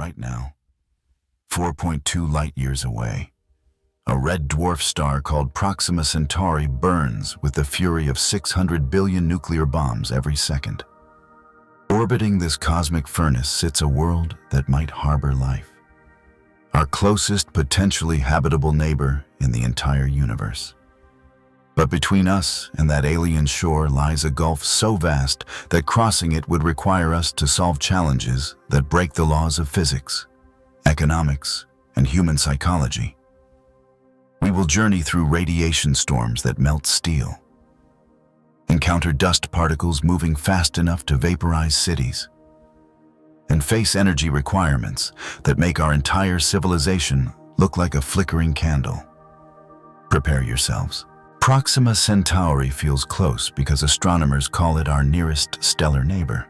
right now, 4.2 light-years away. A red dwarf star called Proxima Centauri burns with the fury of 600 billion nuclear bombs every second. Orbiting this cosmic furnace sits a world that might harbor life. Our closest potentially habitable neighbor in the entire universe. But between us and that alien shore lies a gulf so vast that crossing it would require us to solve challenges that break the laws of physics, economics, and human psychology. We will journey through radiation storms that melt steel, encounter dust particles moving fast enough to vaporize cities, and face energy requirements that make our entire civilization look like a flickering candle. Prepare yourselves. Proxima Centauri feels close because astronomers call it our nearest stellar neighbor.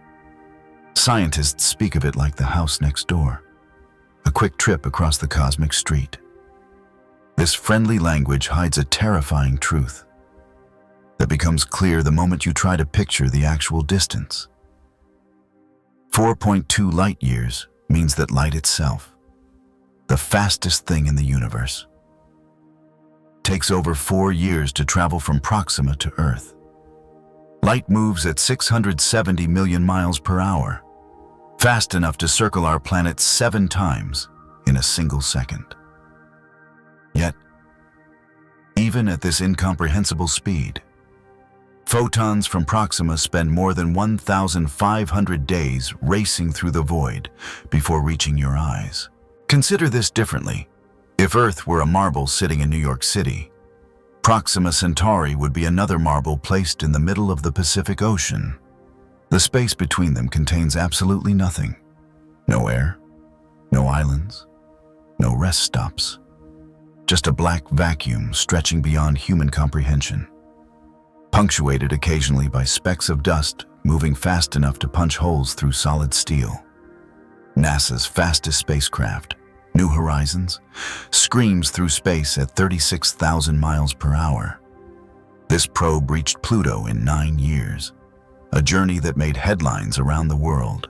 Scientists speak of it like the house next door, a quick trip across the cosmic street. This friendly language hides a terrifying truth that becomes clear the moment you try to picture the actual distance. 4.2 light-years means that light itself, the fastest thing in the universe, takes over 4 years to travel from Proxima to Earth. Light moves at 670 million miles per hour, fast enough to circle our planet 7 times in a single second. Yet, even at this incomprehensible speed, photons from Proxima spend more than 1,500 days racing through the void before reaching your eyes. Consider this differently. If Earth were a marble sitting in New York City, Proxima Centauri would be another marble placed in the middle of the Pacific Ocean. The space between them contains absolutely nothing. No air, no islands, no rest stops. Just a black vacuum stretching beyond human comprehension, punctuated occasionally by specks of dust moving fast enough to punch holes through solid steel. NASA's fastest spacecraft, New Horizons, screams through space at 36,000 miles per hour. This probe reached Pluto in 9 years, a journey that made headlines around the world.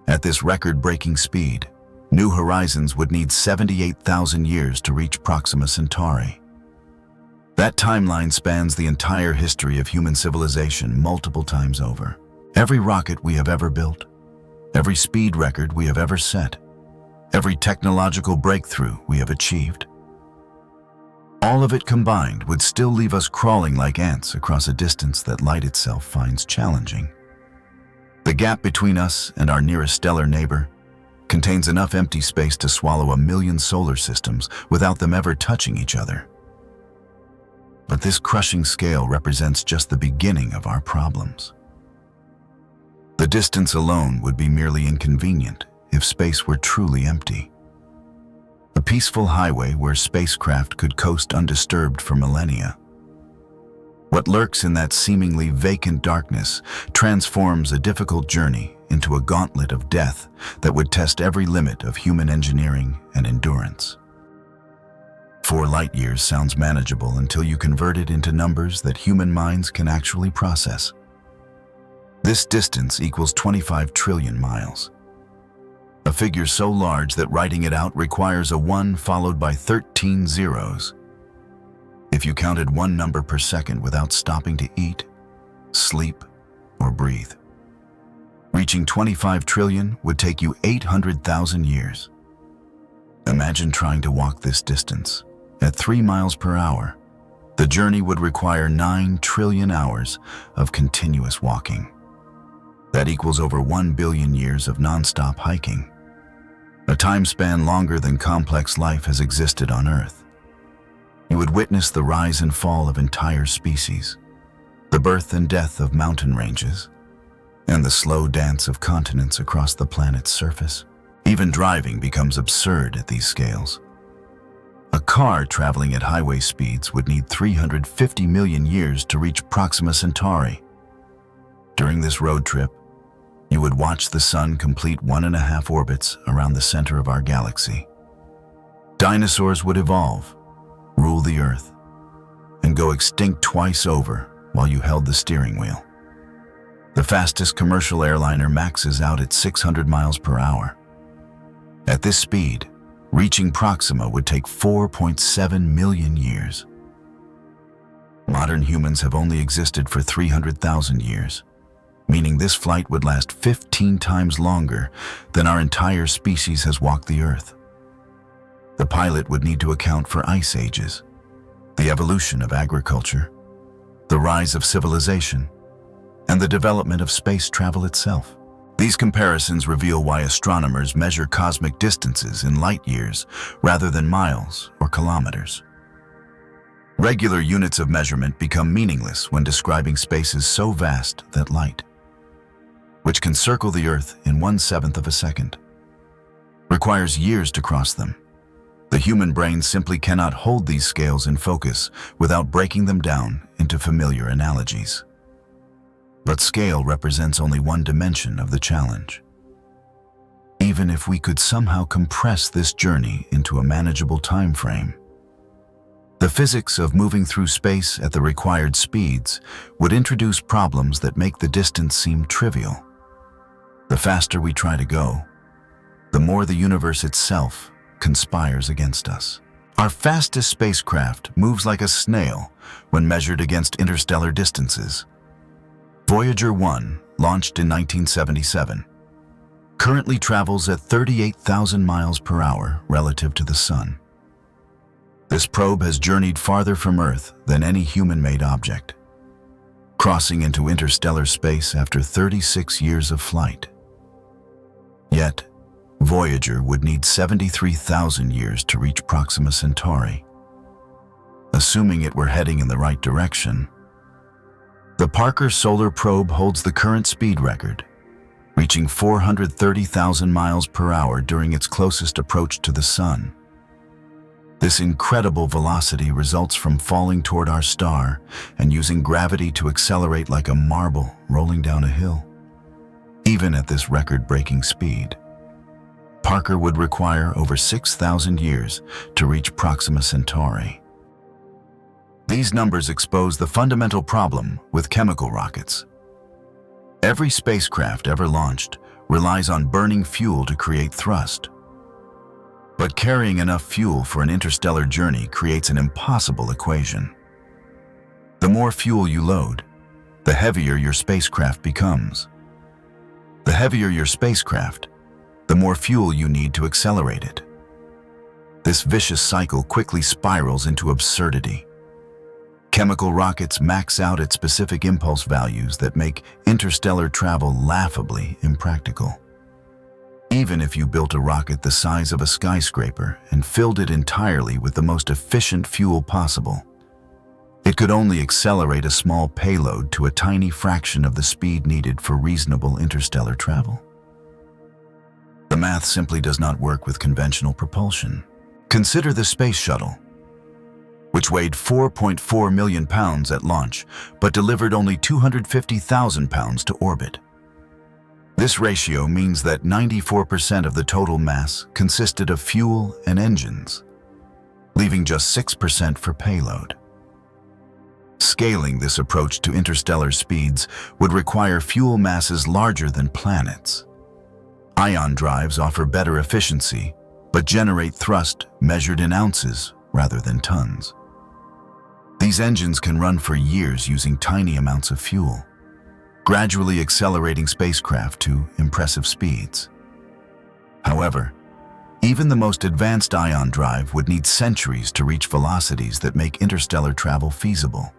At this record-breaking speed, New Horizons would need 78,000 years to reach Proxima Centauri. That timeline spans the entire history of human civilization multiple times over. Every rocket we have ever built, every speed record we have ever set, every technological breakthrough we have achieved. All of it combined would still leave us crawling like ants across a distance that light itself finds challenging. The gap between us and our nearest stellar neighbor contains enough empty space to swallow 1 million solar systems without them ever touching each other. But this crushing scale represents just the beginning of our problems. The distance alone would be merely inconvenient if space were truly empty. A peaceful highway where spacecraft could coast undisturbed for millennia. What lurks in that seemingly vacant darkness transforms a difficult journey into a gauntlet of death that would test every limit of human engineering and endurance. 4 light-years sounds manageable until you convert it into numbers that human minds can actually process. This distance equals 25 trillion miles. A figure so large that writing it out requires a 1 followed by 13 zeros. If you counted 1 number per second without stopping to eat, sleep, or breathe. Reaching 25 trillion would take you 800,000 years. Imagine trying to walk this distance. At 3 miles per hour, the journey would require 9 trillion hours of continuous walking. That equals over 1 billion years of non-stop hiking. A time span longer than complex life has existed on Earth. You would witness the rise and fall of entire species, the birth and death of mountain ranges, and the slow dance of continents across the planet's surface. Even driving becomes absurd at these scales. A car traveling at highway speeds would need 350 million years to reach Proxima Centauri. During this road trip, you would watch the sun complete 1.5 orbits around the center of our galaxy. Dinosaurs would evolve, rule the Earth, and go extinct twice over while you held the steering wheel. The fastest commercial airliner maxes out at 600 miles per hour. At this speed, reaching Proxima would take 4.7 million years. Modern humans have only existed for 300,000 years, meaning this flight would last 15 times longer than our entire species has walked the Earth. The pilot would need to account for ice ages, the evolution of agriculture, the rise of civilization, and the development of space travel itself. These comparisons reveal why astronomers measure cosmic distances in light years rather than miles or kilometers. Regular units of measurement become meaningless when describing spaces so vast that light, which can circle the Earth in 1/7 of a second, requires years to cross them. The human brain simply cannot hold these scales in focus without breaking them down into familiar analogies. But scale represents only one dimension of the challenge. Even if we could somehow compress this journey into a manageable time frame, the physics of moving through space at the required speeds would introduce problems that make the distance seem trivial. The faster we try to go, the more the universe itself conspires against us. Our fastest spacecraft moves like a snail when measured against interstellar distances. Voyager 1, launched in 1977, currently travels at 38,000 miles per hour relative to the Sun. This probe has journeyed farther from Earth than any human-made object, crossing into interstellar space after 36 years of flight. Yet, Voyager would need 73,000 years to reach Proxima Centauri. Assuming it were heading in the right direction, the Parker Solar Probe holds the current speed record, reaching 430,000 miles per hour during its closest approach to the Sun. This incredible velocity results from falling toward our star and using gravity to accelerate like a marble rolling down a hill. Even at this record-breaking speed, Parker would require over 6,000 years to reach Proxima Centauri. These numbers expose the fundamental problem with chemical rockets. Every spacecraft ever launched relies on burning fuel to create thrust. But carrying enough fuel for an interstellar journey creates an impossible equation. The more fuel you load, the heavier your spacecraft becomes. The heavier your spacecraft, the more fuel you need to accelerate it. This vicious cycle quickly spirals into absurdity. Chemical rockets max out at specific impulse values that make interstellar travel laughably impractical. Even if you built a rocket the size of a skyscraper and filled it entirely with the most efficient fuel possible, it could only accelerate a small payload to a tiny fraction of the speed needed for reasonable interstellar travel. The math simply does not work with conventional propulsion. Consider the space shuttle, which weighed 4.4 million pounds at launch, but delivered only 250,000 pounds to orbit. This ratio means that 94% of the total mass consisted of fuel and engines, leaving just 6% for payload. Scaling this approach to interstellar speeds would require fuel masses larger than planets. Ion drives offer better efficiency, but generate thrust measured in ounces rather than tons. These engines can run for years using tiny amounts of fuel, gradually accelerating spacecraft to impressive speeds. However, even the most advanced ion drive would need centuries to reach velocities that make interstellar travel feasible.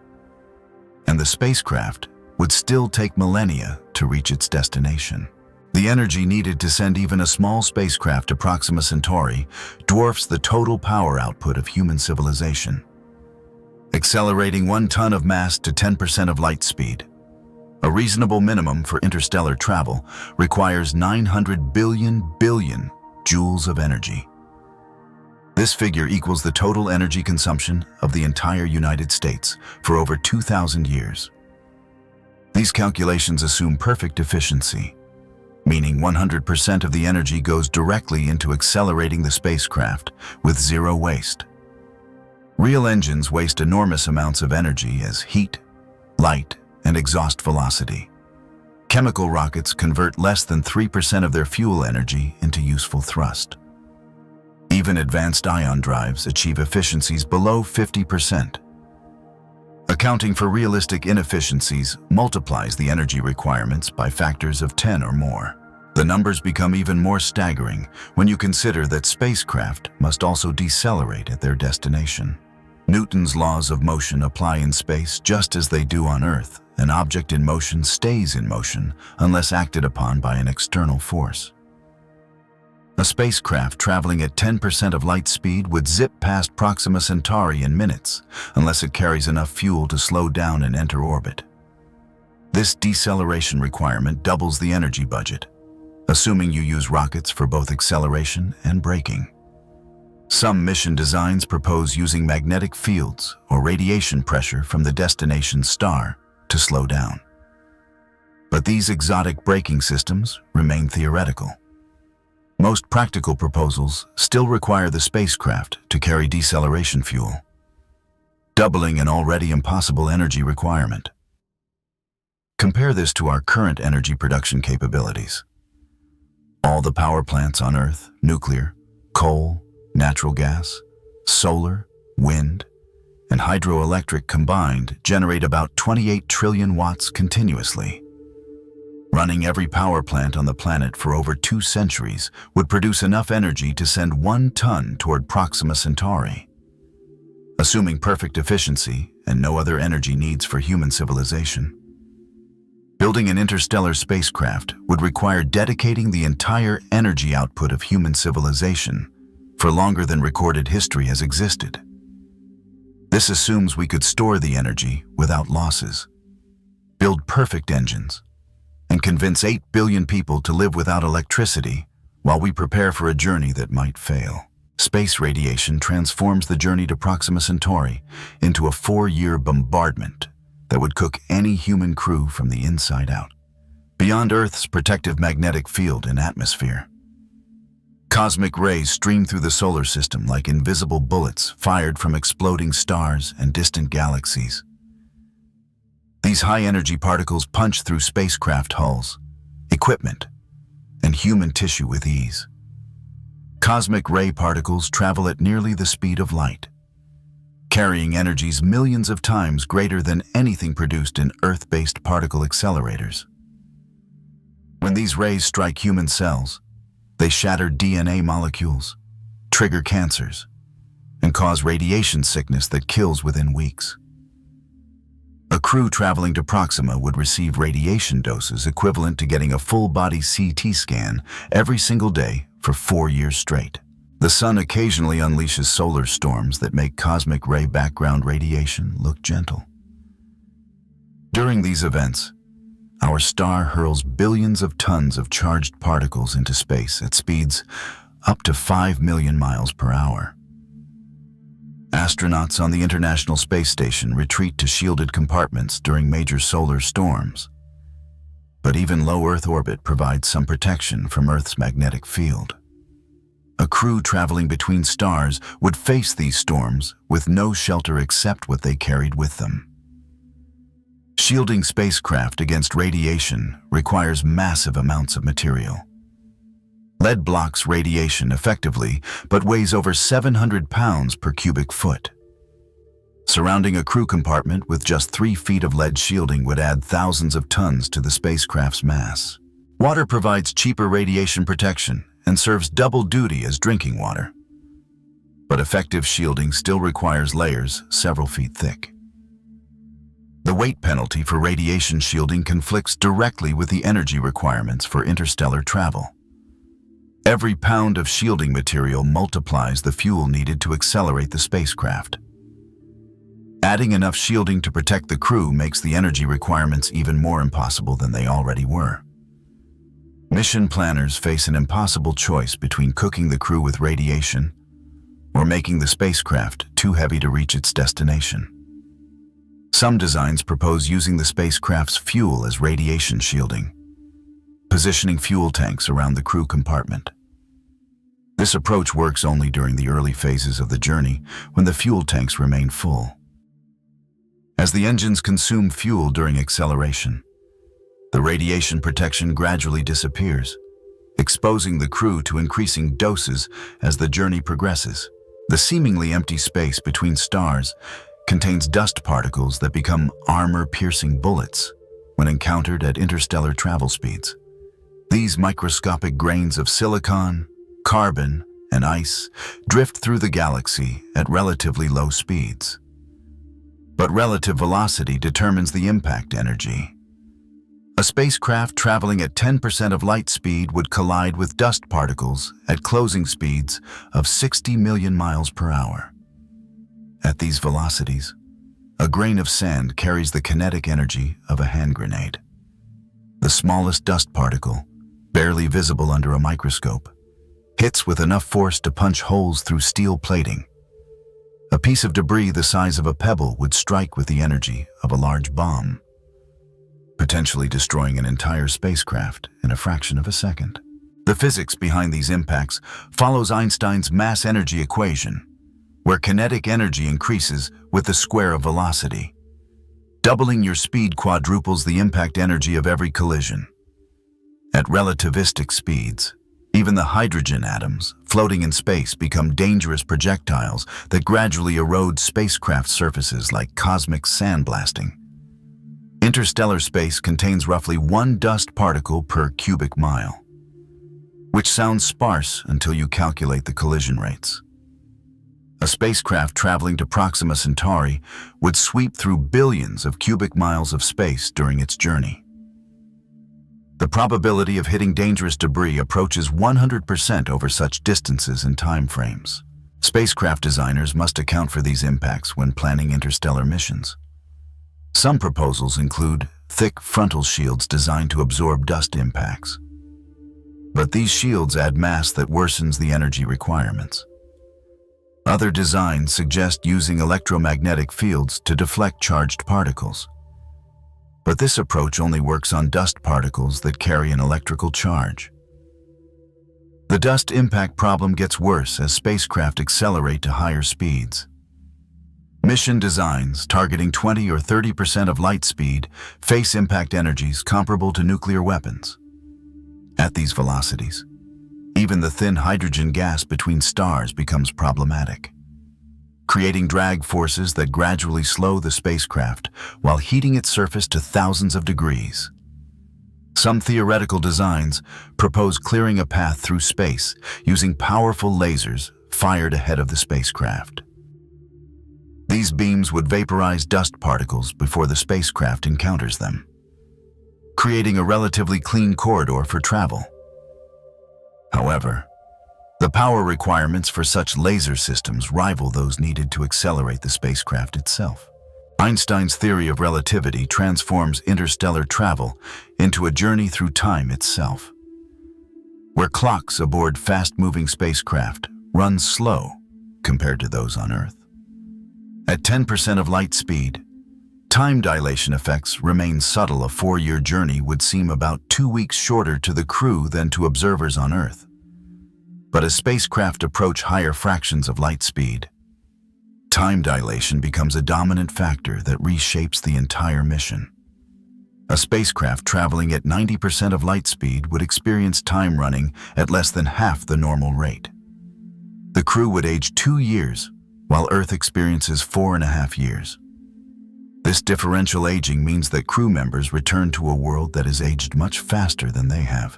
And the spacecraft would still take millennia to reach its destination. The energy needed to send even a small spacecraft to Proxima Centauri dwarfs the total power output of human civilization. Accelerating 1 ton of mass to 10% of light speed, a reasonable minimum for interstellar travel, requires 900 billion joules of energy. This figure equals the total energy consumption of the entire United States for over 2,000 years. These calculations assume perfect efficiency, meaning 100% of the energy goes directly into accelerating the spacecraft with zero waste. Real engines waste enormous amounts of energy as heat, light, and exhaust velocity. Chemical rockets convert less than 3% of their fuel energy into useful thrust. Even advanced ion drives achieve efficiencies below 50%. Accounting for realistic inefficiencies multiplies the energy requirements by factors of 10 or more. The numbers become even more staggering when you consider that spacecraft must also decelerate at their destination. Newton's laws of motion apply in space just as they do on Earth. An object in motion stays in motion unless acted upon by an external force. A spacecraft traveling at 10% of light speed would zip past Proxima Centauri in minutes unless it carries enough fuel to slow down and enter orbit. This deceleration requirement doubles the energy budget, assuming you use rockets for both acceleration and braking. Some mission designs propose using magnetic fields or radiation pressure from the destination star to slow down. But these exotic braking systems remain theoretical. Most practical proposals still require the spacecraft to carry deceleration fuel, doubling an already impossible energy requirement. Compare this to our current energy production capabilities. All the power plants on Earth, nuclear, coal, natural gas, solar, wind, and hydroelectric combined generate about 28 trillion watts continuously. Running every power plant on the planet for over 2 centuries would produce enough energy to send 1 ton toward Proxima Centauri. Assuming perfect efficiency and no other energy needs for human civilization, building an interstellar spacecraft would require dedicating the entire energy output of human civilization for longer than recorded history has existed. This assumes we could store the energy without losses, build perfect engines, and convince 8 billion people to live without electricity while we prepare for a journey that might fail. Space radiation transforms the journey to Proxima Centauri into a 4-year bombardment that would cook any human crew from the inside out. Beyond Earth's protective magnetic field and atmosphere, cosmic rays stream through the solar system like invisible bullets fired from exploding stars and distant galaxies. These high-energy particles punch through spacecraft hulls, equipment, and human tissue with ease. Cosmic ray particles travel at nearly the speed of light, carrying energies millions of times greater than anything produced in Earth-based particle accelerators. When these rays strike human cells, they shatter DNA molecules, trigger cancers, and cause radiation sickness that kills within weeks. A crew traveling to Proxima would receive radiation doses equivalent to getting a full-body CT scan every single day for 4 years straight. The sun occasionally unleashes solar storms that make cosmic ray background radiation look gentle. During these events, our star hurls billions of tons of charged particles into space at speeds up to 5 million miles per hour. Astronauts on the International Space Station retreat to shielded compartments during major solar storms. But even low Earth orbit provides some protection from Earth's magnetic field. A crew traveling between stars would face these storms with no shelter except what they carried with them. Shielding spacecraft against radiation requires massive amounts of material. Lead blocks radiation effectively, but weighs over 700 pounds per cubic foot. Surrounding a crew compartment with just 3 feet of lead shielding would add thousands of tons to the spacecraft's mass. Water provides cheaper radiation protection and serves double duty as drinking water. But effective shielding still requires layers several feet thick. The weight penalty for radiation shielding conflicts directly with the energy requirements for interstellar travel. Every pound of shielding material multiplies the fuel needed to accelerate the spacecraft. Adding enough shielding to protect the crew makes the energy requirements even more impossible than they already were. Mission planners face an impossible choice between cooking the crew with radiation or making the spacecraft too heavy to reach its destination. Some designs propose using the spacecraft's fuel as radiation shielding, positioning fuel tanks around the crew compartment. This approach works only during the early phases of the journey when the fuel tanks remain full. As the engines consume fuel during acceleration, the radiation protection gradually disappears, exposing the crew to increasing doses as the journey progresses. The seemingly empty space between stars contains dust particles that become armor-piercing bullets when encountered at interstellar travel speeds. These microscopic grains of silicon, carbon, and ice drift through the galaxy at relatively low speeds. But relative velocity determines the impact energy. A spacecraft traveling at 10% of light speed would collide with dust particles at closing speeds of 60 million miles per hour. At these velocities, a grain of sand carries the kinetic energy of a hand grenade. The smallest dust particle, barely visible under a microscope, hits with enough force to punch holes through steel plating. A piece of debris the size of a pebble would strike with the energy of a large bomb, potentially destroying an entire spacecraft in a fraction of a second. The physics behind these impacts follows Einstein's mass-energy equation, where kinetic energy increases with the square of velocity. Doubling your speed quadruples the impact energy of every collision. At relativistic speeds, even the hydrogen atoms floating in space become dangerous projectiles that gradually erode spacecraft surfaces like cosmic sandblasting. Interstellar space contains roughly 1 dust particle per cubic mile, which sounds sparse until you calculate the collision rates. A spacecraft traveling to Proxima Centauri would sweep through billions of cubic miles of space during its journey. The probability of hitting dangerous debris approaches 100% over such distances and time frames. Spacecraft designers must account for these impacts when planning interstellar missions. Some proposals include thick frontal shields designed to absorb dust impacts. But these shields add mass that worsens the energy requirements. Other designs suggest using electromagnetic fields to deflect charged particles. But this approach only works on dust particles that carry an electrical charge. The dust impact problem gets worse as spacecraft accelerate to higher speeds. Mission designs targeting 20 or 30% of light speed face impact energies comparable to nuclear weapons. At these velocities, even the thin hydrogen gas between stars becomes problematic, creating drag forces that gradually slow the spacecraft while heating its surface to thousands of degrees. Some theoretical designs propose clearing a path through space using powerful lasers fired ahead of the spacecraft. These beams would vaporize dust particles before the spacecraft encounters them, creating a relatively clean corridor for travel. However, the power requirements for such laser systems rival those needed to accelerate the spacecraft itself. Einstein's theory of relativity transforms interstellar travel into a journey through time itself, where clocks aboard fast-moving spacecraft run slow compared to those on Earth. At 10% of light speed, time dilation effects remain subtle. A 4-year journey would seem about 2 weeks shorter to the crew than to observers on Earth. But as spacecraft approach higher fractions of light speed, time dilation becomes a dominant factor that reshapes the entire mission. A spacecraft traveling at 90% of light speed would experience time running at less than half the normal rate. The crew would age 2 years, while Earth experiences 4.5 years. This differential aging means that crew members return to a world that has aged much faster than they have,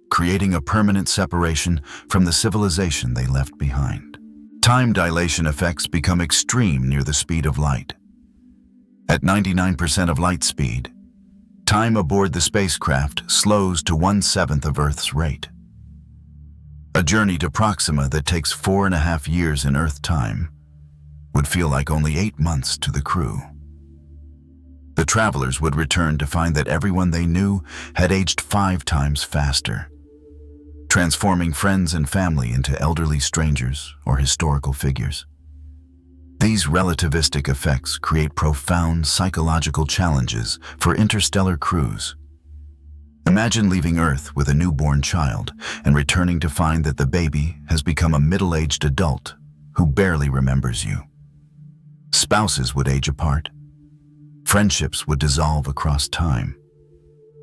creating a permanent separation from the civilization they left behind. Time dilation effects become extreme near the speed of light. At 99% of light speed, time aboard the spacecraft slows to 1/7 of Earth's rate. A journey to Proxima that takes 4.5 years in Earth time would feel like only 8 months to the crew. The travelers would return to find that everyone they knew had aged 5 times faster, transforming friends and family into elderly strangers or historical figures. These relativistic effects create profound psychological challenges for interstellar crews. Imagine leaving Earth with a newborn child and returning to find that the baby has become a middle-aged adult who barely remembers you. Spouses would age apart. Friendships would dissolve across time,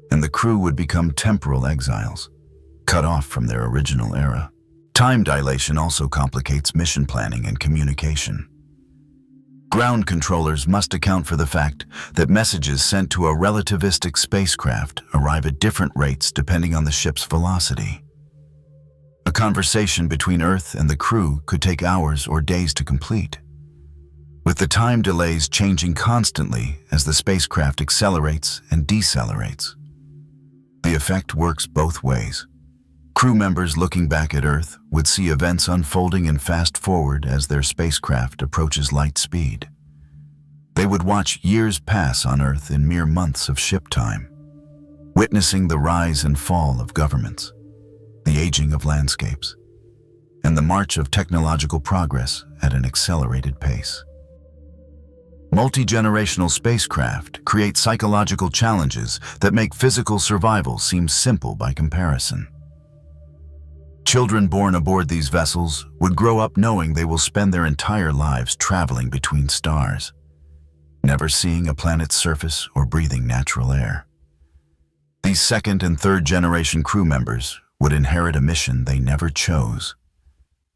and the crew would become temporal exiles, cut off from their original era. Time dilation also complicates mission planning and communication. Ground controllers must account for the fact that messages sent to a relativistic spacecraft arrive at different rates depending on the ship's velocity. A conversation between Earth and the crew could take hours or days to complete, with the time delays changing constantly as the spacecraft accelerates and decelerates. The effect works both ways. Crew members looking back at Earth would see events unfolding in fast forward as their spacecraft approaches light speed. They would watch years pass on Earth in mere months of ship time, witnessing the rise and fall of governments, the aging of landscapes, and the march of technological progress at an accelerated pace. Multi-generational spacecraft create psychological challenges that make physical survival seem simple by comparison. Children born aboard these vessels would grow up knowing they will spend their entire lives traveling between stars, never seeing a planet's surface or breathing natural air. These second and third generation crew members would inherit a mission they never chose,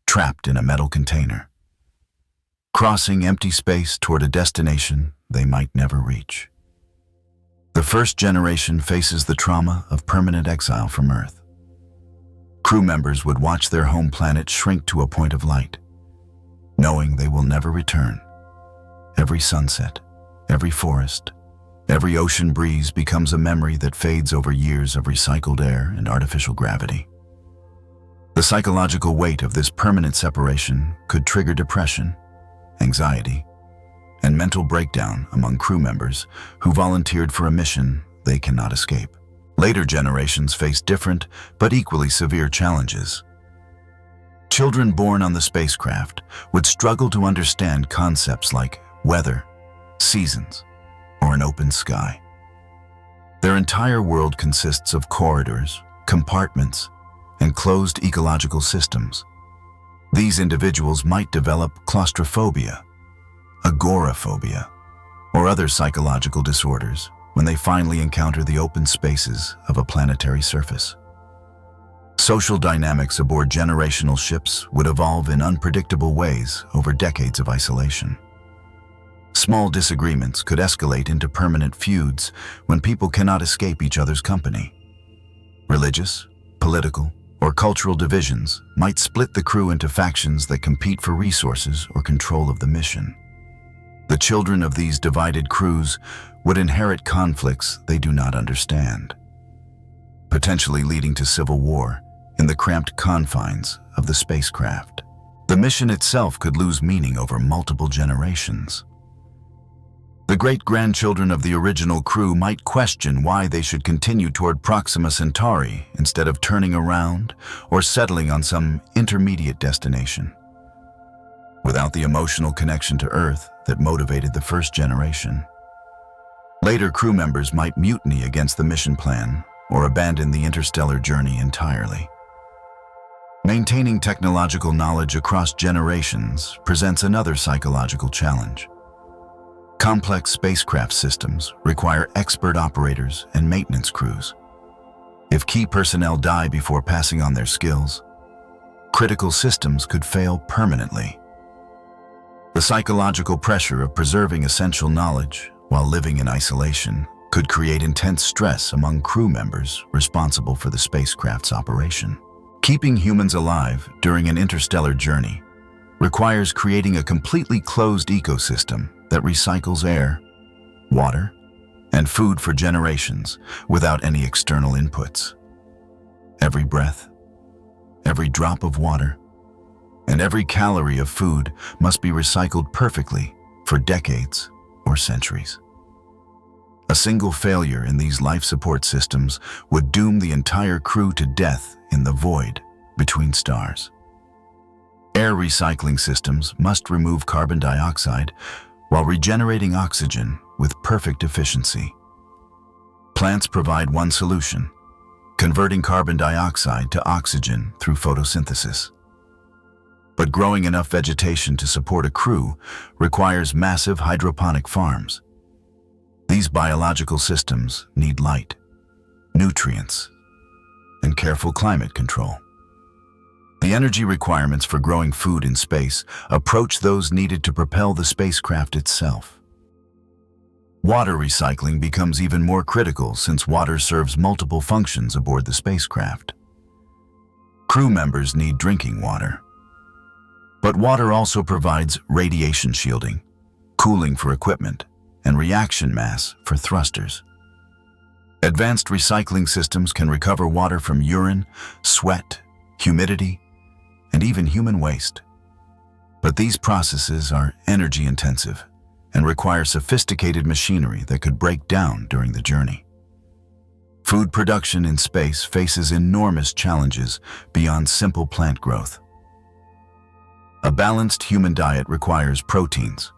trapped in a metal container, crossing empty space toward a destination they might never reach. The first generation faces the trauma of permanent exile from Earth. Crew members would watch their home planet shrink to a point of light, knowing they will never return. Every sunset, every forest, every ocean breeze becomes a memory that fades over years of recycled air and artificial gravity. The psychological weight of this permanent separation could trigger depression, anxiety, and mental breakdown among crew members who volunteered for a mission they cannot escape. Later generations face different but equally severe challenges. Children born on the spacecraft would struggle to understand concepts like weather, seasons, or an open sky. Their entire world consists of corridors, compartments, and closed ecological systems. These individuals might develop claustrophobia, agoraphobia, or other psychological disorders when they finally encounter the open spaces of a planetary surface. Social dynamics aboard generational ships would evolve in unpredictable ways over decades of isolation. Small disagreements could escalate into permanent feuds when people cannot escape each other's company. Religious, political, or cultural divisions might split the crew into factions that compete for resources or control of the mission. The children of these divided crews would inherit conflicts they do not understand, potentially leading to civil war in the cramped confines of the spacecraft. The mission itself could lose meaning over multiple generations. The great-grandchildren of the original crew might question why they should continue toward Proxima Centauri instead of turning around or settling on some intermediate destination. Without the emotional connection to Earth that motivated the first generation, later crew members might mutiny against the mission plan or abandon the interstellar journey entirely. Maintaining technological knowledge across generations presents another psychological challenge. Complex spacecraft systems require expert operators and maintenance crews. If key personnel die before passing on their skills, critical systems could fail permanently. The psychological pressure of preserving essential knowledge while living in isolation could create intense stress among crew members responsible for the spacecraft's operation. Keeping humans alive during an interstellar journey requires creating a completely closed ecosystem that recycles air, water, and food for generations without any external inputs. Every breath, every drop of water, and every calorie of food must be recycled perfectly for decades or centuries. A single failure in these life support systems would doom the entire crew to death in the void between stars. Air recycling systems must remove carbon dioxide while regenerating oxygen with perfect efficiency. Plants provide one solution: converting carbon dioxide to oxygen through photosynthesis. But growing enough vegetation to support a crew requires massive hydroponic farms. These biological systems need light, nutrients, and careful climate control. The energy requirements for growing food in space approach those needed to propel the spacecraft itself. Water recycling becomes even more critical since water serves multiple functions aboard the spacecraft. Crew members need drinking water. But water also provides radiation shielding, cooling for equipment, and reaction mass for thrusters. Advanced recycling systems can recover water from urine, sweat, humidity, and even human waste. But these processes are energy-intensive and require sophisticated machinery that could break down during the journey. Food production in space faces enormous challenges beyond simple plant growth. A balanced human diet requires proteins,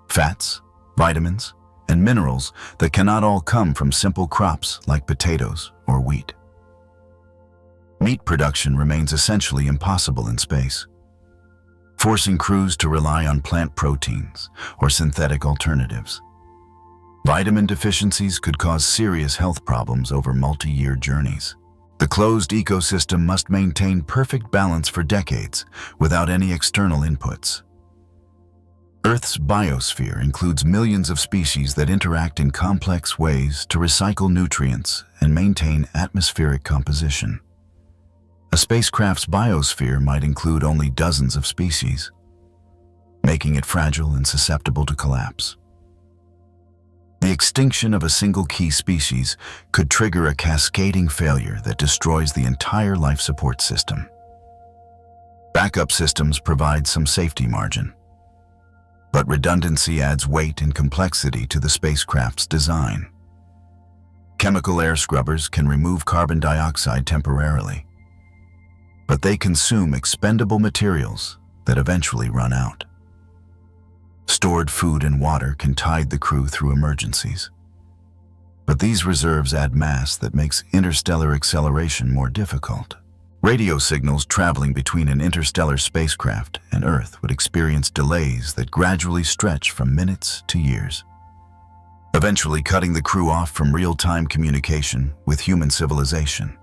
fats, vitamins, and minerals that cannot all come from simple crops like potatoes or wheat. Meat production remains essentially impossible in space, forcing crews to rely on plant proteins or synthetic alternatives. Vitamin deficiencies could cause serious health problems over multi-year journeys. The closed ecosystem must maintain perfect balance for decades without any external inputs. Earth's biosphere includes millions of species that interact in complex ways to recycle nutrients and maintain atmospheric composition. A spacecraft's biosphere might include only dozens of species, making it fragile and susceptible to collapse. The extinction of a single key species could trigger a cascading failure that destroys the entire life support system. Backup systems provide some safety margin, but redundancy adds weight and complexity to the spacecraft's design. Chemical air scrubbers can remove carbon dioxide temporarily, but they consume expendable materials that eventually run out. Stored food and water can tide the crew through emergencies, but these reserves add mass that makes interstellar acceleration more difficult. Radio signals traveling between an interstellar spacecraft and Earth would experience delays that gradually stretch from minutes to years, eventually cutting the crew off from real-time communication with human civilization.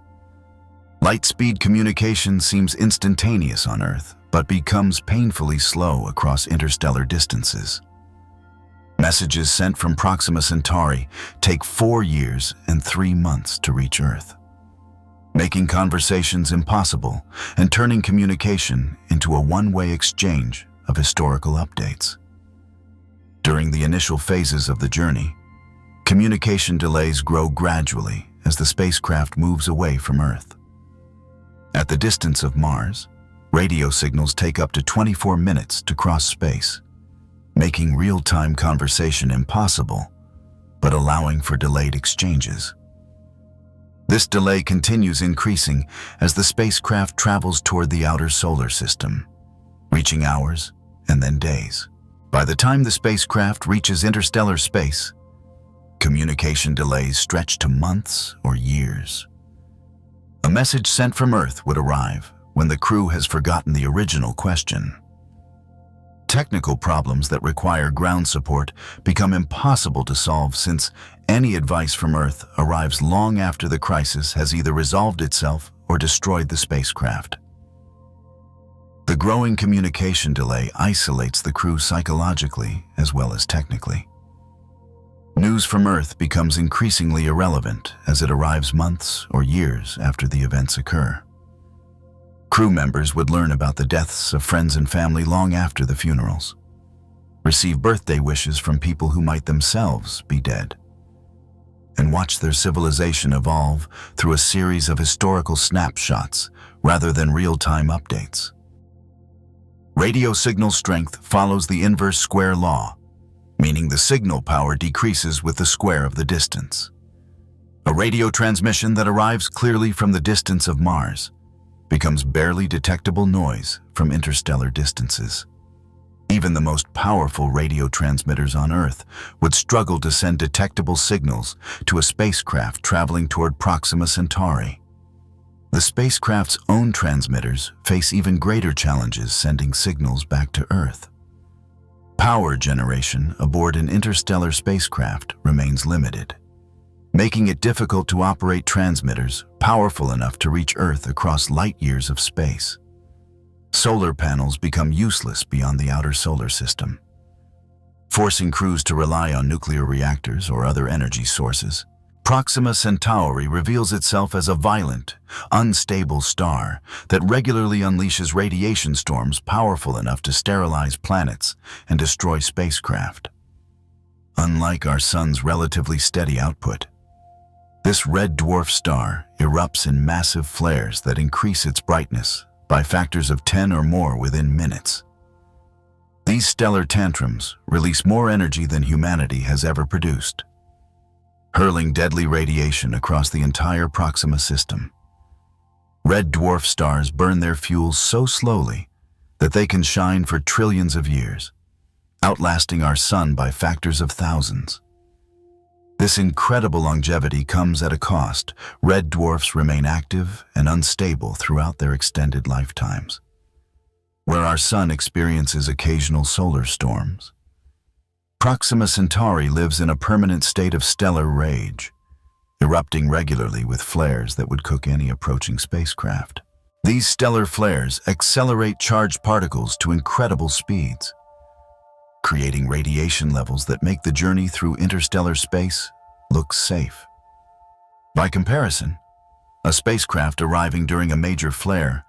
Light-speed communication seems instantaneous on Earth, but becomes painfully slow across interstellar distances. Messages sent from Proxima Centauri take 4 years and 3 months to reach Earth, making conversations impossible and turning communication into a one-way exchange of historical updates. During the initial phases of the journey, communication delays grow gradually as the spacecraft moves away from Earth. At the distance of Mars, radio signals take up to 24 minutes to cross space, making real-time conversation impossible, but allowing for delayed exchanges. This delay continues increasing as the spacecraft travels toward the outer solar system, reaching hours and then days. By the time the spacecraft reaches interstellar space, communication delays stretch to months or years. A message sent from Earth would arrive when the crew has forgotten the original question. Technical problems that require ground support become impossible to solve since any advice from Earth arrives long after the crisis has either resolved itself or destroyed the spacecraft. The growing communication delay isolates the crew psychologically as well as technically. News from Earth becomes increasingly irrelevant as it arrives months or years after the events occur. Crew members would learn about the deaths of friends and family long after the funerals, receive birthday wishes from people who might themselves be dead, and watch their civilization evolve through a series of historical snapshots rather than real-time updates. Radio signal strength follows the inverse square law, meaning the signal power decreases with the square of the distance. A radio transmission that arrives clearly from the distance of Mars becomes barely detectable noise from interstellar distances. Even the most powerful radio transmitters on Earth would struggle to send detectable signals to a spacecraft traveling toward Proxima Centauri. The spacecraft's own transmitters face even greater challenges sending signals back to Earth. Power generation aboard an interstellar spacecraft remains limited, making it difficult to operate transmitters powerful enough to reach Earth across light years of space. Solar panels become useless beyond the outer solar system, forcing crews to rely on nuclear reactors or other energy sources. Proxima Centauri reveals itself as a violent, unstable star that regularly unleashes radiation storms powerful enough to sterilize planets and destroy spacecraft. Unlike our Sun's relatively steady output, this red dwarf star erupts in massive flares that increase its brightness by factors of 10 or more within minutes. These stellar tantrums release more energy than humanity has ever produced, hurling deadly radiation across the entire Proxima system. Red dwarf stars burn their fuel so slowly that they can shine for trillions of years, outlasting our Sun by factors of thousands. This incredible longevity comes at a cost. Red dwarfs remain active and unstable throughout their extended lifetimes. Where our Sun experiences occasional solar storms, Proxima Centauri lives in a permanent state of stellar rage, erupting regularly with flares that would cook any approaching spacecraft. These stellar flares accelerate charged particles to incredible speeds, creating radiation levels that make the journey through interstellar space look safe. By comparison, a spacecraft arriving during a major flare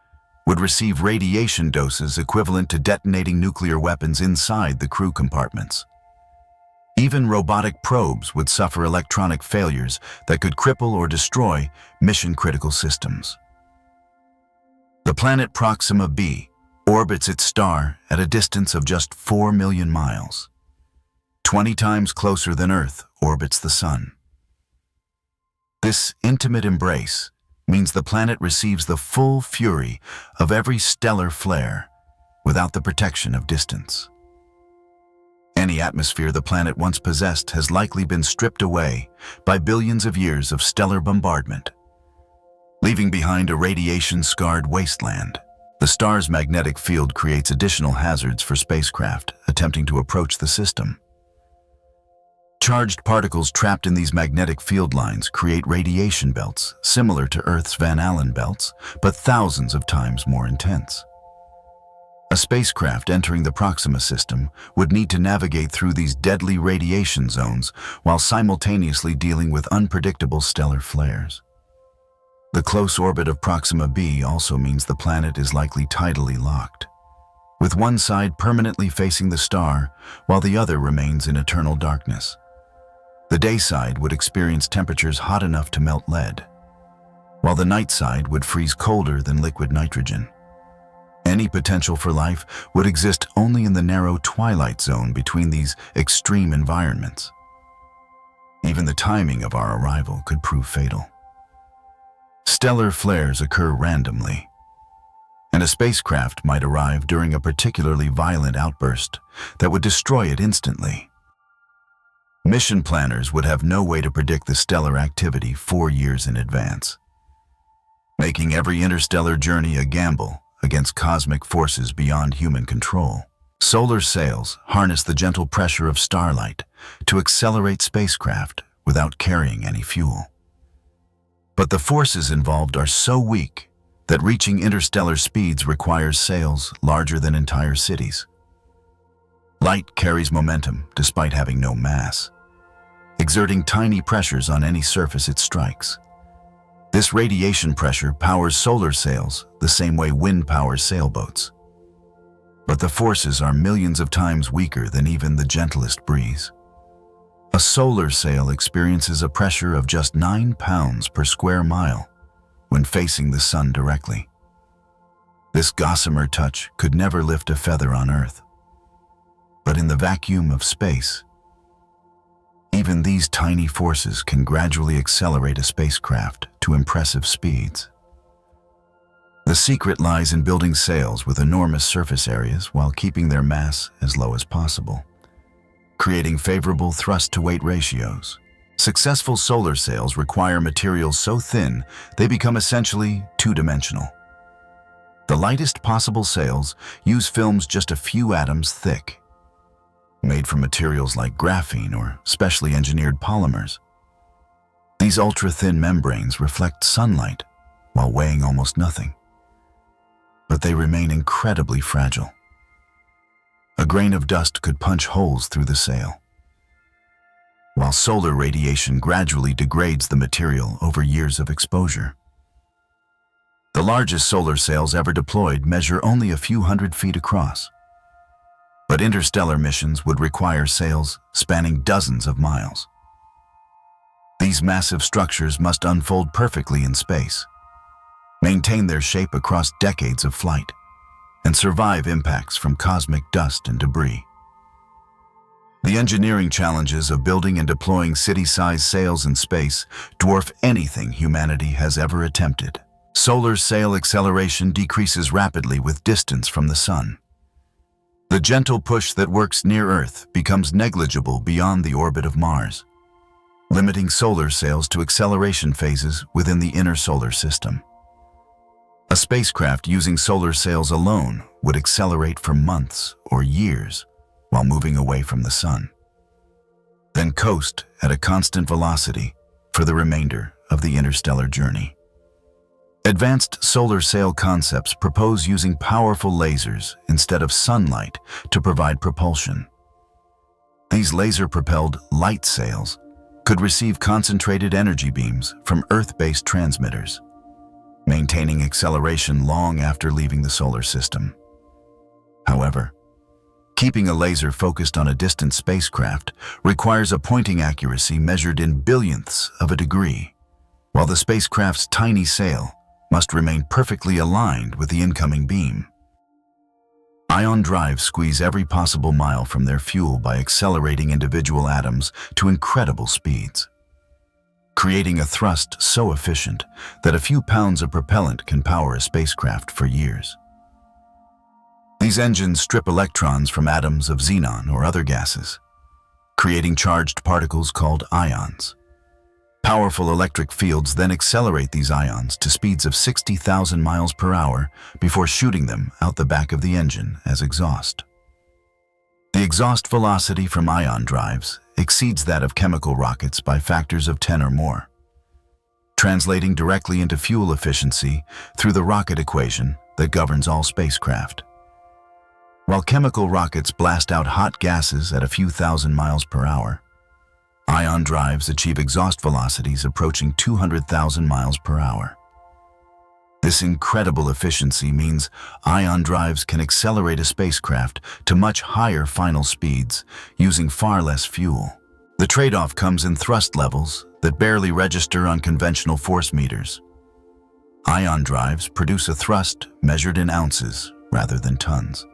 would receive radiation doses equivalent to detonating nuclear weapons inside the crew compartments. Even robotic probes would suffer electronic failures that could cripple or destroy mission-critical systems. The planet Proxima b orbits its star at a distance of just 4 million miles. 20 times closer than Earth orbits the Sun. This intimate embrace means the planet receives the full fury of every stellar flare without the protection of distance. Any atmosphere the planet once possessed has likely been stripped away by billions of years of stellar bombardment, leaving behind a radiation-scarred wasteland. The star's magnetic field creates additional hazards for spacecraft attempting to approach the system. Charged particles trapped in these magnetic field lines create radiation belts similar to Earth's Van Allen belts, but thousands of times more intense. A spacecraft entering the Proxima system would need to navigate through these deadly radiation zones while simultaneously dealing with unpredictable stellar flares. The close orbit of Proxima b also means the planet is likely tidally locked, with one side permanently facing the star while the other remains in eternal darkness. The day side would experience temperatures hot enough to melt lead, while the night side would freeze colder than liquid nitrogen. Any potential for life would exist only in the narrow twilight zone between these extreme environments. Even the timing of our arrival could prove fatal. Stellar flares occur randomly, and a spacecraft might arrive during a particularly violent outburst that would destroy it instantly. Mission planners would have no way to predict the stellar activity 4 years in advance, making every interstellar journey a gamble against cosmic forces beyond human control. Solar sails harness the gentle pressure of starlight to accelerate spacecraft without carrying any fuel. But the forces involved are so weak that reaching interstellar speeds requires sails larger than entire cities. Light carries momentum despite having no mass, exerting tiny pressures on any surface it strikes. This radiation pressure powers solar sails the same way wind powers sailboats. But the forces are millions of times weaker than even the gentlest breeze. A solar sail experiences a pressure of just 9 pounds per square mile when facing the sun directly. This gossamer touch could never lift a feather on Earth. But in the vacuum of space, even these tiny forces can gradually accelerate a spacecraft to impressive speeds. The secret lies in building sails with enormous surface areas while keeping their mass as low as possible, creating favorable thrust-to-weight ratios. Successful solar sails require materials so thin they become essentially two-dimensional. The lightest possible sails use films just a few atoms thick, made from materials like graphene or specially engineered polymers. These ultra-thin membranes reflect sunlight while weighing almost nothing, but they remain incredibly fragile. A grain of dust could punch holes through the sail, while solar radiation gradually degrades the material over years of exposure. The largest solar sails ever deployed measure only a few hundred feet across, but interstellar missions would require sails spanning dozens of miles. These massive structures must unfold perfectly in space, maintain their shape across decades of flight, and survive impacts from cosmic dust and debris. The engineering challenges of building and deploying city-sized sails in space dwarf anything humanity has ever attempted. Solar sail acceleration decreases rapidly with distance from the Sun. The gentle push that works near Earth becomes negligible beyond the orbit of Mars, limiting solar sails to acceleration phases within the inner solar system. A spacecraft using solar sails alone would accelerate for months or years while moving away from the Sun, then coast at a constant velocity for the remainder of the interstellar journey. Advanced solar sail concepts propose using powerful lasers instead of sunlight to provide propulsion. These laser-propelled light sails could receive concentrated energy beams from Earth-based transmitters, maintaining acceleration long after leaving the solar system. However, keeping a laser focused on a distant spacecraft requires a pointing accuracy measured in billionths of a degree, while the spacecraft's tiny sail must remain perfectly aligned with the incoming beam. Ion drives squeeze every possible mile from their fuel by accelerating individual atoms to incredible speeds, creating a thrust so efficient that a few pounds of propellant can power a spacecraft for years. These engines strip electrons from atoms of xenon or other gases, creating charged particles called ions. Powerful electric fields then accelerate these ions to speeds of 60,000 miles per hour before shooting them out the back of the engine as exhaust. The exhaust velocity from ion drives exceeds that of chemical rockets by factors of 10 or more, translating directly into fuel efficiency through the rocket equation that governs all spacecraft. While chemical rockets blast out hot gases at a few thousand miles per hour, ion drives achieve exhaust velocities approaching 200,000 miles per hour. This incredible efficiency means ion drives can accelerate a spacecraft to much higher final speeds using far less fuel. The trade-off comes in thrust levels that barely register on conventional force meters. Ion drives produce a thrust measured in ounces rather than tons,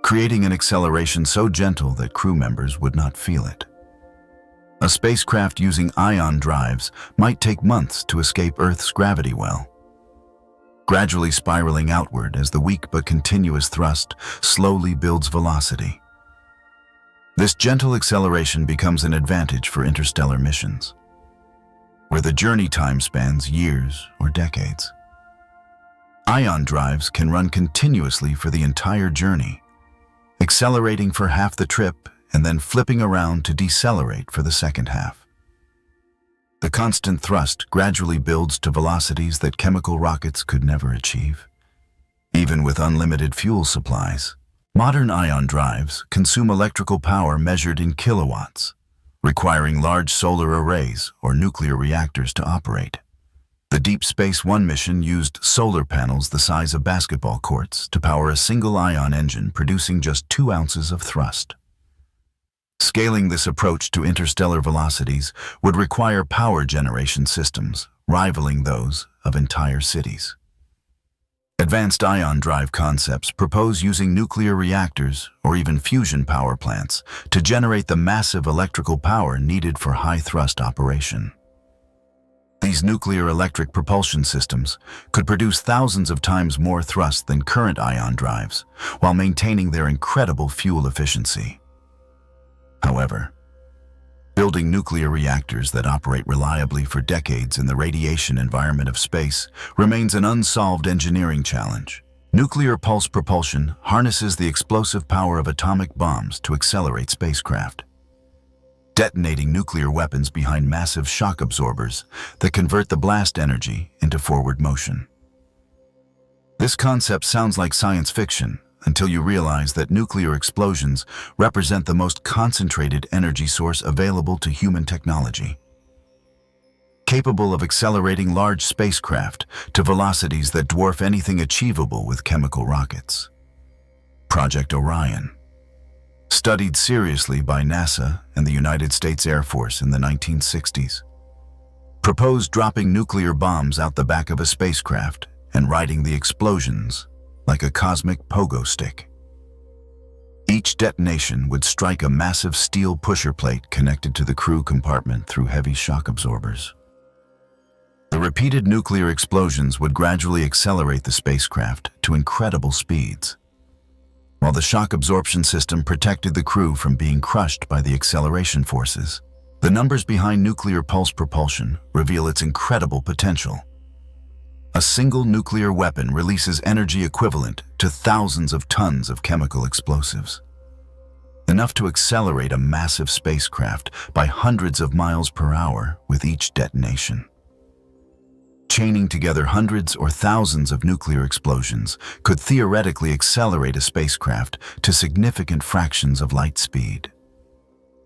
creating an acceleration so gentle that crew members would not feel it. A spacecraft using ion drives might take months to escape Earth's gravity well, gradually spiraling outward as the weak but continuous thrust slowly builds velocity. This gentle acceleration becomes an advantage for interstellar missions, where the journey time spans years or decades. Ion drives can run continuously for the entire journey, accelerating for half the trip and then flipping around to decelerate for the second half. The constant thrust gradually builds to velocities that chemical rockets could never achieve. Even with unlimited fuel supplies, modern ion drives consume electrical power measured in kilowatts, requiring large solar arrays or nuclear reactors to operate. The Deep Space One mission used solar panels the size of basketball courts to power a single ion engine producing just 2 ounces of thrust. Scaling this approach to interstellar velocities would require power generation systems rivaling those of entire cities. Advanced ion drive concepts propose using nuclear reactors or even fusion power plants to generate the massive electrical power needed for high-thrust operation. These nuclear electric propulsion systems could produce thousands of times more thrust than current ion drives, while maintaining their incredible fuel efficiency. However, building nuclear reactors that operate reliably for decades in the radiation environment of space remains an unsolved engineering challenge. Nuclear pulse propulsion harnesses the explosive power of atomic bombs to accelerate spacecraft. detonating nuclear weapons behind massive shock absorbers that convert the blast energy into forward motion. This concept sounds like science fiction until you realize that nuclear explosions represent the most concentrated energy source available to human technology, capable of accelerating large spacecraft to velocities that dwarf anything achievable with chemical rockets. Project Orion, studied seriously by NASA and the United States Air Force in the 1960s, proposed dropping nuclear bombs out the back of a spacecraft and riding the explosions like a cosmic pogo stick. Each detonation would strike a massive steel pusher plate connected to the crew compartment through heavy shock absorbers. The repeated nuclear explosions would gradually accelerate the spacecraft to incredible speeds, while the shock absorption system protected the crew from being crushed by the acceleration forces. The numbers behind nuclear pulse propulsion reveal its incredible potential. A single nuclear weapon releases energy equivalent to thousands of tons of chemical explosives, enough to accelerate a massive spacecraft by hundreds of miles per hour with each detonation. Chaining together hundreds or thousands of nuclear explosions could theoretically accelerate a spacecraft to significant fractions of light speed,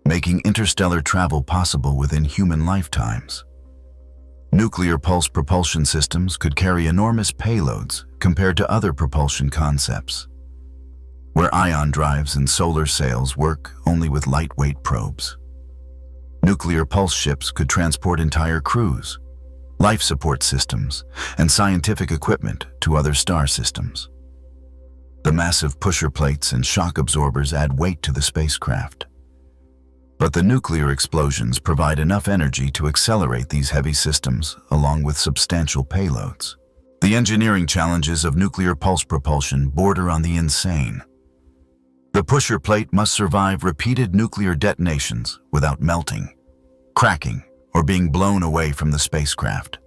making interstellar travel possible within human lifetimes. Nuclear pulse propulsion systems could carry enormous payloads compared to other propulsion concepts, where ion drives and solar sails work only with lightweight probes. Nuclear pulse ships could transport entire crews, life support systems, and scientific equipment to other star systems. The massive pusher plates and shock absorbers add weight to the spacecraft, but the nuclear explosions provide enough energy to accelerate these heavy systems along with substantial payloads. The engineering challenges of nuclear pulse propulsion border on the insane. The pusher plate must survive repeated nuclear detonations without melting, cracking, or being blown away from the spacecraft.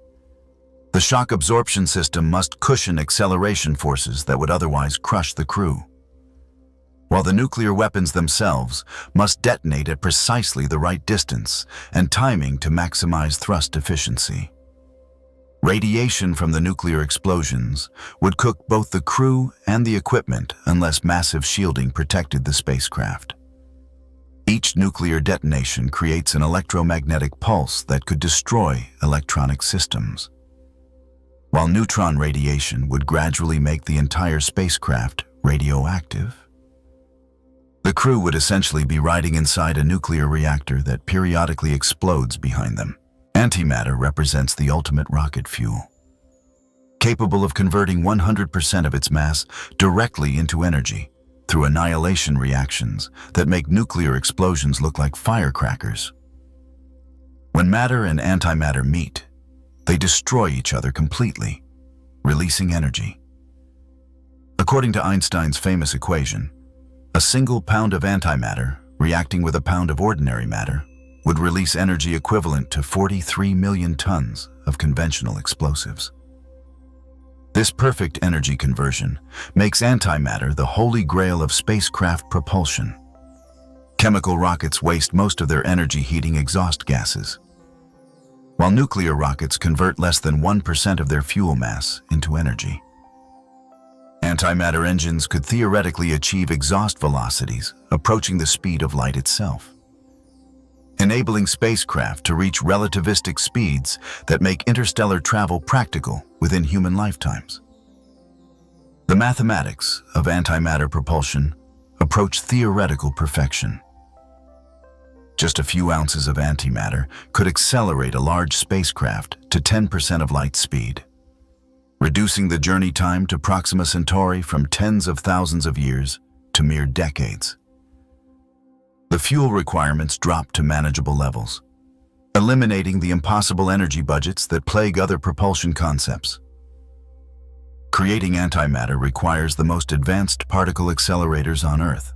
The shock absorption system must cushion acceleration forces that would otherwise crush the crew, while the nuclear weapons themselves must detonate at precisely the right distance and timing to maximize thrust efficiency. Radiation from the nuclear explosions would cook both the crew and the equipment unless massive shielding protected the spacecraft. Each nuclear detonation creates an electromagnetic pulse that could destroy electronic systems, while neutron radiation would gradually make the entire spacecraft radioactive. The crew would essentially be riding inside a nuclear reactor that periodically explodes behind them. Antimatter represents the ultimate rocket fuel, capable of converting 100% of its mass directly into energy through annihilation reactions that make nuclear explosions look like firecrackers. When matter and antimatter meet, they destroy each other completely, releasing energy. According to Einstein's famous equation, a single pound of antimatter reacting with a pound of ordinary matter would release energy equivalent to 43 million tons of conventional explosives. This perfect energy conversion makes antimatter the holy grail of spacecraft propulsion. Chemical rockets waste most of their energy heating exhaust gases, while nuclear rockets convert less than 1% of their fuel mass into energy. Antimatter engines could theoretically achieve exhaust velocities approaching the speed of light itself, enabling spacecraft to reach relativistic speeds that make interstellar travel practical within human lifetimes. The mathematics of antimatter propulsion approach theoretical perfection. Just a few ounces of antimatter could accelerate a large spacecraft to 10% of light speed, reducing the journey time to Proxima Centauri from tens of thousands of years to mere decades. The fuel requirements drop to manageable levels, eliminating the impossible energy budgets that plague other propulsion concepts. Creating antimatter requires the most advanced particle accelerators on Earth,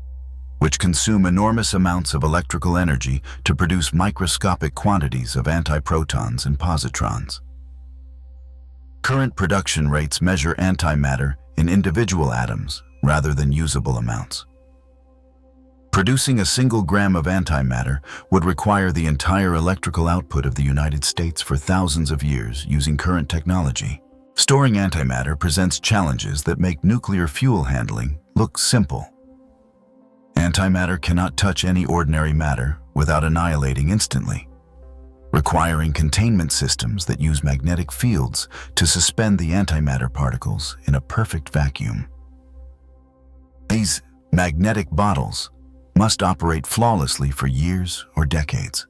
which consume enormous amounts of electrical energy to produce microscopic quantities of antiprotons and positrons. Current production rates measure antimatter in individual atoms rather than usable amounts. Producing a single gram of antimatter would require the entire electrical output of the United States for thousands of years using current technology. Storing antimatter presents challenges that make nuclear fuel handling look simple. Antimatter cannot touch any ordinary matter without annihilating instantly, requiring containment systems that use magnetic fields to suspend the antimatter particles in a perfect vacuum. These magnetic bottles must operate flawlessly for years or decades,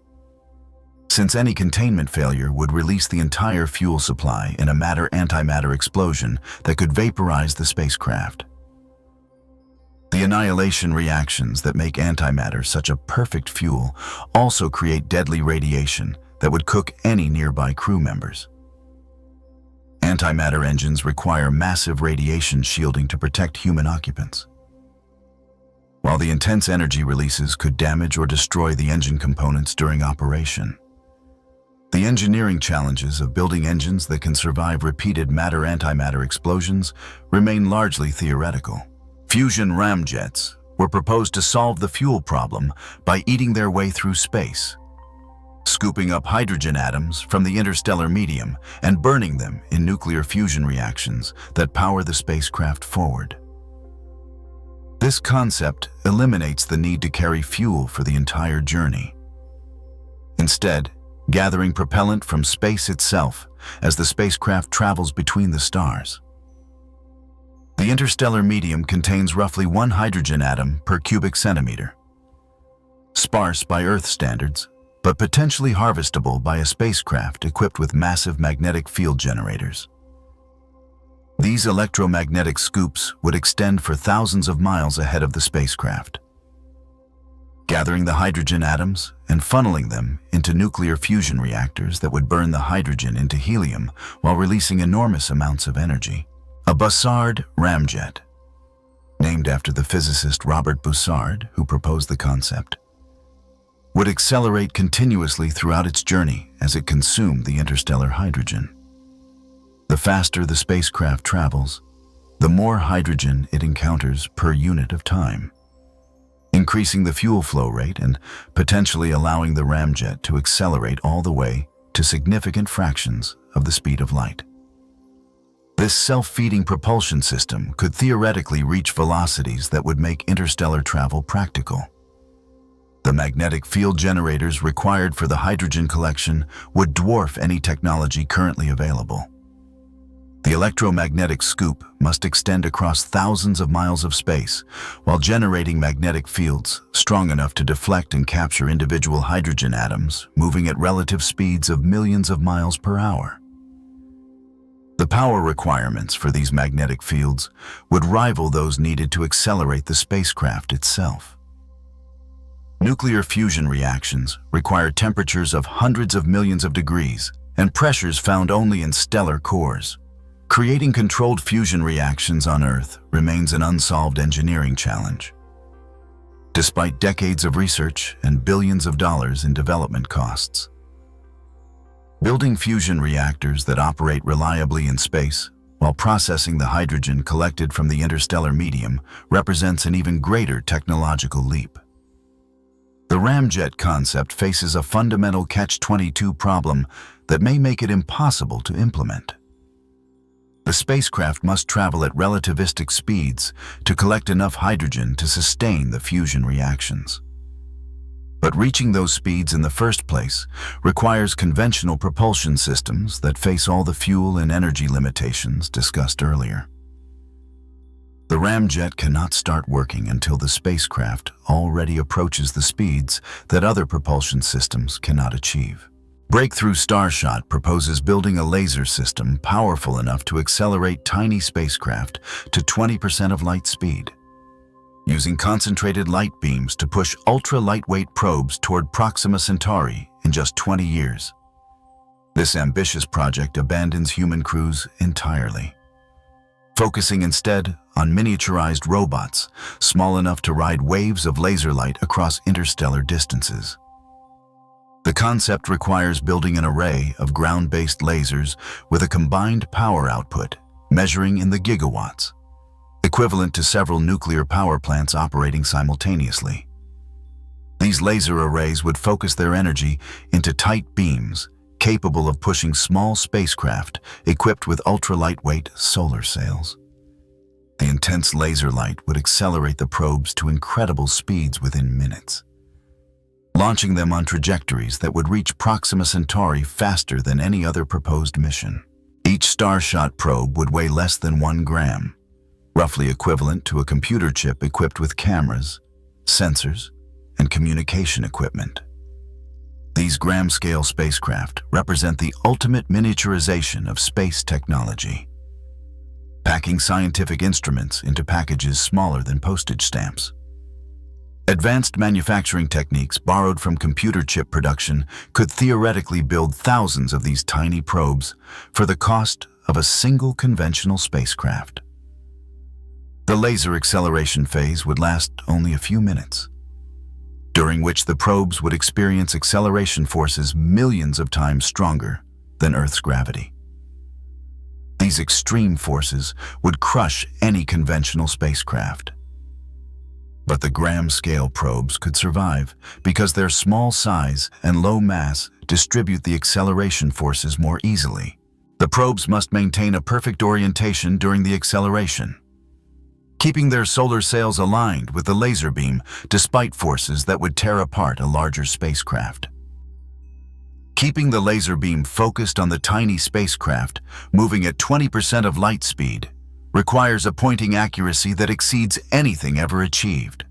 since any containment failure would release the entire fuel supply in a matter-antimatter explosion that could vaporize the spacecraft. The annihilation reactions that make antimatter such a perfect fuel also create deadly radiation that would cook any nearby crew members. Antimatter engines require massive radiation shielding to protect human occupants. While the intense energy releases could damage or destroy the engine components during operation, the engineering challenges of building engines that can survive repeated matter-antimatter explosions remain largely theoretical. Fusion ramjets were proposed to solve the fuel problem by eating their way through space, scooping up hydrogen atoms from the interstellar medium and burning them in nuclear fusion reactions that power the spacecraft forward. This concept eliminates the need to carry fuel for the entire journey, instead gathering propellant from space itself as the spacecraft travels between the stars. The interstellar medium contains roughly 1 hydrogen atom per cubic centimeter, sparse by Earth standards, but potentially harvestable by a spacecraft equipped with massive magnetic field generators. These electromagnetic scoops would extend for thousands of miles ahead of the spacecraft, gathering the hydrogen atoms and funneling them into nuclear fusion reactors that would burn the hydrogen into helium while releasing enormous amounts of energy. A Bussard ramjet, named after the physicist Robert Bussard, who proposed the concept, would accelerate continuously throughout its journey as it consumed the interstellar hydrogen. The faster the spacecraft travels, the more hydrogen it encounters per unit of time, increasing the fuel flow rate and potentially allowing the ramjet to accelerate all the way to significant fractions of the speed of light. This self-feeding propulsion system could theoretically reach velocities that would make interstellar travel practical. The magnetic field generators required for the hydrogen collection would dwarf any technology currently available. The electromagnetic scoop must extend across thousands of miles of space while generating magnetic fields strong enough to deflect and capture individual hydrogen atoms moving at relative speeds of millions of miles per hour. The power requirements for these magnetic fields would rival those needed to accelerate the spacecraft itself. Nuclear fusion reactions require temperatures of hundreds of millions of degrees and pressures found only in stellar cores. Creating controlled fusion reactions on Earth remains an unsolved engineering challenge. Despite decades of research and billions of dollars in development costs, building fusion reactors that operate reliably in space while processing the hydrogen collected from the interstellar medium represents an even greater technological leap. The ramjet concept faces a fundamental catch-22 problem that may make it impossible to implement. The spacecraft must travel at relativistic speeds to collect enough hydrogen to sustain the fusion reactions. But reaching those speeds in the first place requires conventional propulsion systems that face all the fuel and energy limitations discussed earlier. The ramjet cannot start working until the spacecraft already approaches the speeds that other propulsion systems cannot achieve. Breakthrough Starshot proposes building a laser system powerful enough to accelerate tiny spacecraft to 20% of light speed, using concentrated light beams to push ultra-lightweight probes toward Proxima Centauri in just 20 years. This ambitious project abandons human crews entirely, focusing instead on miniaturized robots small enough to ride waves of laser light across interstellar distances. The concept requires building an array of ground-based lasers with a combined power output measuring in the gigawatts, equivalent to several nuclear power plants operating simultaneously. These laser arrays would focus their energy into tight beams, capable of pushing small spacecraft equipped with ultra-lightweight solar sails. The intense laser light would accelerate the probes to incredible speeds within minutes, launching them on trajectories that would reach Proxima Centauri faster than any other proposed mission. Each Starshot probe would weigh less than 1 gram, roughly equivalent to a computer chip equipped with cameras, sensors, and communication equipment. These gram-scale spacecraft represent the ultimate miniaturization of space technology, packing scientific instruments into packages smaller than postage stamps. Advanced manufacturing techniques borrowed from computer chip production could theoretically build thousands of these tiny probes for the cost of a single conventional spacecraft. The laser acceleration phase would last only a few minutes, during which the probes would experience acceleration forces millions of times stronger than Earth's gravity. These extreme forces would crush any conventional spacecraft. But the gram-scale probes could survive because their small size and low mass distribute the acceleration forces more easily. The probes must maintain a perfect orientation during the acceleration, keeping their solar sails aligned with the laser beam despite forces that would tear apart a larger spacecraft. Keeping the laser beam focused on the tiny spacecraft, moving at 20% of light speed, requires a pointing accuracy that exceeds anything ever achieved.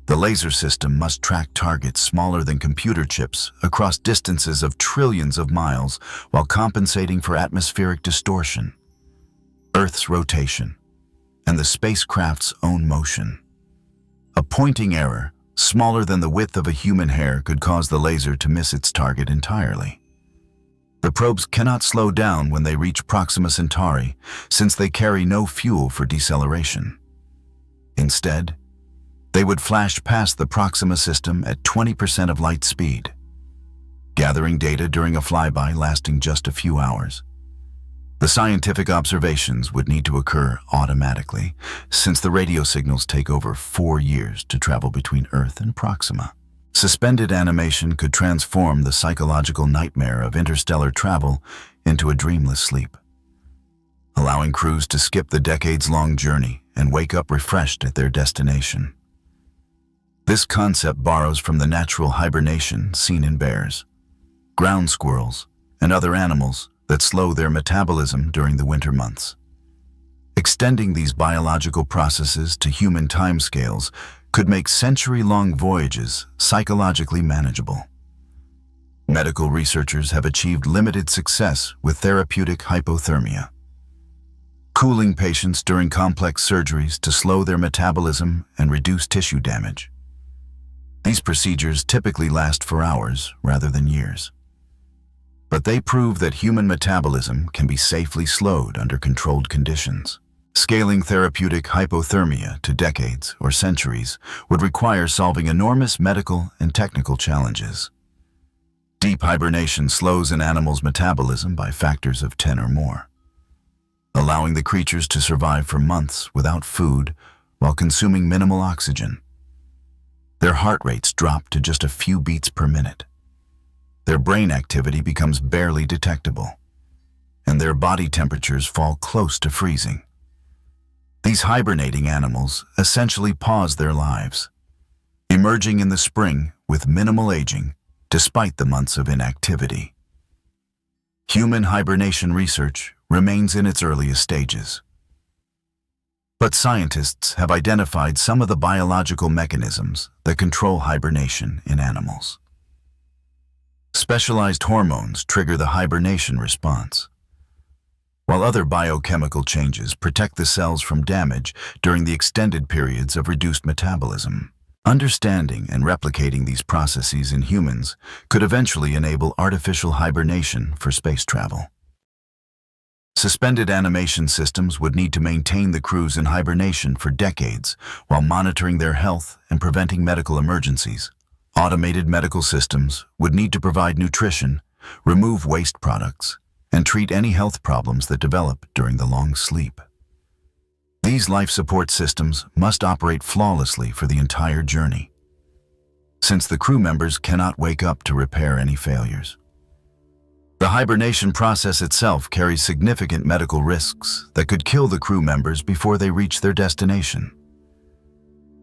The laser system must track targets smaller than computer chips across distances of trillions of miles while compensating for atmospheric distortion, Earth's rotation, and the spacecraft's own motion. A pointing error, smaller than the width of a human hair, could cause the laser to miss its target entirely. The probes cannot slow down when they reach Proxima Centauri, since they carry no fuel for deceleration. Instead, they would flash past the Proxima system at 20% of light speed, gathering data during a flyby lasting just a few hours. The scientific observations would need to occur automatically, since the radio signals take over 4 years to travel between Earth and Proxima. Suspended animation could transform the psychological nightmare of interstellar travel into a dreamless sleep, allowing crews to skip the decades-long journey and wake up refreshed at their destination. This concept borrows from the natural hibernation seen in bears, ground squirrels, and other animals that slow their metabolism during the winter months. Extending these biological processes to human timescales could make century-long voyages psychologically manageable. Medical researchers have achieved limited success with therapeutic hypothermia, cooling patients during complex surgeries to slow their metabolism and reduce tissue damage. These procedures typically last for hours rather than years, but they prove that human metabolism can be safely slowed under controlled conditions. Scaling therapeutic hypothermia to decades or centuries would require solving enormous medical and technical challenges. Deep hibernation slows an animal's metabolism by factors of 10 or more, allowing the creatures to survive for months without food while consuming minimal oxygen. Their heart rates drop to just a few beats per minute. Their brain activity becomes barely detectable, and their body temperatures fall close to freezing. These hibernating animals essentially pause their lives, emerging in the spring with minimal aging despite the months of inactivity. Human hibernation research remains in its earliest stages, but scientists have identified some of the biological mechanisms that control hibernation in animals. Specialized hormones trigger the hibernation response, while other biochemical changes protect the cells from damage during the extended periods of reduced metabolism. Understanding and replicating these processes in humans could eventually enable artificial hibernation for space travel. Suspended animation systems would need to maintain the crews in hibernation for decades while monitoring their health and preventing medical emergencies. Automated medical systems would need to provide nutrition, remove waste products, and treat any health problems that develop during the long sleep. These life support systems must operate flawlessly for the entire journey. since the crew members cannot wake up to repair any failures. The hibernation process itself carries significant medical risks that could kill the crew members before they reach their destination.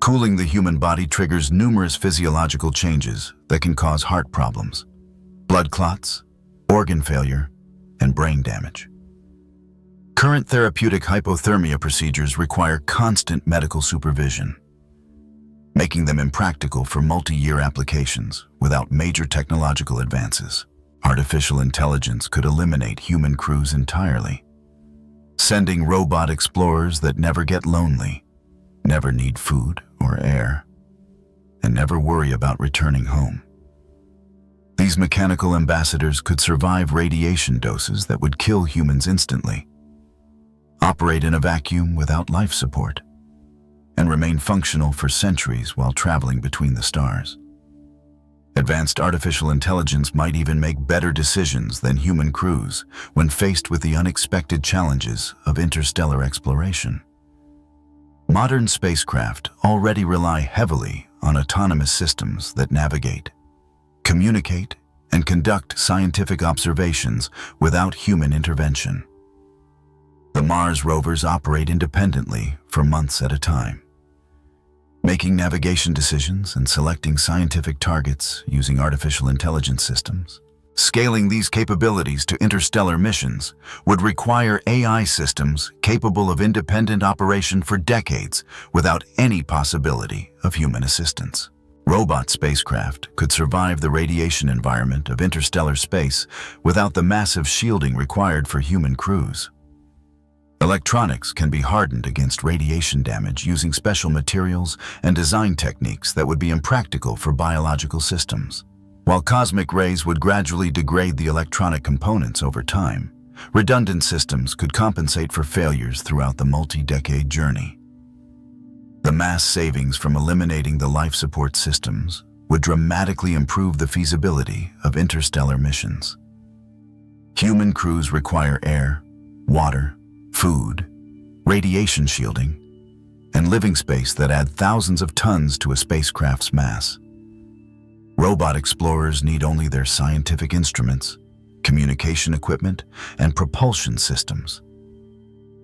Cooling the human body triggers numerous physiological changes that can cause heart problems, blood clots, organ failure, and brain damage. Current therapeutic hypothermia procedures require constant medical supervision, making them impractical for multi-year applications without major technological advances. Artificial intelligence could eliminate human crews entirely, sending robot explorers that never get lonely, never need food or air, and never worry about returning home. These mechanical ambassadors could survive radiation doses that would kill humans instantly, operate in a vacuum without life support, and remain functional for centuries while traveling between the stars. Advanced artificial intelligence might even make better decisions than human crews when faced with the unexpected challenges of interstellar exploration. Modern spacecraft already rely heavily on autonomous systems that navigate, communicate, and conduct scientific observations without human intervention. The Mars rovers operate independently for months at a time, making navigation decisions and selecting scientific targets using artificial intelligence systems. Scaling these capabilities to interstellar missions would require AI systems capable of independent operation for decades without any possibility of human assistance. Robot spacecraft could survive the radiation environment of interstellar space without the massive shielding required for human crews. Electronics can be hardened against radiation damage using special materials and design techniques that would be impractical for biological systems. While cosmic rays would gradually degrade the electronic components over time, redundant systems could compensate for failures throughout the multi-decade journey. The mass savings from eliminating the life support systems would dramatically improve the feasibility of interstellar missions. Human crews require air, water, food, radiation shielding, and living space that add thousands of tons to a spacecraft's mass. Robot explorers need only their scientific instruments, communication equipment, and propulsion systems.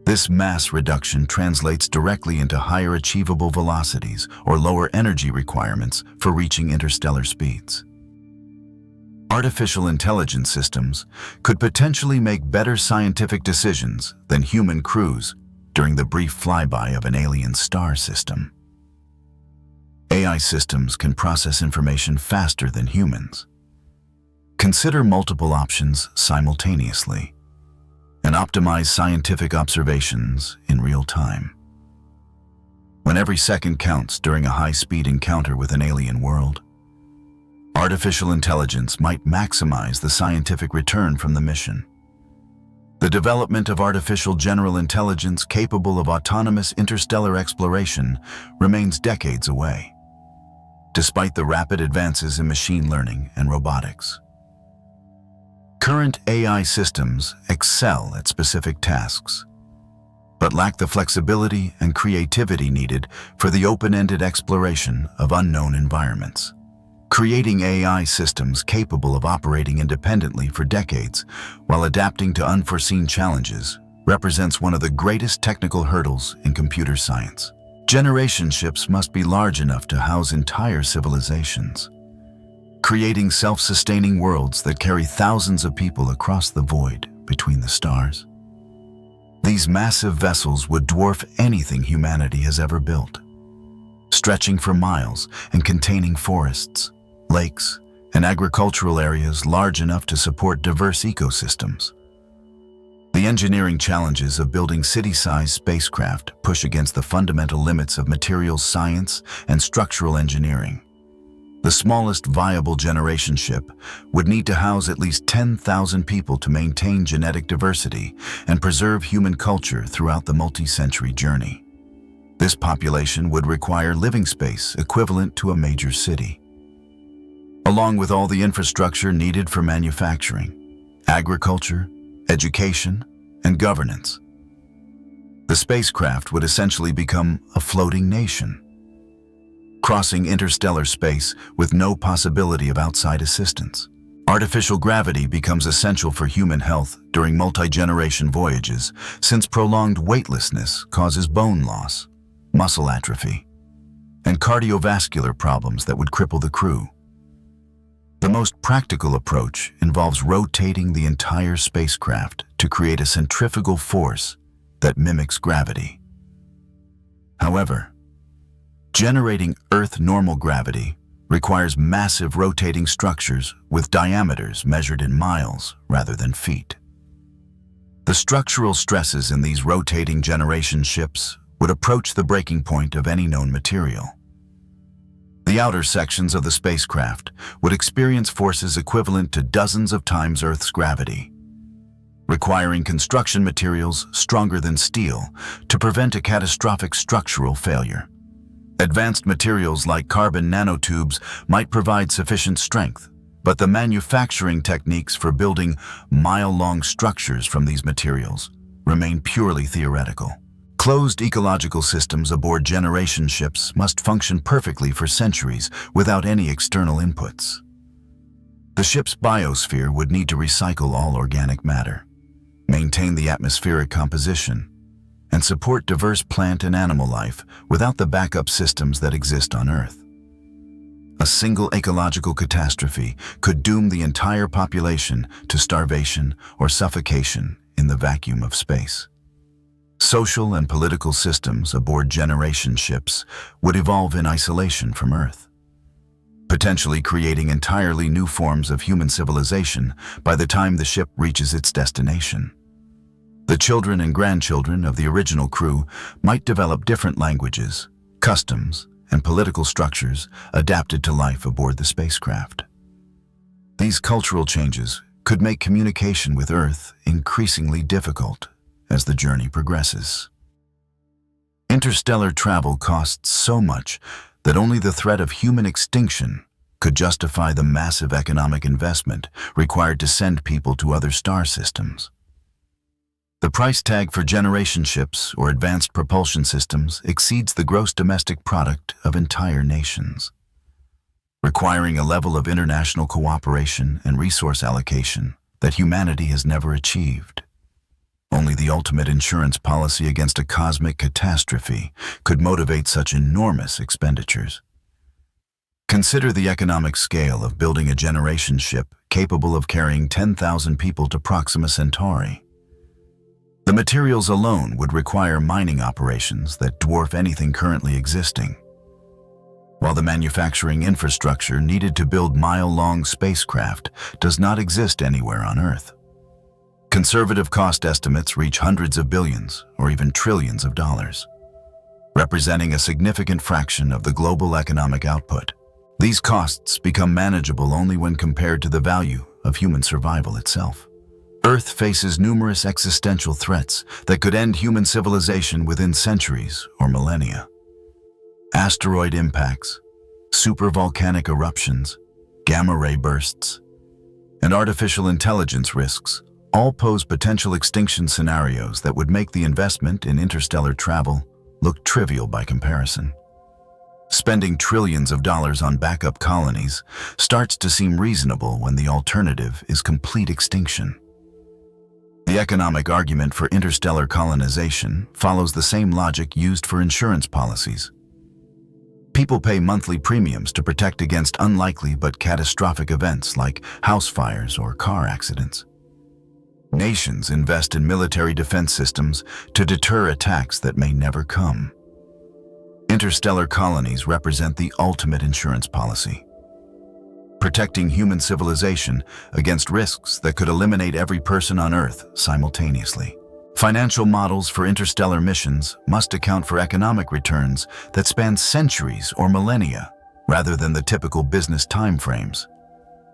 This mass reduction translates directly into higher achievable velocities or lower energy requirements for reaching interstellar speeds. Artificial intelligence systems could potentially make better scientific decisions than human crews during the brief flyby of an alien star system. AI systems can process information faster than humans. Consider multiple options simultaneously and optimize scientific observations in real time. When every second counts during a high-speed encounter with an alien world, artificial intelligence might maximize the scientific return from the mission. The development of artificial general intelligence capable of autonomous interstellar exploration remains decades away, despite the rapid advances in machine learning and robotics. Current AI systems excel at specific tasks, but lack the flexibility and creativity needed for the open-ended exploration of unknown environments. Creating AI systems capable of operating independently for decades while adapting to unforeseen challenges represents one of the greatest technical hurdles in computer science. Generation ships must be large enough to house entire civilizations, creating self-sustaining worlds that carry thousands of people across the void between the stars. These massive vessels would dwarf anything humanity has ever built, stretching for miles and containing forests, lakes, and agricultural areas large enough to support diverse ecosystems. The engineering challenges of building city-sized spacecraft push against the fundamental limits of materials science and structural engineering. The smallest viable generation ship would need to house at least 10,000 people to maintain genetic diversity and preserve human culture throughout the multi-century journey. This population would require living space equivalent to a major city, along with all the infrastructure needed for manufacturing, agriculture, education, and governance. The spacecraft would essentially become a floating nation. crossing interstellar space with no possibility of outside assistance. Artificial gravity becomes essential for human health during multi-generation voyages, since prolonged weightlessness causes bone loss, muscle atrophy, and cardiovascular problems that would cripple the crew. The most practical approach involves rotating the entire spacecraft to create a centrifugal force that mimics gravity. However, generating Earth normal gravity requires massive rotating structures with diameters measured in miles rather than feet. The structural stresses in these rotating generation ships would approach the breaking point of any known material. The outer sections of the spacecraft would experience forces equivalent to dozens of times Earth's gravity, requiring construction materials stronger than steel to prevent a catastrophic structural failure. Advanced materials like carbon nanotubes might provide sufficient strength, but the manufacturing techniques for building mile-long structures from these materials remain purely theoretical. Closed ecological systems aboard generation ships must function perfectly for centuries without any external inputs. The ship's biosphere would need to recycle all organic matter, maintain the atmospheric composition, and support diverse plant and animal life without the backup systems that exist on Earth. A single ecological catastrophe could doom the entire population to starvation or suffocation in the vacuum of space. Social and political systems aboard generation ships would evolve in isolation from Earth, potentially creating entirely new forms of human civilization by the time the ship reaches its destination. The children and grandchildren of the original crew might develop different languages, customs, and political structures adapted to life aboard the spacecraft. These cultural changes could make communication with Earth increasingly difficult as the journey progresses. Interstellar travel costs so much that only the threat of human extinction could justify the massive economic investment required to send people to other star systems. The price tag for generation ships or advanced propulsion systems exceeds the gross domestic product of entire nations, requiring a level of international cooperation and resource allocation that humanity has never achieved. Only the ultimate insurance policy against a cosmic catastrophe could motivate such enormous expenditures. Consider the economic scale of building a generation ship capable of carrying 10,000 people to Proxima Centauri. The materials alone would require mining operations that dwarf anything currently existing, while the manufacturing infrastructure needed to build mile-long spacecraft does not exist anywhere on Earth. Conservative cost estimates reach hundreds of billions or even trillions of dollars, representing a significant fraction of the global economic output. These costs become manageable only when compared to the value of human survival itself. Earth faces numerous existential threats that could end human civilization within centuries or millennia. Asteroid impacts, supervolcanic eruptions, gamma-ray bursts, and artificial intelligence risks all pose potential extinction scenarios that would make the investment in interstellar travel look trivial by comparison. Spending trillions of dollars on backup colonies starts to seem reasonable when the alternative is complete extinction. The economic argument for interstellar colonization follows the same logic used for insurance policies. People pay monthly premiums to protect against unlikely but catastrophic events like house fires or car accidents. Nations invest in military defense systems to deter attacks that may never come. Interstellar colonies represent the ultimate insurance policy, protecting human civilization against risks that could eliminate every person on Earth simultaneously. Financial models for interstellar missions must account for economic returns that span centuries or millennia, rather than the typical business timeframes.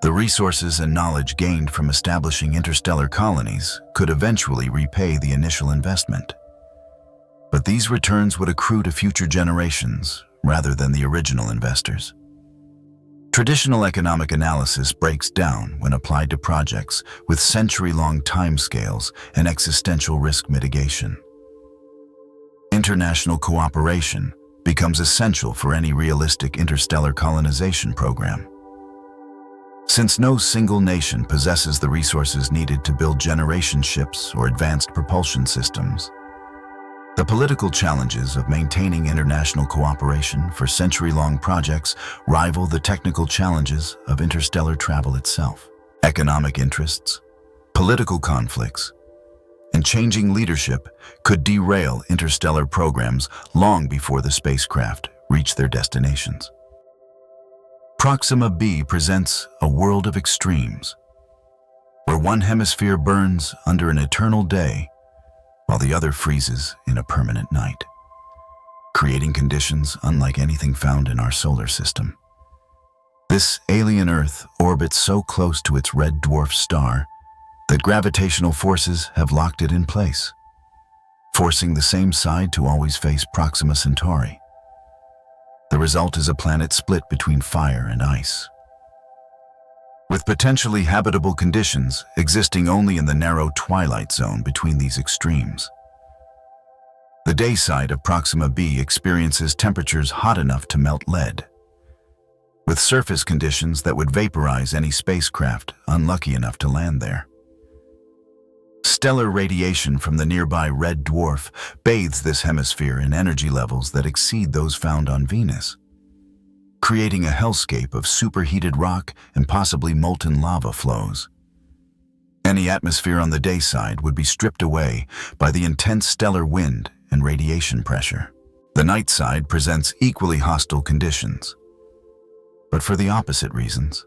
The resources and knowledge gained from establishing interstellar colonies could eventually repay the initial investment. But these returns would accrue to future generations rather than the original investors. Traditional economic analysis breaks down when applied to projects with century-long timescales and existential risk mitigation. International cooperation becomes essential for any realistic interstellar colonization program. Since no single nation possesses the resources needed to build generation ships or advanced propulsion systems, the political challenges of maintaining international cooperation for century-long projects rival the technical challenges of interstellar travel itself. Economic interests, political conflicts, and changing leadership could derail interstellar programs long before the spacecraft reach their destinations. Proxima b presents a world of extremes, where one hemisphere burns under an eternal day while the other freezes in a permanent night, creating conditions unlike anything found in our solar system. This alien Earth orbits so close to its red dwarf star that gravitational forces have locked it in place, forcing the same side to always face Proxima Centauri. The result is a planet split between fire and ice, with potentially habitable conditions existing only in the narrow twilight zone between these extremes. The day side of Proxima b experiences temperatures hot enough to melt lead, with surface conditions that would vaporize any spacecraft unlucky enough to land there. Stellar radiation from the nearby red dwarf bathes this hemisphere in energy levels that exceed those found on Venus, creating a hellscape of superheated rock and possibly molten lava flows. Any atmosphere on the day side would be stripped away by the intense stellar wind and radiation pressure. The night side presents equally hostile conditions, but for the opposite reasons.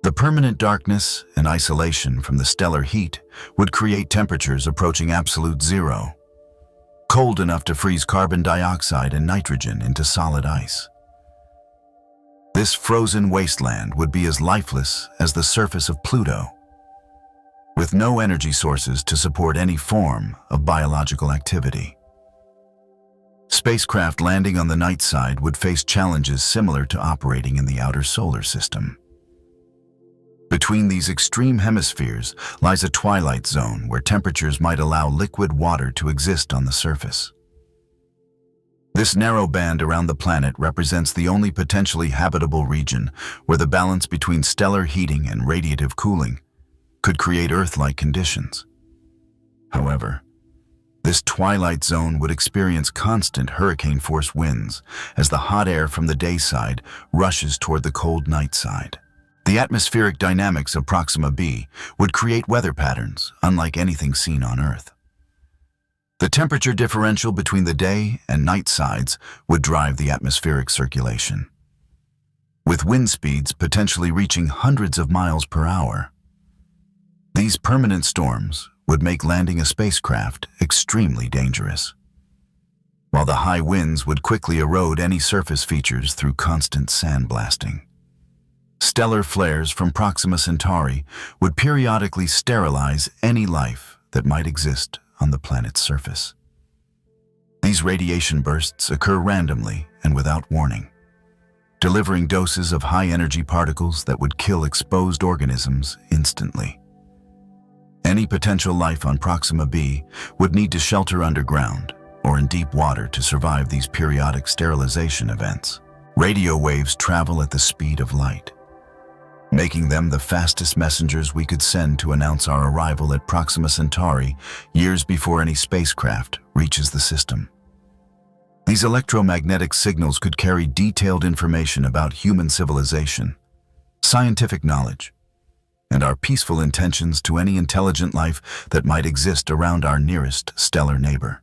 The permanent darkness and isolation from the stellar heat would create temperatures approaching absolute zero, cold enough to freeze carbon dioxide and nitrogen into solid ice. This frozen wasteland would be as lifeless as the surface of Pluto, with no energy sources to support any form of biological activity. Spacecraft landing on the night side would face challenges similar to operating in the outer solar system. Between these extreme hemispheres lies a twilight zone where temperatures might allow liquid water to exist on the surface. This narrow band around the planet represents the only potentially habitable region where the balance between stellar heating and radiative cooling could create Earth-like conditions. However, this twilight zone would experience constant hurricane-force winds as the hot air from the day side rushes toward the cold night side. The atmospheric dynamics of Proxima b would create weather patterns unlike anything seen on Earth. The temperature differential between the day and night sides would drive the atmospheric circulation, with wind speeds potentially reaching hundreds of miles per hour. These permanent storms would make landing a spacecraft extremely dangerous, while the high winds would quickly erode any surface features through constant sandblasting. Stellar flares from Proxima Centauri would periodically sterilize any life that might exist on the planet's surface. These radiation bursts occur randomly and without warning, delivering doses of high-energy particles that would kill exposed organisms instantly. Any potential life on Proxima b would need to shelter underground or in deep water to survive these periodic sterilization events. Radio waves travel at the speed of light, making them the fastest messengers we could send to announce our arrival at Proxima Centauri years before any spacecraft reaches the system. These electromagnetic signals could carry detailed information about human civilization, scientific knowledge, and our peaceful intentions to any intelligent life that might exist around our nearest stellar neighbor.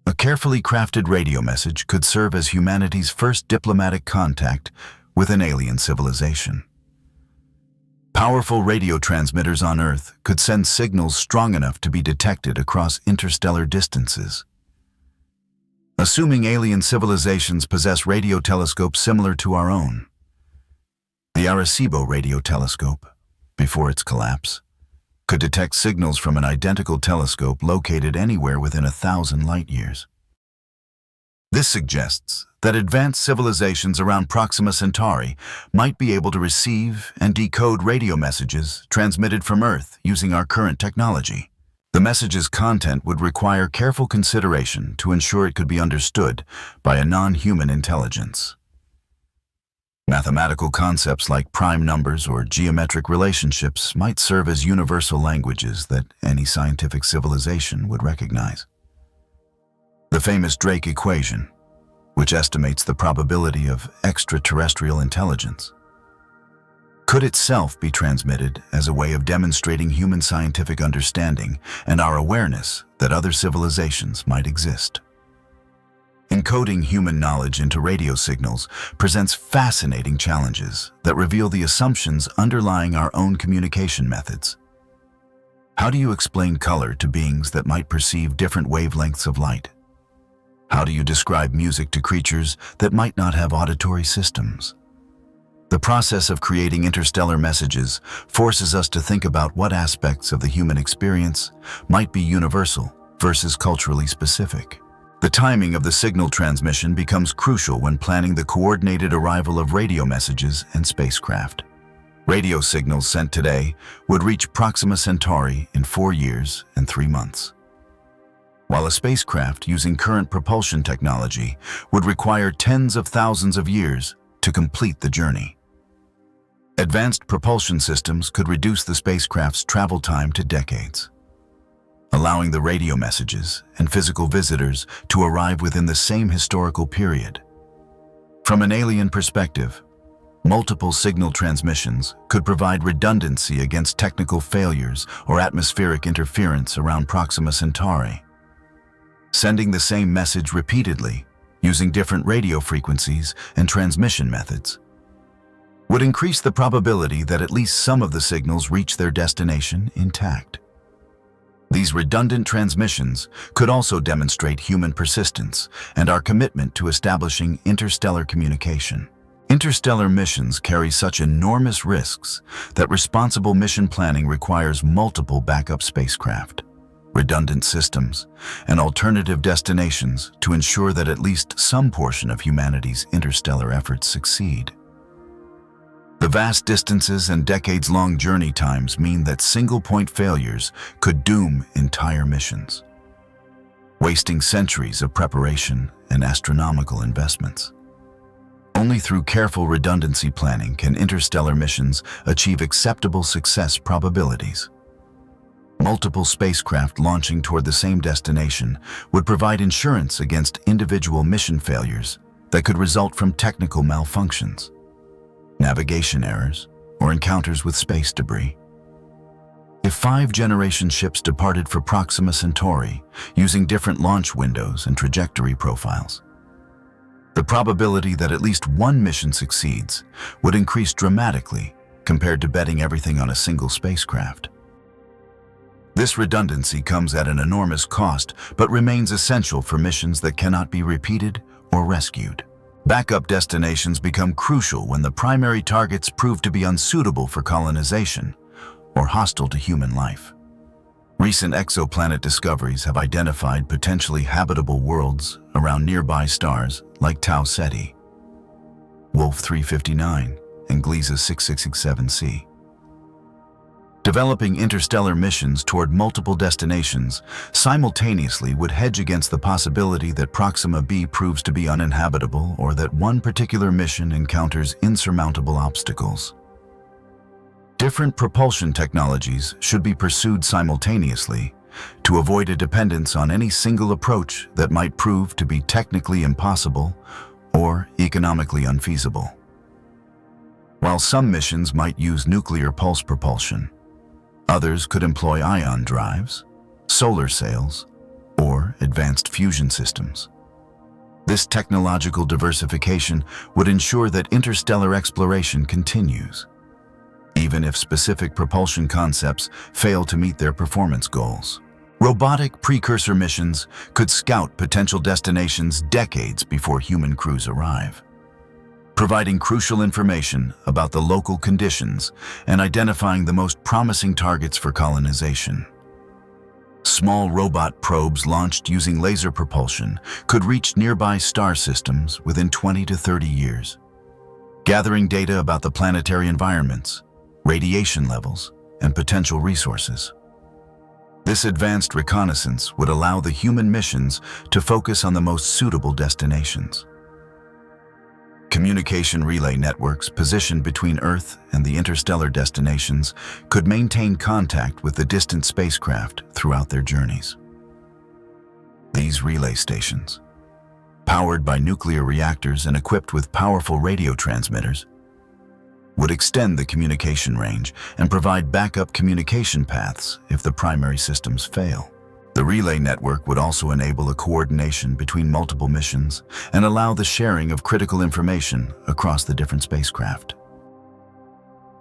A carefully crafted radio message could serve as humanity's first diplomatic contact with an alien civilization. Powerful radio transmitters on Earth could send signals strong enough to be detected across interstellar distances. Assuming alien civilizations possess radio telescopes similar to our own, the Arecibo radio telescope, before its collapse, could detect signals from an identical telescope located anywhere within 1,000 light-years. This suggests that advanced civilizations around Proxima Centauri might be able to receive and decode radio messages transmitted from Earth using our current technology. The message's content would require careful consideration to ensure it could be understood by a non-human intelligence. Mathematical concepts like prime numbers or geometric relationships might serve as universal languages that any scientific civilization would recognize. The famous Drake equation, which estimates the probability of extraterrestrial intelligence, could itself be transmitted as a way of demonstrating human scientific understanding and our awareness that other civilizations might exist. Encoding human knowledge into radio signals presents fascinating challenges that reveal the assumptions underlying our own communication methods. How do you explain color to beings that might perceive different wavelengths of light? How do you describe music to creatures that might not have auditory systems? The process of creating interstellar messages forces us to think about what aspects of the human experience might be universal versus culturally specific. The timing of the signal transmission becomes crucial when planning the coordinated arrival of radio messages and spacecraft. Radio signals sent today would reach Proxima Centauri in 4 years and 3 months, while a spacecraft using current propulsion technology would require tens of thousands of years to complete the journey. Advanced propulsion systems could reduce the spacecraft's travel time to decades, allowing the radio messages and physical visitors to arrive within the same historical period. From an alien perspective, multiple signal transmissions could provide redundancy against technical failures or atmospheric interference around Proxima Centauri. Sending the same message repeatedly, using different radio frequencies and transmission methods, would increase the probability that at least some of the signals reach their destination intact. These redundant transmissions could also demonstrate human persistence and our commitment to establishing interstellar communication. Interstellar missions carry such enormous risks that responsible mission planning requires multiple backup spacecraft, redundant systems, and alternative destinations to ensure that at least some portion of humanity's interstellar efforts succeed. The vast distances and decades-long journey times mean that single-point failures could doom entire missions, wasting centuries of preparation and astronomical investments. Only through careful redundancy planning can interstellar missions achieve acceptable success probabilities. Multiple spacecraft launching toward the same destination would provide insurance against individual mission failures that could result from technical malfunctions, navigation errors, or encounters with space debris. If 5 generation ships departed for Proxima Centauri using different launch windows and trajectory profiles, the probability that at least one mission succeeds would increase dramatically compared to betting everything on a single spacecraft. This redundancy comes at an enormous cost, but remains essential for missions that cannot be repeated or rescued. Backup destinations become crucial when the primary targets prove to be unsuitable for colonization or hostile to human life. Recent exoplanet discoveries have identified potentially habitable worlds around nearby stars like Tau Ceti, Wolf 359, and Gliese 6667c. Developing interstellar missions toward multiple destinations simultaneously would hedge against the possibility that Proxima b proves to be uninhabitable or that one particular mission encounters insurmountable obstacles. Different propulsion technologies should be pursued simultaneously to avoid a dependence on any single approach that might prove to be technically impossible or economically unfeasible. While some missions might use nuclear pulse propulsion, others could employ ion drives, solar sails, or advanced fusion systems. This technological diversification would ensure that interstellar exploration continues, even if specific propulsion concepts fail to meet their performance goals. Robotic precursor missions could scout potential destinations decades before human crews arrive, providing crucial information about the local conditions and identifying the most promising targets for colonization. Small robot probes launched using laser propulsion could reach nearby star systems within 20 to 30 years, gathering data about the planetary environments, radiation levels, and potential resources. This advanced reconnaissance would allow the human missions to focus on the most suitable destinations. Communication relay networks positioned between Earth and the interstellar destinations could maintain contact with the distant spacecraft throughout their journeys. These relay stations, powered by nuclear reactors and equipped with powerful radio transmitters, would extend the communication range and provide backup communication paths if the primary systems fail. The relay network would also enable a coordination between multiple missions and allow the sharing of critical information across the different spacecraft.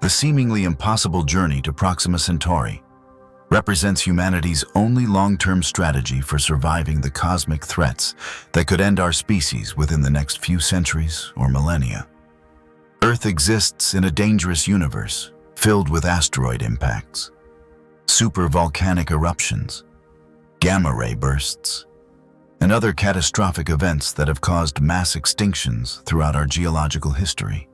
The seemingly impossible journey to Proxima Centauri represents humanity's only long-term strategy for surviving the cosmic threats that could end our species within the next few centuries or millennia. Earth exists in a dangerous universe filled with asteroid impacts, supervolcanic eruptions, gamma-ray bursts, and other catastrophic events that have caused mass extinctions throughout our geological history.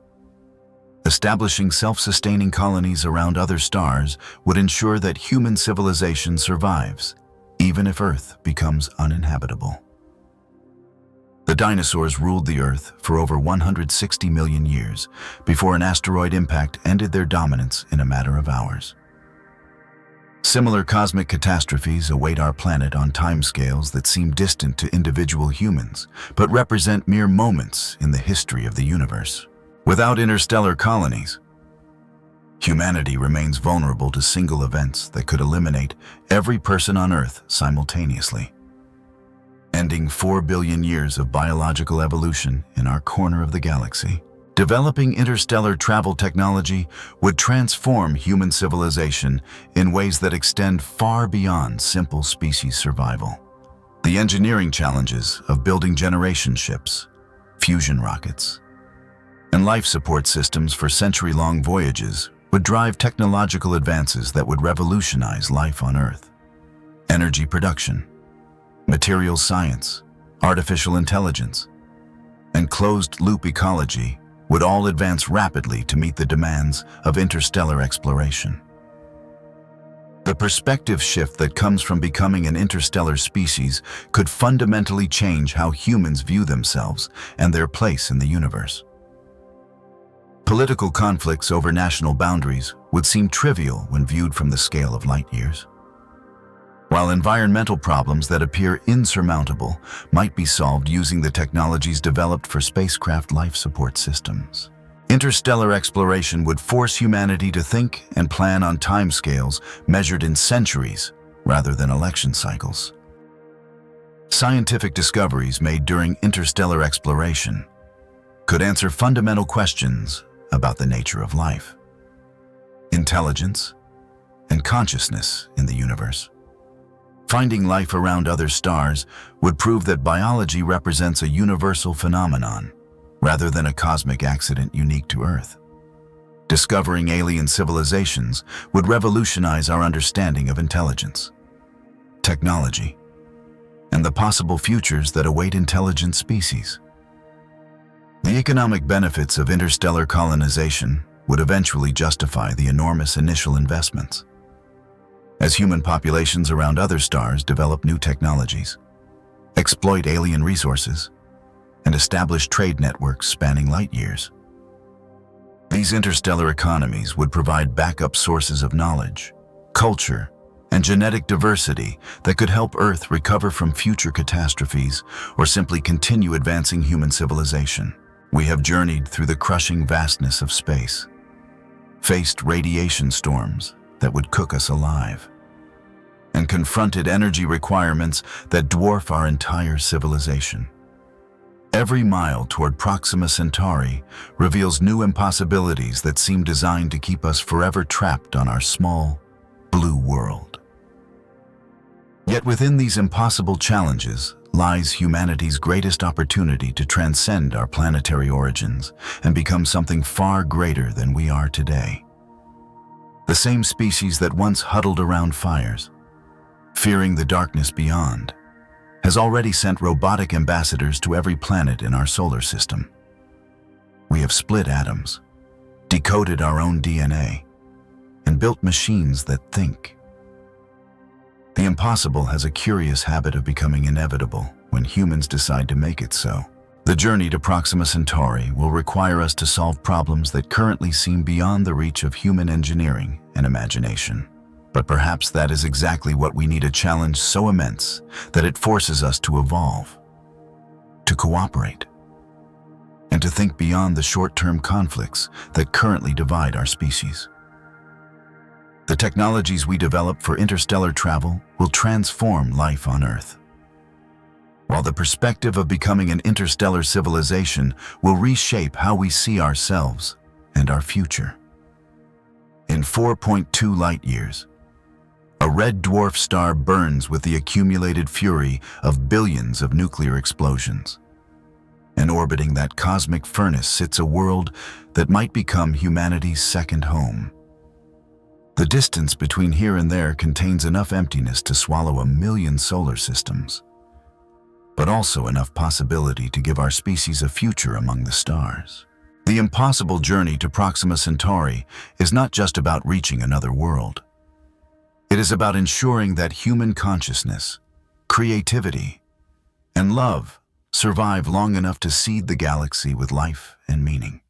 Establishing self-sustaining colonies around other stars would ensure that human civilization survives, even if Earth becomes uninhabitable. The dinosaurs ruled the Earth for over 160 million years before an asteroid impact ended their dominance in a matter of hours. Similar cosmic catastrophes await our planet on timescales that seem distant to individual humans, but represent mere moments in the history of the universe. Without interstellar colonies, humanity remains vulnerable to single events that could eliminate every person on Earth simultaneously, ending 4 billion years of biological evolution in our corner of the galaxy. Developing interstellar travel technology would transform human civilization in ways that extend far beyond simple species survival. The engineering challenges of building generation ships, fusion rockets, and life support systems for century-long voyages would drive technological advances that would revolutionize life on Earth. Energy production, materials science, artificial intelligence, and closed-loop ecology would all advance rapidly to meet the demands of interstellar exploration. The perspective shift that comes from becoming an interstellar species could fundamentally change how humans view themselves and their place in the universe. Political conflicts over national boundaries would seem trivial when viewed from the scale of light years, while environmental problems that appear insurmountable might be solved using the technologies developed for spacecraft life support systems. Interstellar exploration would force humanity to think and plan on timescales measured in centuries rather than election cycles. Scientific discoveries made during interstellar exploration could answer fundamental questions about the nature of life, intelligence, and consciousness in the universe. Finding life around other stars would prove that biology represents a universal phenomenon, rather than a cosmic accident unique to Earth. Discovering alien civilizations would revolutionize our understanding of intelligence, technology, and the possible futures that await intelligent species. The economic benefits of interstellar colonization would eventually justify the enormous initial investments. As human populations around other stars develop new technologies, exploit alien resources, and establish trade networks spanning light years. These interstellar economies would provide backup sources of knowledge, culture, and genetic diversity that could help Earth recover from future catastrophes or simply continue advancing human civilization. We have journeyed through the crushing vastness of space, faced radiation storms that would cook us alive, and confronted energy requirements that dwarf our entire civilization. Every mile toward Proxima Centauri reveals new impossibilities that seem designed to keep us forever trapped on our small, blue world. Yet within these impossible challenges lies humanity's greatest opportunity to transcend our planetary origins and become something far greater than we are today. The same species that once huddled around fires, fearing the darkness beyond, has already sent robotic ambassadors to every planet in our solar system. We have split atoms, decoded our own DNA, and built machines that think. The impossible has a curious habit of becoming inevitable when humans decide to make it so. The journey to Proxima Centauri will require us to solve problems that currently seem beyond the reach of human engineering and imagination. But perhaps that is exactly what we need, a challenge so immense that it forces us to evolve, to cooperate, and to think beyond the short-term conflicts that currently divide our species. The technologies we develop for interstellar travel will transform life on Earth, while the perspective of becoming an interstellar civilization will reshape how we see ourselves and our future. In 4.2 light-years, a red dwarf star burns with the accumulated fury of billions of nuclear explosions. And orbiting that cosmic furnace sits a world that might become humanity's second home. The distance between here and there contains enough emptiness to swallow 1 million solar systems, but also enough possibility to give our species a future among the stars. The impossible journey to Proxima Centauri is not just about reaching another world. It is about ensuring that human consciousness, creativity, and love survive long enough to seed the galaxy with life and meaning.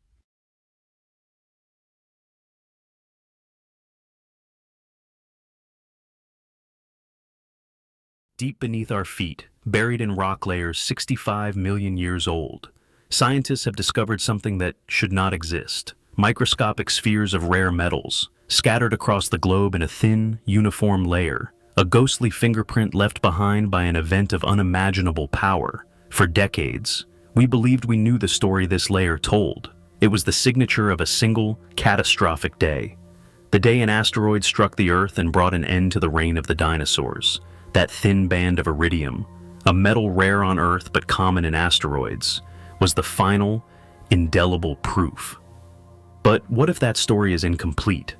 Deep beneath our feet, buried in rock layers 65 million years old, scientists have discovered something that should not exist: microscopic spheres of rare metals, scattered across the globe in a thin, uniform layer, a ghostly fingerprint left behind by an event of unimaginable power. For decades, we believed we knew the story this layer told. It was the signature of a single, catastrophic day. The day an asteroid struck the Earth and brought an end to the reign of the dinosaurs. That thin band of iridium, a metal rare on Earth but common in asteroids, was the final, indelible proof. But what if that story is incomplete?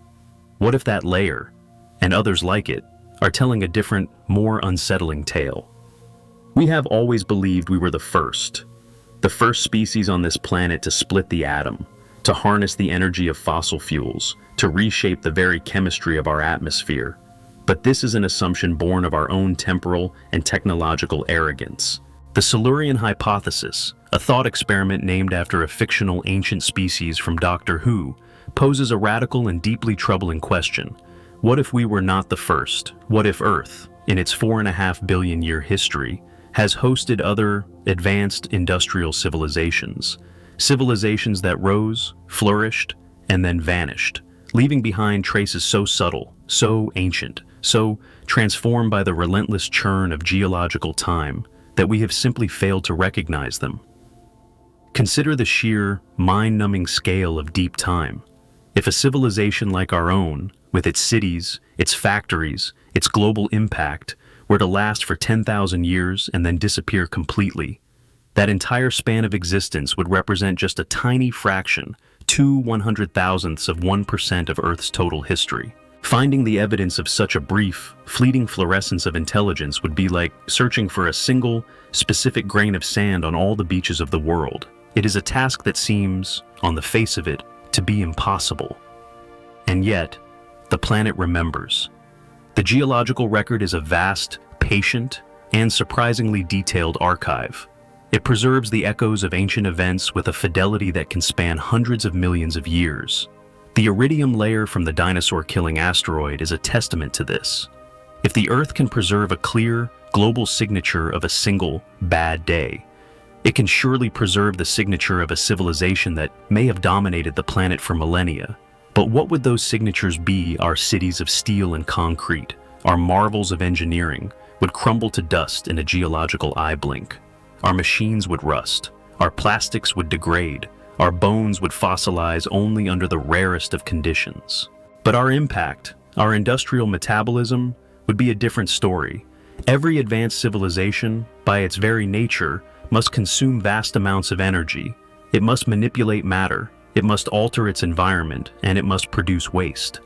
What if that layer, and others like it, are telling a different, more unsettling tale? We have always believed we were the first species on this planet to split the atom, to harness the energy of fossil fuels, to reshape the very chemistry of our atmosphere. But this is an assumption born of our own temporal and technological arrogance. The Silurian hypothesis, a thought experiment named after a fictional ancient species from Doctor Who, poses a radical and deeply troubling question. What if we were not the first? What if Earth, in its 4.5 billion year history, has hosted other advanced industrial civilizations that rose, flourished, and then vanished, leaving behind traces so subtle, so ancient, so transformed by the relentless churn of geological time that we have simply failed to recognize them? Consider the sheer, mind-numbing scale of deep time. If a civilization like our own, with its cities, its factories, its global impact, were to last for 10,000 years and then disappear completely, that entire span of existence would represent just a tiny fraction, 2/100,000ths of 1% of Earth's total history. Finding the evidence of such a brief, fleeting fluorescence of intelligence would be like searching for a single, specific grain of sand on all the beaches of the world. It is a task that seems, on the face of it, to be impossible. And yet, the planet remembers. The geological record is a vast, patient, and surprisingly detailed archive. It preserves the echoes of ancient events with a fidelity that can span hundreds of millions of years. The iridium layer from the dinosaur-killing asteroid is a testament to this. If the Earth can preserve a clear, global signature of a single, bad day, it can surely preserve the signature of a civilization that may have dominated the planet for millennia. But what would those signatures be? Our cities of steel and concrete, our marvels of engineering, would crumble to dust in a geological eye blink. Our machines would rust, our plastics would degrade, our bones would fossilize only under the rarest of conditions. But our impact, our industrial metabolism, would be a different story. Every advanced civilization, by its very nature, must consume vast amounts of energy. It must manipulate matter, it must alter its environment, and it must produce waste.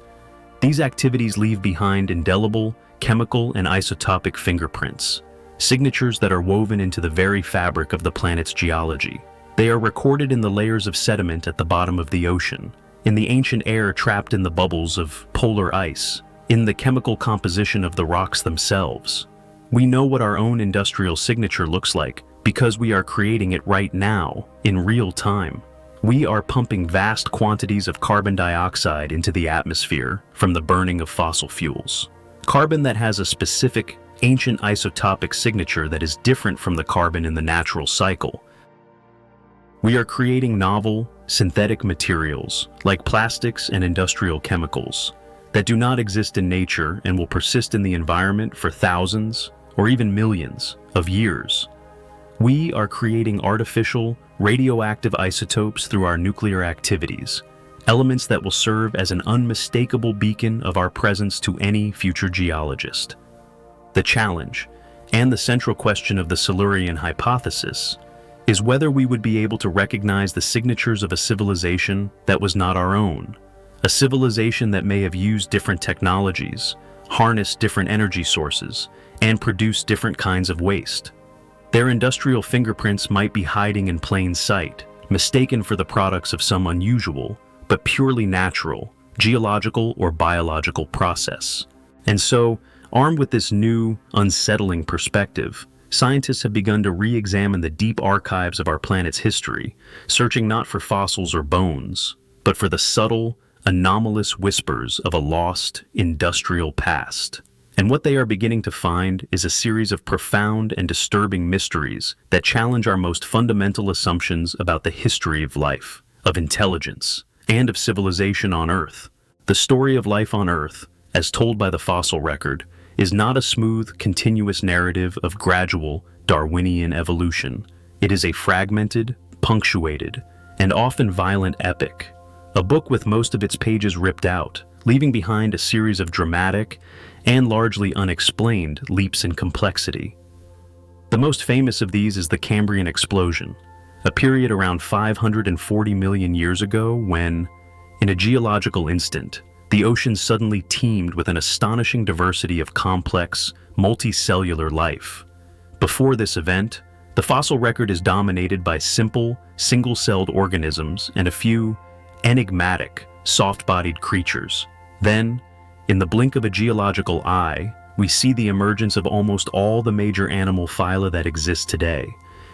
These activities leave behind indelible, chemical, and isotopic fingerprints, signatures that are woven into the very fabric of the planet's geology. They are recorded in the layers of sediment at the bottom of the ocean, in the ancient air trapped in the bubbles of polar ice, in the chemical composition of the rocks themselves. We know what our own industrial signature looks like because we are creating it right now, in real time. We are pumping vast quantities of carbon dioxide into the atmosphere from the burning of fossil fuels. Carbon that has a specific, ancient isotopic signature that is different from the carbon in the natural cycle. We are creating novel, synthetic materials, like plastics and industrial chemicals, that do not exist in nature and will persist in the environment for thousands, or even millions, of years. We are creating artificial, radioactive isotopes through our nuclear activities, elements that will serve as an unmistakable beacon of our presence to any future geologist. The challenge, and the central question of the Silurian hypothesis, is whether we would be able to recognize the signatures of a civilization that was not our own, a civilization that may have used different technologies, harnessed different energy sources, and produced different kinds of waste. Their industrial fingerprints might be hiding in plain sight, mistaken for the products of some unusual, but purely natural, geological or biological process. And so, armed with this new, unsettling perspective, scientists have begun to re-examine the deep archives of our planet's history, searching not for fossils or bones, but for the subtle, anomalous whispers of a lost, industrial past. And what they are beginning to find is a series of profound and disturbing mysteries that challenge our most fundamental assumptions about the history of life, of intelligence, and of civilization on Earth. The story of life on Earth, as told by the fossil record, is not a smooth, continuous narrative of gradual, Darwinian evolution. It is a fragmented, punctuated, and often violent epic, a book with most of its pages ripped out, leaving behind a series of dramatic and largely unexplained leaps in complexity. The most famous of these is the Cambrian explosion, a period around 540 million years ago when, in a geological instant, the ocean suddenly teemed with an astonishing diversity of complex, multicellular life. Before this event, the fossil record is dominated by simple, single-celled organisms and a few enigmatic, soft-bodied creatures. Then, in the blink of a geological eye, we see the emergence of almost all the major animal phyla that exist today.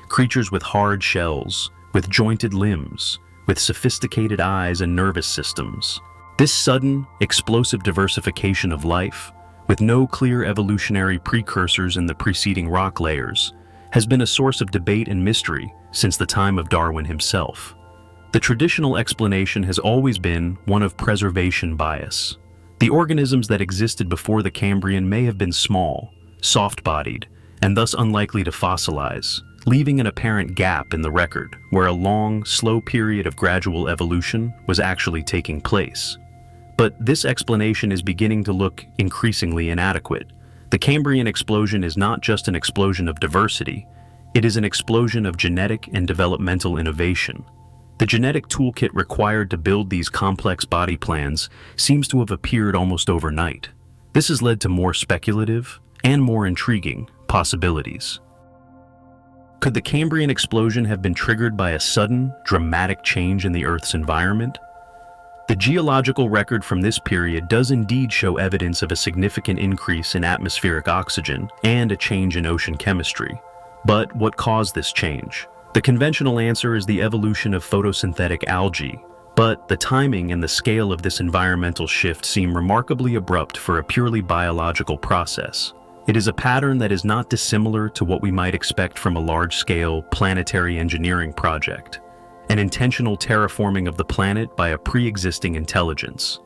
Creatures with hard shells, with jointed limbs, with sophisticated eyes and nervous systems. This sudden, explosive diversification of life, with no clear evolutionary precursors in the preceding rock layers, has been a source of debate and mystery since the time of Darwin himself. The traditional explanation has always been one of preservation bias. The organisms that existed before the Cambrian may have been small, soft-bodied, and thus unlikely to fossilize, leaving an apparent gap in the record where a long, slow period of gradual evolution was actually taking place. But this explanation is beginning to look increasingly inadequate. The Cambrian explosion is not just an explosion of diversity, it is an explosion of genetic and developmental innovation. The genetic toolkit required to build these complex body plans seems to have appeared almost overnight. This has led to more speculative and more intriguing possibilities. Could the Cambrian explosion have been triggered by a sudden, dramatic change in the Earth's environment? The geological record from this period does indeed show evidence of a significant increase in atmospheric oxygen and a change in ocean chemistry. But what caused this change? The conventional answer is the evolution of photosynthetic algae, but the timing and the scale of this environmental shift seem remarkably abrupt for a purely biological process. It is a pattern that is not dissimilar to what we might expect from a large-scale planetary engineering project, an intentional terraforming of the planet by a pre-existing intelligence.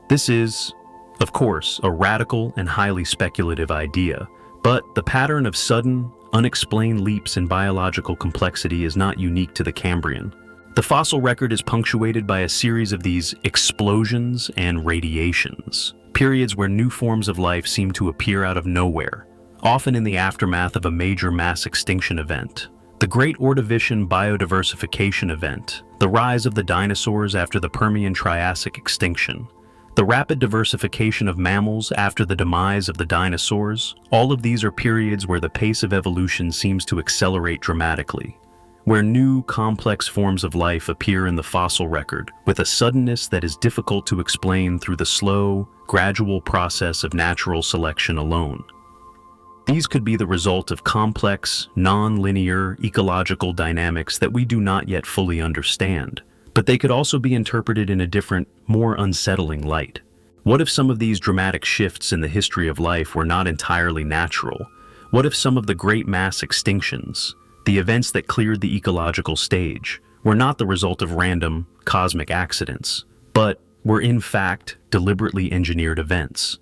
This is, of course, a radical and highly speculative idea, but the pattern of sudden, unexplained leaps in biological complexity is not unique to the Cambrian. The fossil record is punctuated by a series of these explosions and radiations, periods where new forms of life seem to appear out of nowhere, often in the aftermath of a major mass extinction event. The Great Ordovician Biodiversification Event, the rise of the dinosaurs after the Permian-Triassic extinction, the rapid diversification of mammals after the demise of the dinosaurs, all of these are periods where the pace of evolution seems to accelerate dramatically. where new, complex forms of life appear in the fossil record with a suddenness that is difficult to explain through the slow, gradual process of natural selection alone. These could be the result of complex, non-linear ecological dynamics that we do not yet fully understand, but they could also be interpreted in a different, more unsettling light. What if some of these dramatic shifts in the history of life were not entirely natural? What if some of the great mass extinctions, the events that cleared the ecological stage, were not the result of random, cosmic accidents, but were in fact deliberately engineered events?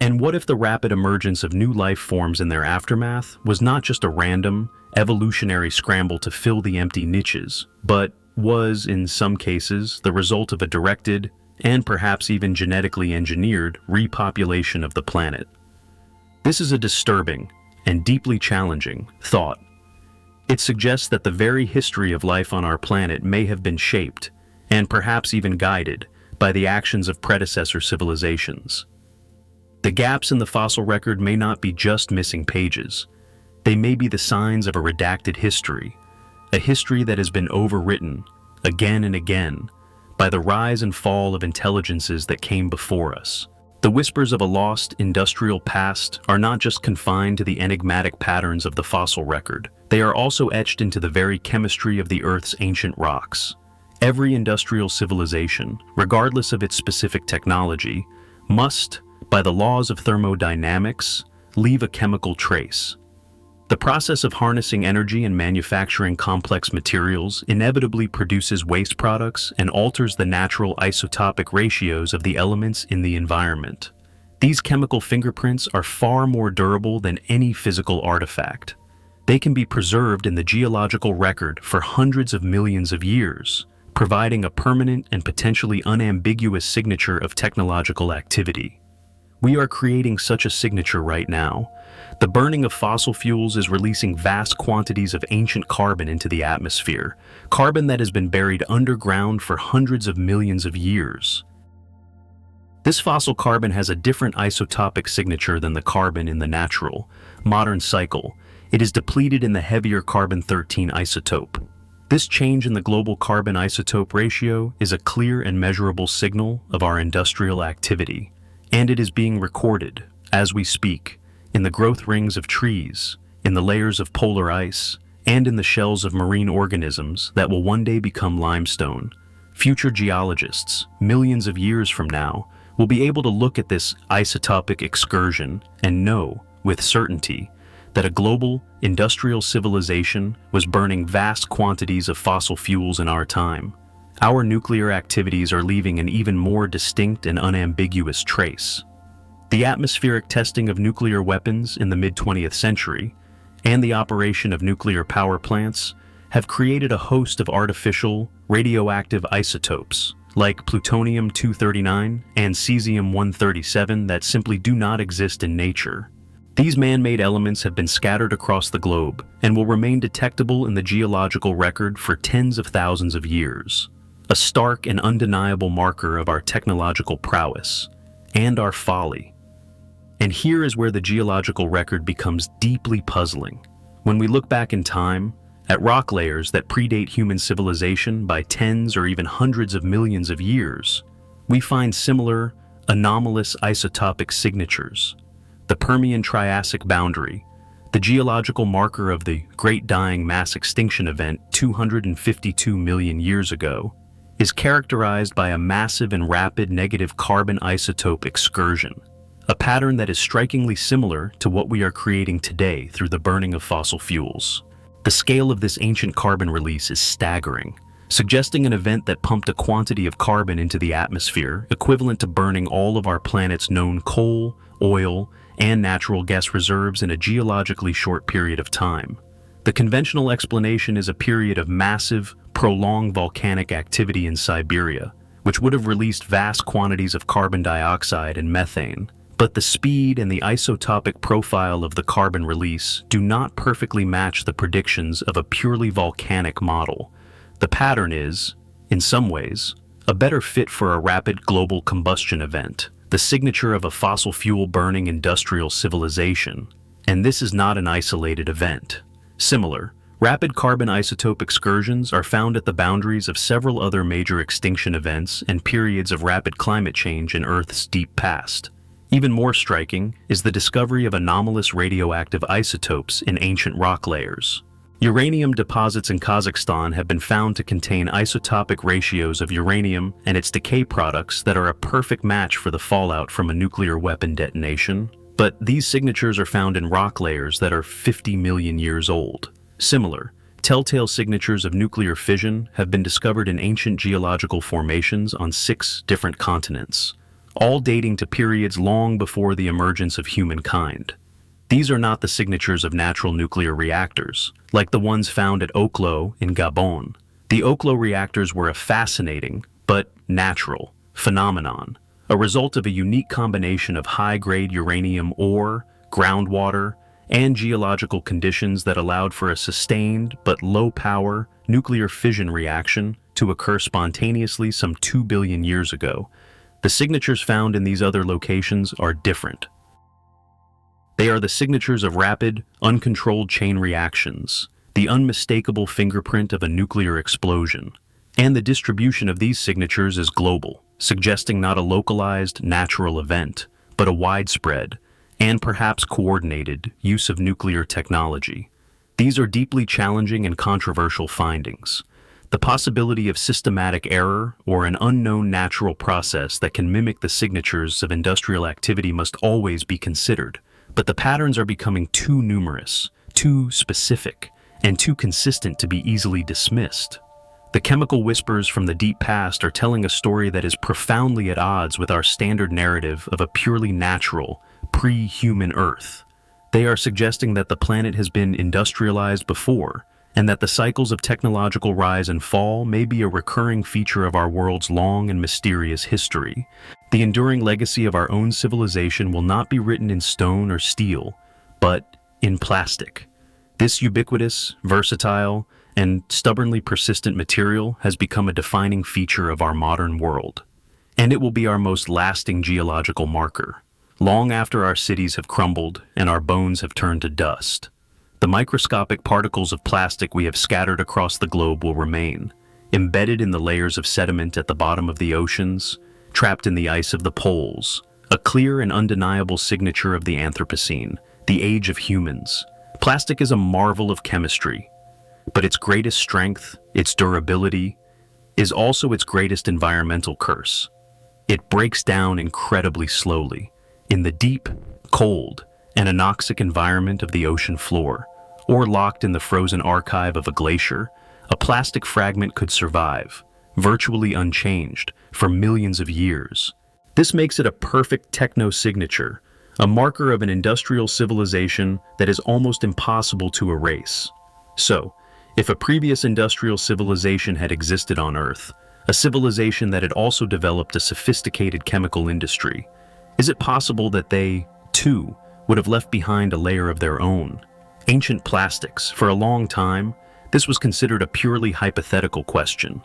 And what if the rapid emergence of new life forms in their aftermath was not just a random, evolutionary scramble to fill the empty niches, but was, in some cases, the result of a directed, and perhaps even genetically engineered, repopulation of the planet? This is a disturbing and deeply challenging thought. It suggests that the very history of life on our planet may have been shaped, and perhaps even guided, by the actions of predecessor civilizations. The gaps in the fossil record may not be just missing pages. They may be the signs of a redacted history, a history that has been overwritten, again and again, by the rise and fall of intelligences that came before us. The whispers of a lost industrial past are not just confined to the enigmatic patterns of the fossil record. They are also etched into the very chemistry of the Earth's ancient rocks. Every industrial civilization, regardless of its specific technology, must, by the laws of thermodynamics, leave a chemical trace. The process of harnessing energy and manufacturing complex materials inevitably produces waste products and alters the natural isotopic ratios of the elements in the environment. These chemical fingerprints are far more durable than any physical artifact. They can be preserved in the geological record for hundreds of millions of years, providing a permanent and potentially unambiguous signature of technological activity. We are creating such a signature right now. The burning of fossil fuels is releasing vast quantities of ancient carbon into the atmosphere, carbon that has been buried underground for hundreds of millions of years. This fossil carbon has a different isotopic signature than the carbon in the natural, modern cycle. It is depleted in the heavier carbon-13 isotope. This change in the global carbon isotope ratio is a clear and measurable signal of our industrial activity, and it is being recorded, as we speak, in the growth rings of trees, in the layers of polar ice, and in the shells of marine organisms that will one day become limestone. Future geologists, millions of years from now, will be able to look at this isotopic excursion and know, with certainty, that a global, industrial civilization was burning vast quantities of fossil fuels in our time. Our nuclear activities are leaving an even more distinct and unambiguous trace. The atmospheric testing of nuclear weapons in the mid-20th century and the operation of nuclear power plants have created a host of artificial, radioactive isotopes like plutonium-239 and cesium-137 that simply do not exist in nature. These man-made elements have been scattered across the globe and will remain detectable in the geological record for tens of thousands of years, a stark and undeniable marker of our technological prowess and our folly. And here is where the geological record becomes deeply puzzling. When we look back in time, at rock layers that predate human civilization by tens or even hundreds of millions of years, we find similar, anomalous isotopic signatures. The Permian-Triassic boundary, the geological marker of the Great Dying Mass Extinction event 252 million years ago, is characterized by a massive and rapid negative carbon isotope excursion, a pattern that is strikingly similar to what we are creating today through the burning of fossil fuels. The scale of this ancient carbon release is staggering, suggesting an event that pumped a quantity of carbon into the atmosphere equivalent to burning all of our planet's known coal, oil, and natural gas reserves in a geologically short period of time. The conventional explanation is a period of massive, prolonged volcanic activity in Siberia, which would have released vast quantities of carbon dioxide and methane. But the speed and the isotopic profile of the carbon release do not perfectly match the predictions of a purely volcanic model. The pattern is, in some ways, a better fit for a rapid global combustion event, the signature of a fossil fuel burning industrial civilization. And this is not an isolated event. Similar, Rapid carbon isotope excursions are found at the boundaries of several other major extinction events and periods of rapid climate change in Earth's deep past. Even more striking is the discovery of anomalous radioactive isotopes in ancient rock layers. Uranium deposits in Kazakhstan have been found to contain isotopic ratios of uranium and its decay products that are a perfect match for the fallout from a nuclear weapon detonation. But these signatures are found in rock layers that are 50 million years old. Similar, telltale signatures of nuclear fission have been discovered in ancient geological formations on 6 different continents, all dating to periods long before the emergence of humankind. These are not the signatures of natural nuclear reactors, like the ones found at Oklo in Gabon. The Oklo reactors were a fascinating, but natural, phenomenon, a result of a unique combination of high-grade uranium ore, groundwater, and geological conditions that allowed for a sustained but low-power nuclear fission reaction to occur spontaneously some 2 billion years ago. The signatures found in these other locations are different. They are the signatures of rapid, uncontrolled chain reactions, the unmistakable fingerprint of a nuclear explosion, and the distribution of these signatures is global, suggesting not a localized, natural event, but a widespread, and perhaps coordinated, use of nuclear technology. These are deeply challenging and controversial findings. The possibility of systematic error or an unknown natural process that can mimic the signatures of industrial activity must always be considered, but the patterns are becoming too numerous, too specific, and too consistent to be easily dismissed. The chemical whispers from the deep past are telling a story that is profoundly at odds with our standard narrative of a purely natural, pre-human Earth. They are suggesting that the planet has been industrialized before, and that the cycles of technological rise and fall may be a recurring feature of our world's long and mysterious history. The enduring legacy of our own civilization will not be written in stone or steel, but in plastic. This ubiquitous, versatile, and stubbornly persistent material has become a defining feature of our modern world, and it will be our most lasting geological marker, long after our cities have crumbled and our bones have turned to dust. The microscopic particles of plastic we have scattered across the globe will remain, embedded in the layers of sediment at the bottom of the oceans, trapped in the ice of the poles, a clear and undeniable signature of the Anthropocene, the age of humans. Plastic is a marvel of chemistry, but its greatest strength, its durability, is also its greatest environmental curse. It breaks down incredibly slowly, in the deep, cold, and anoxic environment of the ocean floor, or locked in the frozen archive of a glacier. A plastic fragment could survive, virtually unchanged, for millions of years. This makes it a perfect techno-signature, a marker of an industrial civilization that is almost impossible to erase. So, if a previous industrial civilization had existed on Earth, a civilization that had also developed a sophisticated chemical industry, is it possible that they, too, would have left behind a layer of their own? Ancient plastics. For a long time, this was considered a purely hypothetical question.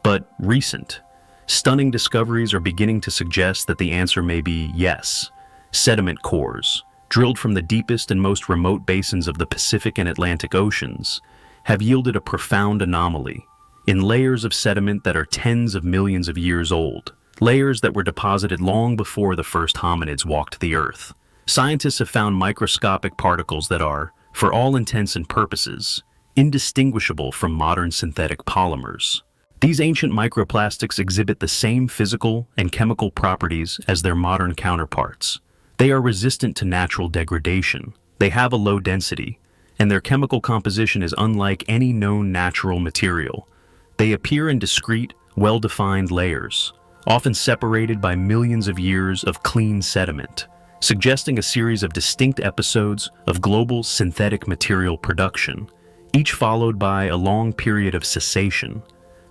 But recent, stunning discoveries are beginning to suggest that the answer may be yes. Sediment cores, drilled from the deepest and most remote basins of the Pacific and Atlantic Oceans, have yielded a profound anomaly. In layers of sediment that are tens of millions of years old, layers that were deposited long before the first hominids walked the Earth, scientists have found microscopic particles that are, for all intents and purposes, indistinguishable from modern synthetic polymers. These ancient microplastics exhibit the same physical and chemical properties as their modern counterparts. They are resistant to natural degradation, they have a low density, and their chemical composition is unlike any known natural material. They appear in discrete, well-defined layers, often separated by millions of years of clean sediment, suggesting a series of distinct episodes of global synthetic material production, each followed by a long period of cessation.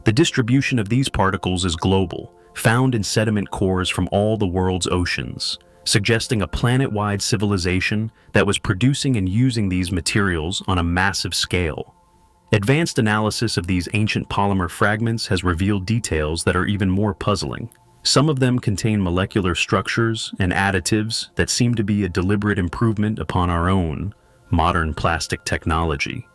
The distribution of these particles is global, found in sediment cores from all the world's oceans, suggesting a planet-wide civilization that was producing and using these materials on a massive scale. Advanced analysis of these ancient polymer fragments has revealed details that are even more puzzling. Some of them contain molecular structures and additives that seem to be a deliberate improvement upon our own modern plastic technology.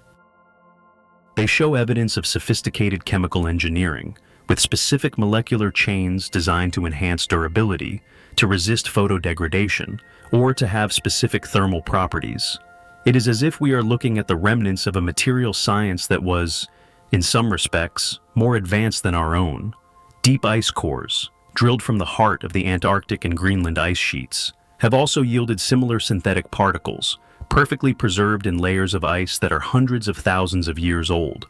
They show evidence of sophisticated chemical engineering, with specific molecular chains designed to enhance durability, to resist photodegradation, or to have specific thermal properties. It is as if we are looking at the remnants of a material science that was, in some respects, more advanced than our own. Deep ice cores, drilled from the heart of the Antarctic and Greenland ice sheets, have also yielded similar synthetic particles, perfectly preserved in layers of ice that are hundreds of thousands of years old.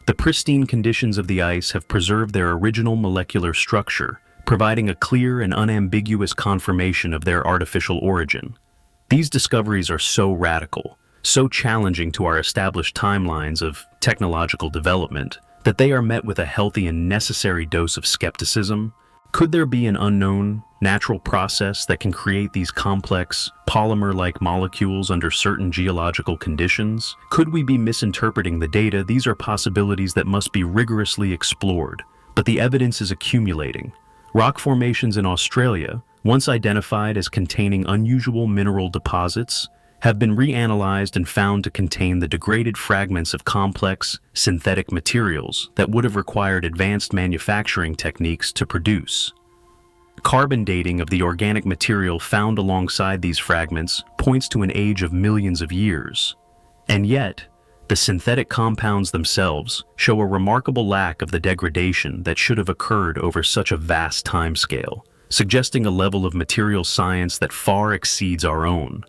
The pristine conditions of the ice have preserved their original molecular structure, providing a clear and unambiguous confirmation of their artificial origin. These discoveries are so radical, so challenging to our established timelines of technological development, that they are met with a healthy and necessary dose of skepticism. Could there be an unknown, natural process that can create these complex, polymer-like molecules under certain geological conditions? Could we be misinterpreting the data? These are possibilities that must be rigorously explored, but the evidence is accumulating. Rock formations in Australia, once identified as containing unusual mineral deposits, have been reanalyzed and found to contain the degraded fragments of complex, synthetic materials that would have required advanced manufacturing techniques to produce. Carbon dating of the organic material found alongside these fragments points to an age of millions of years. And yet, the synthetic compounds themselves show a remarkable lack of the degradation that should have occurred over such a vast timescale, suggesting a level of material science that far exceeds our own.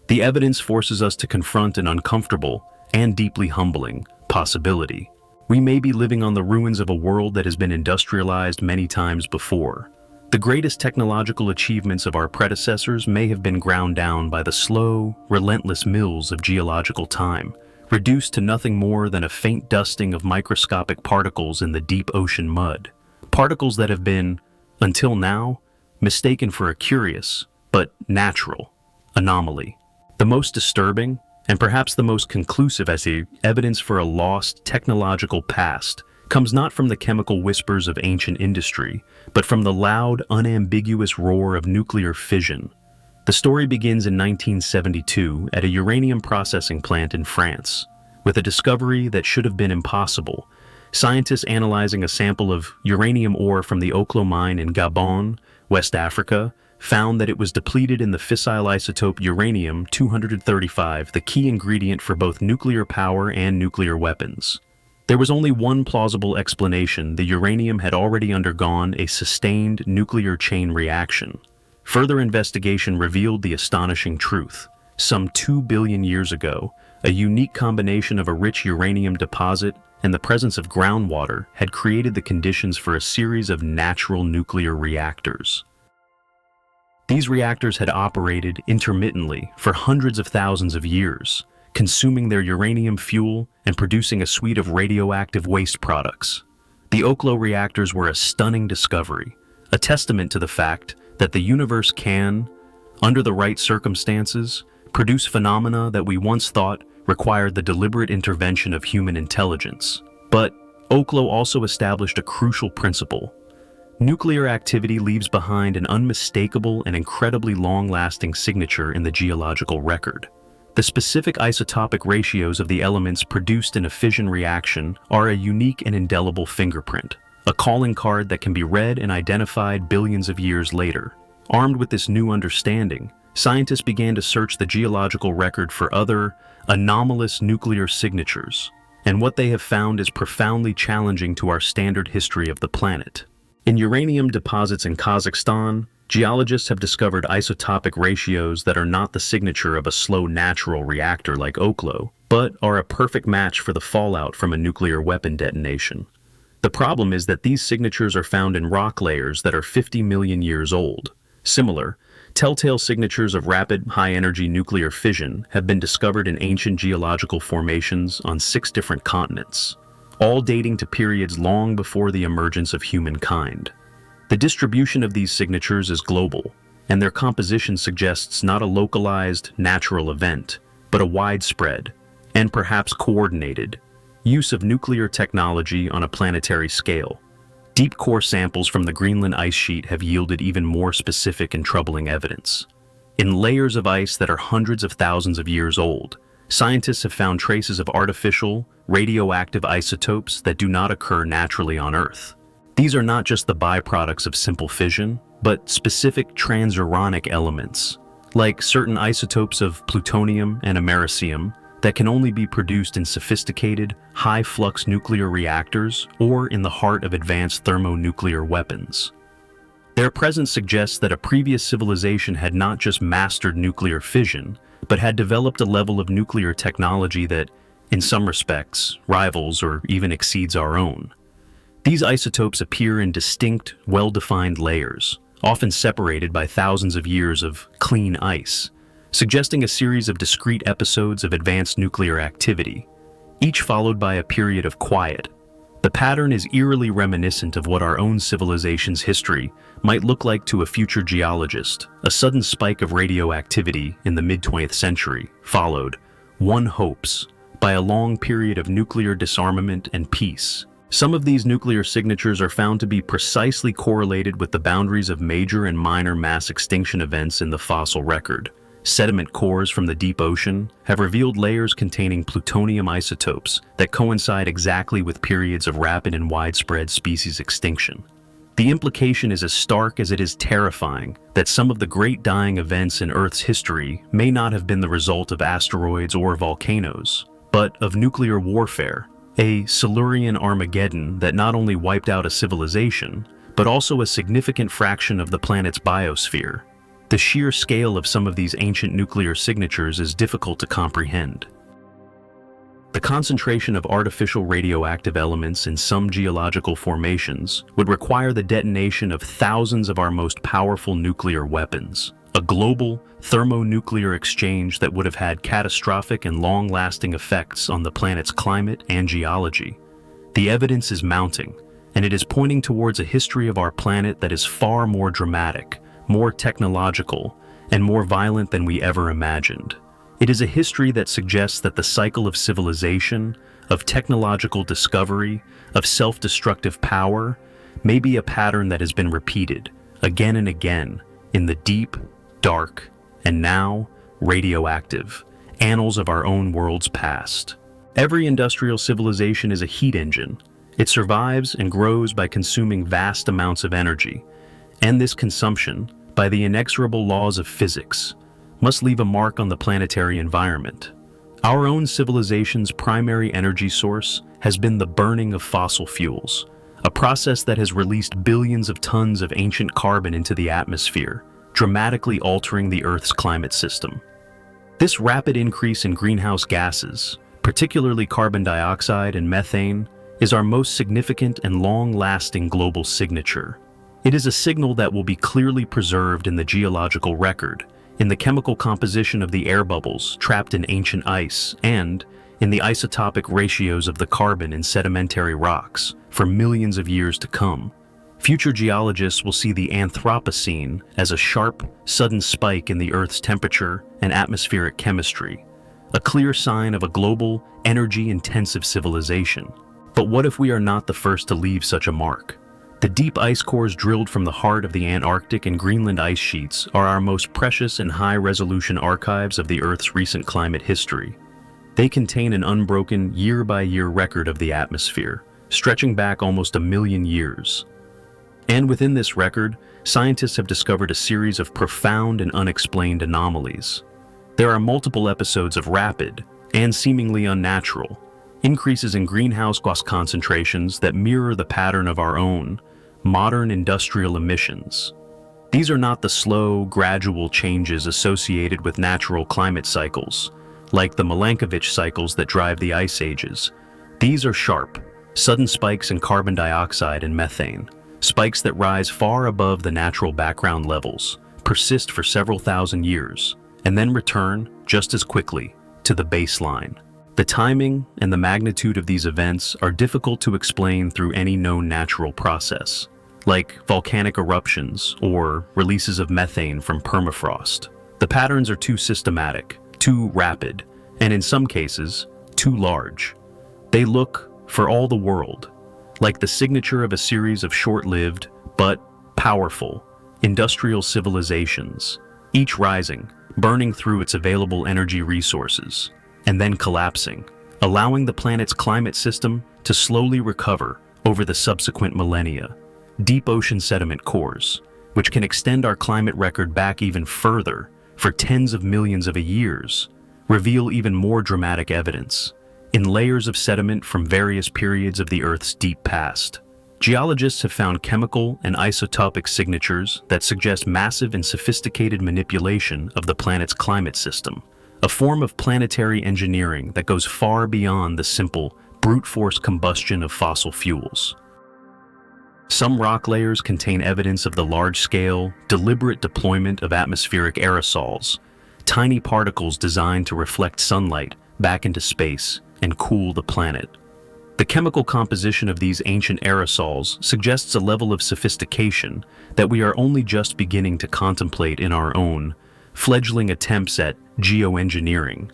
The evidence forces us to confront an uncomfortable and deeply humbling possibility. We may be living on the ruins of a world that has been industrialized many times before. The greatest technological achievements of our predecessors may have been ground down by the slow, relentless mills of geological time, reduced to nothing more than a faint dusting of microscopic particles in the deep ocean mud. Particles that have been, until now, mistaken for a curious, but natural, anomaly. The most disturbing, and perhaps the most conclusive as evidence for a lost technological past, comes not from the chemical whispers of ancient industry, but from the loud, unambiguous roar of nuclear fission. The story begins in 1972 at a uranium processing plant in France, with a discovery that should have been impossible. Scientists analyzing a sample of uranium ore from the Oklo mine in Gabon, West Africa, found that it was depleted in the fissile isotope uranium-235, the key ingredient for both nuclear power and nuclear weapons. There was only one plausible explanation: the uranium had already undergone a sustained nuclear chain reaction. Further investigation revealed the astonishing truth. Some 2 billion years ago, a unique combination of a rich uranium deposit and the presence of groundwater had created the conditions for a series of natural nuclear reactors. These reactors had operated intermittently for hundreds of thousands of years, consuming their uranium fuel and producing a suite of radioactive waste products. The Oklo reactors were a stunning discovery, a testament to the fact that the universe can, under the right circumstances, produce phenomena that we once thought required the deliberate intervention of human intelligence. But Oklo also established a crucial principle. Nuclear activity leaves behind an unmistakable and incredibly long-lasting signature in the geological record. The specific isotopic ratios of the elements produced in a fission reaction are a unique and indelible fingerprint, a calling card that can be read and identified billions of years later. Armed with this new understanding, scientists began to search the geological record for other, anomalous nuclear signatures, and what they have found is profoundly challenging to our standard history of the planet. In uranium deposits in Kazakhstan, geologists have discovered isotopic ratios that are not the signature of a slow natural reactor like Oklo, but are a perfect match for the fallout from a nuclear weapon detonation. The problem is that these signatures are found in rock layers that are 50 million years old. Similar, telltale signatures of rapid, high-energy nuclear fission have been discovered in ancient geological formations on 6 different continents, all dating to periods long before the emergence of humankind. The distribution of these signatures is global, and their composition suggests not a localized, natural event, but a widespread, and perhaps coordinated, use of nuclear technology on a planetary scale. Deep core samples from the Greenland ice sheet have yielded even more specific and troubling evidence. In layers of ice that are hundreds of thousands of years old, scientists have found traces of artificial, radioactive isotopes that do not occur naturally on Earth. These are not just the byproducts of simple fission, but specific transuranic elements, like certain isotopes of plutonium and americium that can only be produced in sophisticated, high-flux nuclear reactors or in the heart of advanced thermonuclear weapons. Their presence suggests that a previous civilization had not just mastered nuclear fission, but had developed a level of nuclear technology that, in some respects, rivals or even exceeds our own. These isotopes appear in distinct, well-defined layers, often separated by thousands of years of clean ice, suggesting a series of discrete episodes of advanced nuclear activity, each followed by a period of quiet. The pattern is eerily reminiscent of what our own civilization's history might look like to a future geologist. A sudden spike of radioactivity in the mid-20th century followed, one hopes, by a long period of nuclear disarmament and peace. Some of these nuclear signatures are found to be precisely correlated with the boundaries of major and minor mass extinction events in the fossil record. Sediment cores from the deep ocean have revealed layers containing plutonium isotopes that coincide exactly with periods of rapid and widespread species extinction. The implication is as stark as it is terrifying that some of the great dying events in Earth's history may not have been the result of asteroids or volcanoes, but of nuclear warfare, a Silurian Armageddon that not only wiped out a civilization, but also a significant fraction of the planet's biosphere. The sheer scale of some of these ancient nuclear signatures is difficult to comprehend. The concentration of artificial radioactive elements in some geological formations would require the detonation of thousands of our most powerful nuclear weapons, a global thermonuclear exchange that would have had catastrophic and long-lasting effects on the planet's climate and geology. The evidence is mounting, and it is pointing towards a history of our planet that is far more dramatic, more technological, and more violent than we ever imagined. It is a history that suggests that the cycle of civilization, of technological discovery, of self-destructive power, may be a pattern that has been repeated again and again in the deep, dark, and now radioactive annals of our own world's past. Every industrial civilization is a heat engine. It survives and grows by consuming vast amounts of energy, and this consumption, by the inexorable laws of physics, must leave a mark on the planetary environment. Our own civilization's primary energy source has been the burning of fossil fuels, a process that has released billions of tons of ancient carbon into the atmosphere, dramatically altering the Earth's climate system. This rapid increase in greenhouse gases, particularly carbon dioxide and methane, is our most significant and long-lasting global signature. It is a signal that will be clearly preserved in the geological record, in the chemical composition of the air bubbles trapped in ancient ice, and in the isotopic ratios of the carbon in sedimentary rocks for millions of years to come. Future geologists will see the Anthropocene as a sharp, sudden spike in the Earth's temperature and atmospheric chemistry, a clear sign of a global, energy-intensive civilization. But what if we are not the first to leave such a mark? The deep ice cores drilled from the heart of the Antarctic and Greenland ice sheets are our most precious and high-resolution archives of the Earth's recent climate history. They contain an unbroken, year-by-year record of the atmosphere, stretching back almost 1 million years. And within this record, scientists have discovered a series of profound and unexplained anomalies. There are multiple episodes of rapid, and seemingly unnatural, increases in greenhouse gas concentrations that mirror the pattern of our own modern industrial emissions. These are not the slow, gradual changes associated with natural climate cycles, like the Milankovitch cycles that drive the ice ages. These are sharp, sudden spikes in carbon dioxide and methane, spikes that rise far above the natural background levels, persist for several thousand years, and then return, just as quickly, to the baseline. The timing and the magnitude of these events are difficult to explain through any known natural process, like volcanic eruptions or releases of methane from permafrost. The patterns are too systematic, too rapid, and in some cases, too large. They look, for all the world, like the signature of a series of short-lived, but powerful, industrial civilizations, each rising, burning through its available energy resources. and then collapsing, allowing the planet's climate system to slowly recover over the subsequent millennia. Deep ocean sediment cores, which can extend our climate record back even further for tens of millions of years, reveal even more dramatic evidence in layers of sediment from various periods of the Earth's deep past. Geologists have found chemical and isotopic signatures that suggest massive and sophisticated manipulation of the planet's climate system, a form of planetary engineering that goes far beyond the simple, brute force combustion of fossil fuels. Some rock layers contain evidence of the large-scale, deliberate deployment of atmospheric aerosols, tiny particles designed to reflect sunlight back into space and cool the planet. The chemical composition of these ancient aerosols suggests a level of sophistication that we are only just beginning to contemplate in our own fledgling attempts at geoengineering.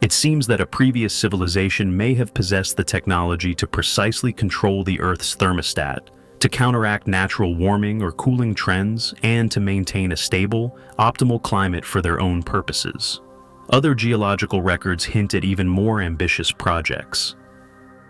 It seems that a previous civilization may have possessed the technology to precisely control the Earth's thermostat, to counteract natural warming or cooling trends, and to maintain a stable, optimal climate for their own purposes. Other geological records hint at even more ambitious projects.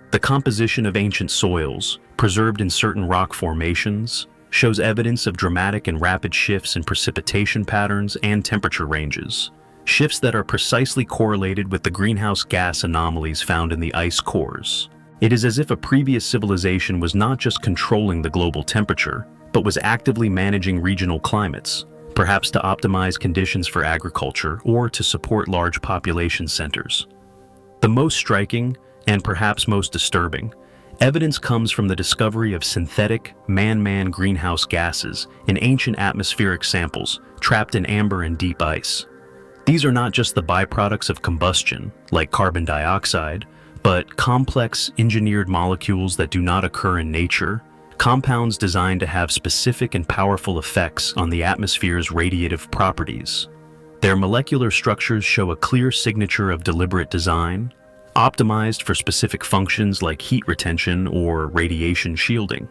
The composition of ancient soils, preserved in certain rock formations, shows evidence of dramatic and rapid shifts in precipitation patterns and temperature ranges, shifts that are precisely correlated with the greenhouse gas anomalies found in the ice cores. It is as if a previous civilization was not just controlling the global temperature, but was actively managing regional climates, perhaps to optimize conditions for agriculture or to support large population centers. The most striking, and perhaps most disturbing, evidence comes from the discovery of synthetic, man-made greenhouse gases in ancient atmospheric samples trapped in amber and deep ice. These are not just the byproducts of combustion, like carbon dioxide, but complex, engineered molecules that do not occur in nature, compounds designed to have specific and powerful effects on the atmosphere's radiative properties. Their molecular structures show a clear signature of deliberate design, optimized for specific functions like heat retention or radiation shielding.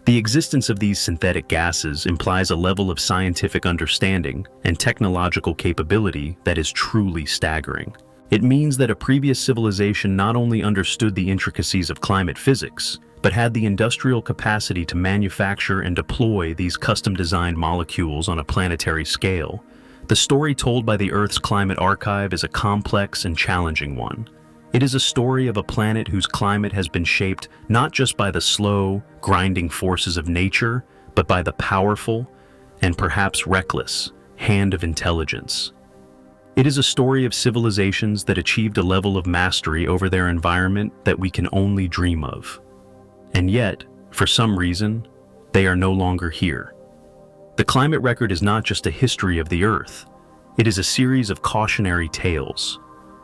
The existence of these synthetic gases implies a level of scientific understanding and technological capability that is truly staggering. It means that a previous civilization not only understood the intricacies of climate physics, but had the industrial capacity to manufacture and deploy these custom-designed molecules on a planetary scale. The story told by the Earth's Climate Archive is a complex and challenging one. It is a story of a planet whose climate has been shaped not just by the slow, grinding forces of nature, but by the powerful, and perhaps reckless, hand of intelligence. It is a story of civilizations that achieved a level of mastery over their environment that we can only dream of. And yet, for some reason, they are no longer here. The climate record is not just a history of the Earth. It is a series of cautionary tales,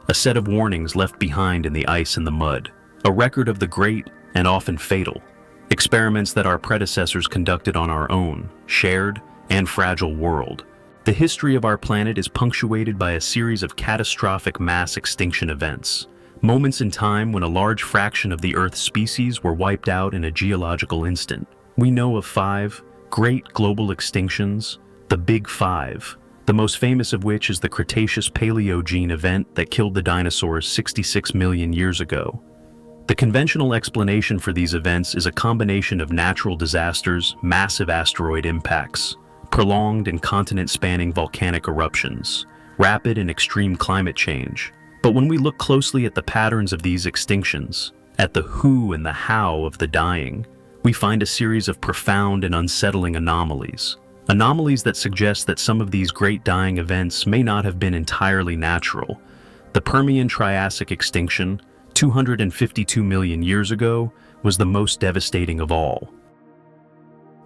a set of warnings left behind in the ice and the mud, a record of the great and often fatal experiments that our predecessors conducted on our own, shared, and fragile world. The history of our planet is punctuated by a series of catastrophic mass extinction events, moments in time when a large fraction of the Earth's species were wiped out in a geological instant. We know of 5 great global extinctions, the Big Five, the most famous of which is the Cretaceous-Paleogene event that killed the dinosaurs 66 million years ago. The conventional explanation for these events is a combination of natural disasters, massive asteroid impacts, prolonged and continent-spanning volcanic eruptions, rapid and extreme climate change. But when we look closely at the patterns of these extinctions, at the who and the how of the dying, we find a series of profound and unsettling anomalies. Anomalies that suggest that some of these great dying events may not have been entirely natural. The Permian-Triassic extinction, 252 million years ago, was the most devastating of all.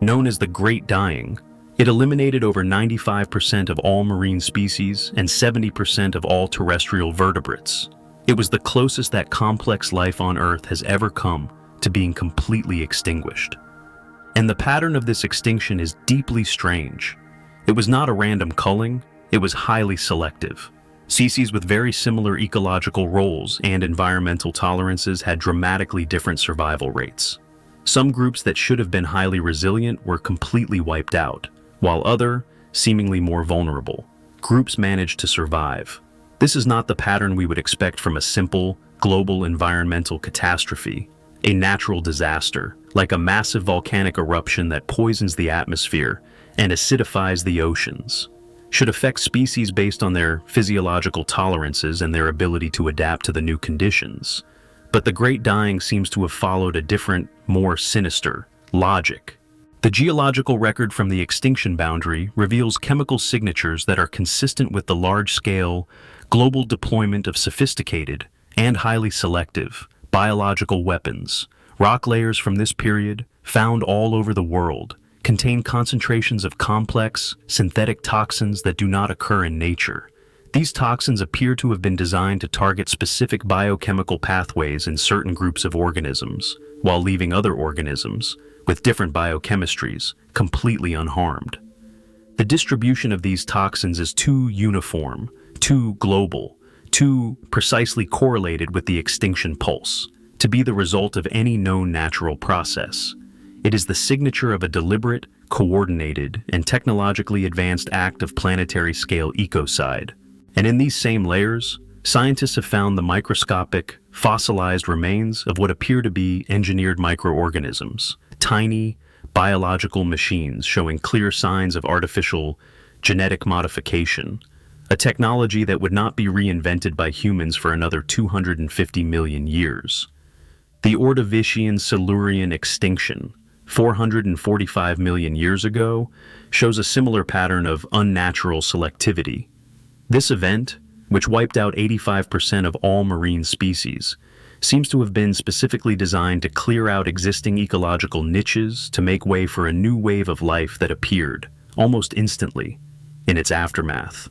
Known as the Great Dying, it eliminated over 95% of all marine species and 70% of all terrestrial vertebrates. It was the closest that complex life on Earth has ever come to being completely extinguished. And the pattern of this extinction is deeply strange. It was not a random culling, it was highly selective. Species with very similar ecological roles and environmental tolerances had dramatically different survival rates. Some groups that should have been highly resilient were completely wiped out, while other, seemingly more vulnerable, groups managed to survive. This is not the pattern we would expect from a simple, global environmental catastrophe, a natural disaster, like a massive volcanic eruption that poisons the atmosphere and acidifies the oceans. Should affect species based on their physiological tolerances and their ability to adapt to the new conditions. But the Great Dying seems to have followed a different, more sinister logic. The geological record from the extinction boundary reveals chemical signatures that are consistent with the large-scale, global deployment of sophisticated and highly selective biological weapons. Rock layers from this period, found all over the world, contain concentrations of complex, synthetic toxins that do not occur in nature. These toxins appear to have been designed to target specific biochemical pathways in certain groups of organisms, while leaving other organisms, with different biochemistries, completely unharmed. The distribution of these toxins is too uniform, too global, too precisely correlated with the extinction pulse, to be the result of any known natural process. It is the signature of a deliberate, coordinated, and technologically advanced act of planetary-scale ecocide. And in these same layers, scientists have found the microscopic, fossilized remains of what appear to be engineered microorganisms, tiny, biological machines showing clear signs of artificial genetic modification, a technology that would not be reinvented by humans for another 250 million years. The Ordovician-Silurian extinction, 445 million years ago, shows a similar pattern of unnatural selectivity. This event, which wiped out 85% of all marine species, seems to have been specifically designed to clear out existing ecological niches to make way for a new wave of life that appeared, almost instantly, in its aftermath.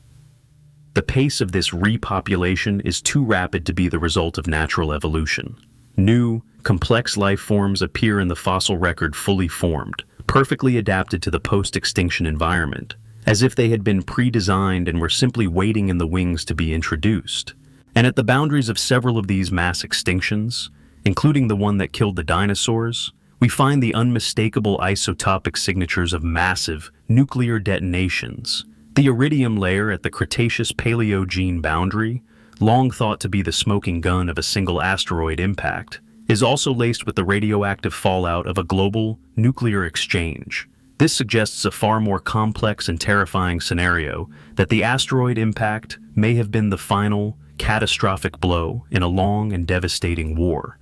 The pace of this repopulation is too rapid to be the result of natural evolution. New, complex life forms appear in the fossil record fully formed, perfectly adapted to the post-extinction environment, as if they had been pre-designed and were simply waiting in the wings to be introduced. And at the boundaries of several of these mass extinctions, including the one that killed the dinosaurs, we find the unmistakable isotopic signatures of massive nuclear detonations. The iridium layer at the Cretaceous-Paleogene boundary, long thought to be the smoking gun of a single asteroid impact, is also laced with the radioactive fallout of a global nuclear exchange. This suggests a far more complex and terrifying scenario that the asteroid impact may have been the final, catastrophic blow in a long and devastating war,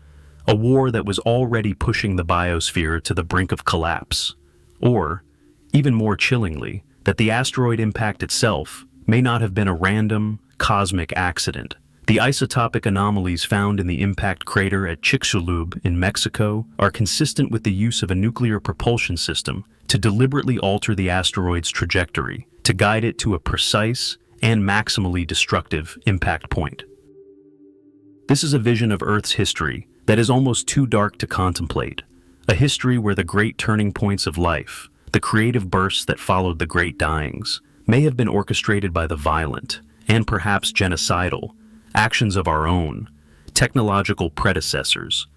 a war that was already pushing the biosphere to the brink of collapse. Or, even more chillingly, that the asteroid impact itself may not have been a random, cosmic accident. The isotopic anomalies found in the impact crater at Chicxulub in Mexico are consistent with the use of a nuclear propulsion system to deliberately alter the asteroid's trajectory, to guide it to a precise and maximally destructive impact point. This is a vision of Earth's history that is almost too dark to contemplate, a history where the great turning points of life, the creative bursts that followed the Great Dyings, may have been orchestrated by the violent, and perhaps genocidal, actions of our own, technological predecessors.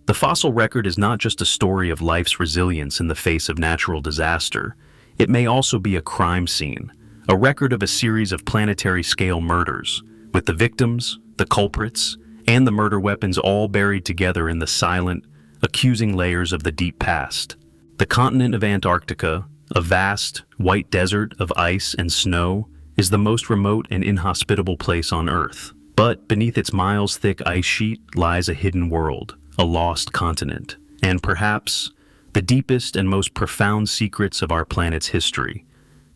The fossil record is not just a story of life's resilience in the face of natural disaster. It may also be a crime scene, a record of a series of planetary-scale murders, with the victims, the culprits, and the murder weapons all buried together in the silent, accusing layers of the deep past. The continent of Antarctica, a vast, white desert of ice and snow, is the most remote and inhospitable place on Earth. But beneath its miles-thick ice sheet lies a hidden world, a lost continent, and perhaps the deepest and most profound secrets of our planet's history.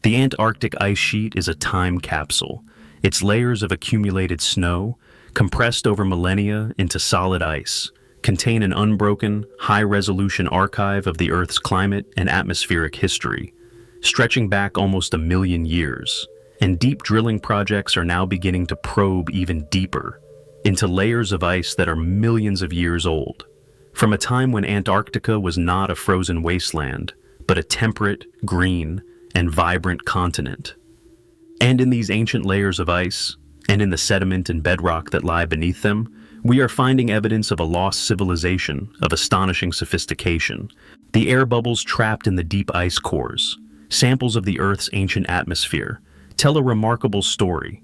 The Antarctic ice sheet is a time capsule, its layers of accumulated snow, compressed over millennia into solid ice, contain an unbroken, high-resolution archive of the Earth's climate and atmospheric history, stretching back almost 1 million years. And deep drilling projects are now beginning to probe even deeper into layers of ice that are millions of years old, from a time when Antarctica was not a frozen wasteland, but a temperate, green, and vibrant continent. And in these ancient layers of ice, and in the sediment and bedrock that lie beneath them, we are finding evidence of a lost civilization of astonishing sophistication. The air bubbles trapped in the deep ice cores, samples of the Earth's ancient atmosphere, tell a remarkable story.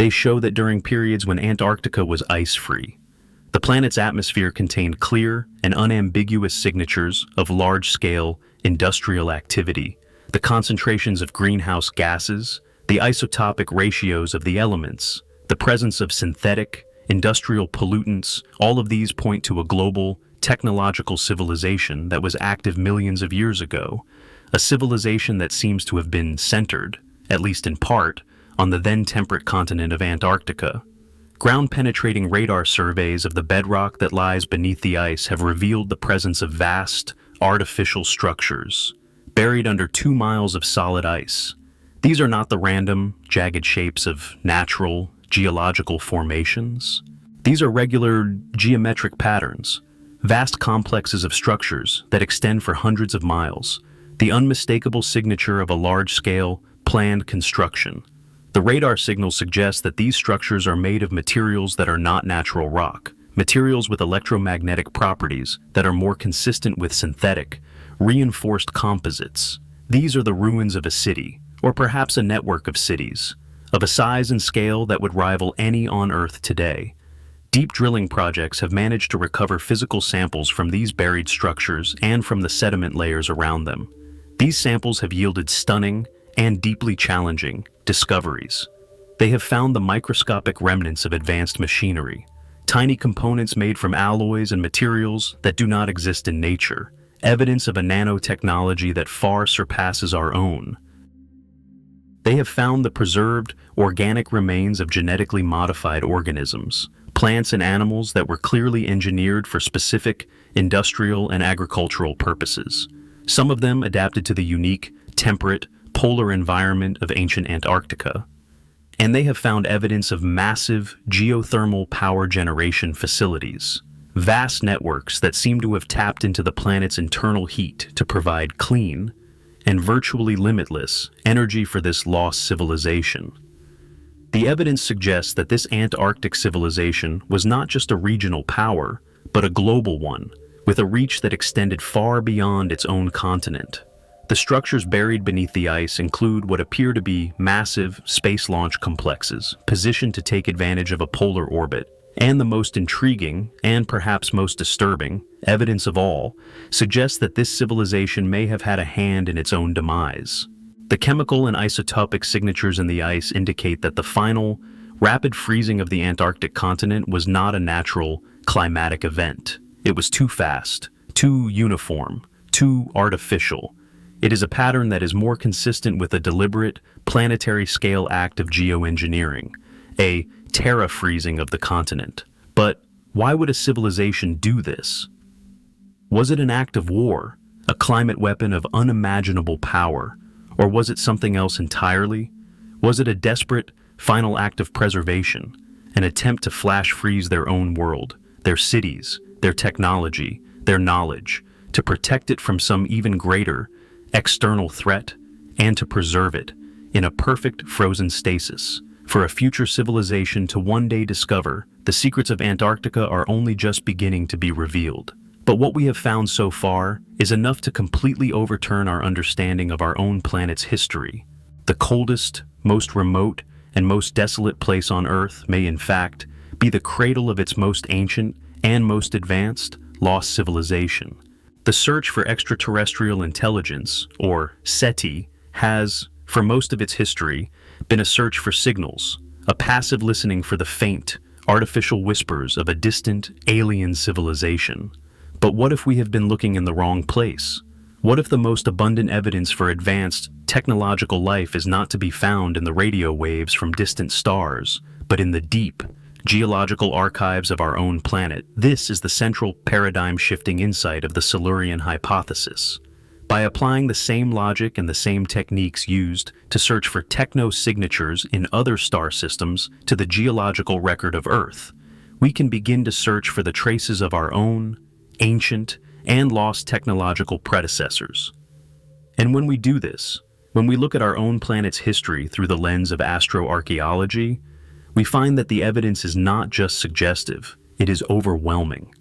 They show that during periods when Antarctica was ice-free, the planet's atmosphere contained clear and unambiguous signatures of large-scale industrial activity, the concentrations of greenhouse gases, the isotopic ratios of the elements, the presence of synthetic, industrial pollutants. All of these point to a global, technological civilization that was active millions of years ago, a civilization that seems to have been centered, at least in part, on the then temperate continent of Antarctica. Ground-penetrating radar surveys of the bedrock that lies beneath the ice have revealed the presence of vast, artificial structures, buried under 2 miles of solid ice. These are not the random, jagged shapes of natural, geological formations. These are regular, geometric patterns, vast complexes of structures that extend for hundreds of miles, the unmistakable signature of a large-scale, planned construction. The radar signals suggest that these structures are made of materials that are not natural rock, materials with electromagnetic properties that are more consistent with synthetic, reinforced composites. These are the ruins of a city, or perhaps a network of cities, of a size and scale that would rival any on Earth today. Deep drilling projects have managed to recover physical samples from these buried structures and from the sediment layers around them. These samples have yielded stunning and deeply challenging discoveries. They have found the microscopic remnants of advanced machinery, tiny components made from alloys and materials that do not exist in nature, evidence of a nanotechnology that far surpasses our own. They have found the preserved, organic remains of genetically modified organisms, plants and animals that were clearly engineered for specific industrial and agricultural purposes, some of them adapted to the unique, temperate, polar environment of ancient Antarctica. And they have found evidence of massive geothermal power generation facilities, vast networks that seem to have tapped into the planet's internal heat to provide clean and virtually limitless energy for this lost civilization. The evidence suggests that this Antarctic civilization was not just a regional power, but a global one, with a reach that extended far beyond its own continent. The structures buried beneath the ice include what appear to be massive space launch complexes, positioned to take advantage of a polar orbit. And the most intriguing, and perhaps most disturbing, evidence of all, suggests that this civilization may have had a hand in its own demise. The chemical and isotopic signatures in the ice indicate that the final, rapid freezing of the Antarctic continent was not a natural, climatic event. It was too fast, too uniform, too artificial. It is a pattern that is more consistent with a deliberate, planetary-scale act of geoengineering, a terra-freezing of the continent. But why would a civilization do this? Was it an act of war, a climate weapon of unimaginable power, or was it something else entirely? Was it a desperate, final act of preservation, an attempt to flash freeze their own world, their cities, their technology, their knowledge, to protect it from some even greater, external threat, and to preserve it in a perfect frozen stasis for a future civilization to one day discover? The secrets of Antarctica are only just beginning to be revealed. But what we have found so far is enough to completely overturn our understanding of our own planet's history. The coldest, most remote, and most desolate place on Earth may in fact be the cradle of its most ancient and most advanced lost civilization. The search for extraterrestrial intelligence, or SETI, has, for most of its history, been a search for signals, a passive listening for the faint, artificial whispers of a distant, alien civilization. But what if we have been looking in the wrong place? What if the most abundant evidence for advanced, technological life is not to be found in the radio waves from distant stars, but in the deep, geological archives of our own planet? This is the central paradigm-shifting insight of the Silurian hypothesis. By applying the same logic and the same techniques used to search for techno-signatures in other star systems to the geological record of Earth, we can begin to search for the traces of our own ancient and lost technological predecessors. And when we do this, when we look at our own planet's history through the lens of astroarchaeology, we find that the evidence is not just suggestive, it is overwhelming.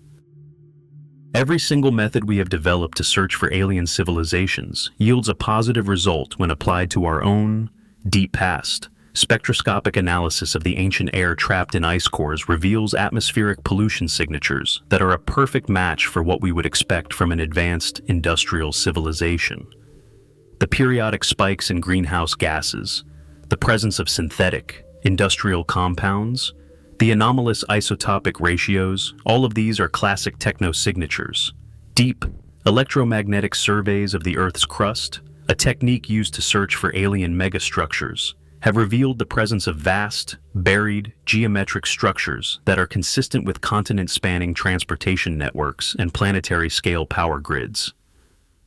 Every single method we have developed to search for alien civilizations yields a positive result when applied to our own deep past, spectroscopic analysis of the ancient air trapped in ice cores reveals atmospheric pollution signatures that are a perfect match for what we would expect from an advanced industrial civilization. The periodic spikes in greenhouse gases, the presence of synthetic, industrial compounds, the anomalous isotopic ratios, all of these are classic techno-signatures. Deep, electromagnetic surveys of the Earth's crust, a technique used to search for alien megastructures, have revealed the presence of vast, buried, geometric structures that are consistent with continent-spanning transportation networks and planetary-scale power grids.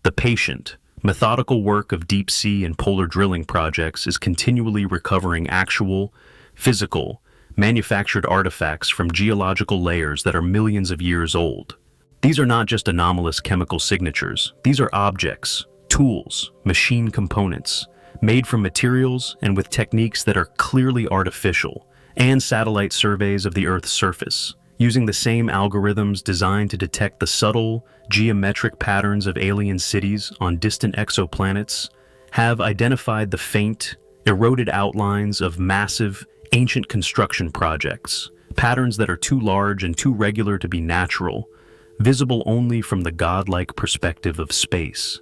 The patient, methodical work of deep-sea and polar drilling projects is continually recovering actual, physical, manufactured artifacts from geological layers that are millions of years old. These are not just anomalous chemical signatures. These are objects, tools, machine components, made from materials and with techniques that are clearly artificial, and satellite surveys of the Earth's surface, using the same algorithms designed to detect the subtle, geometric patterns of alien cities on distant exoplanets, have identified the faint, eroded outlines of massive, ancient construction projects, patterns that are too large and too regular to be natural, visible only from the godlike perspective of space.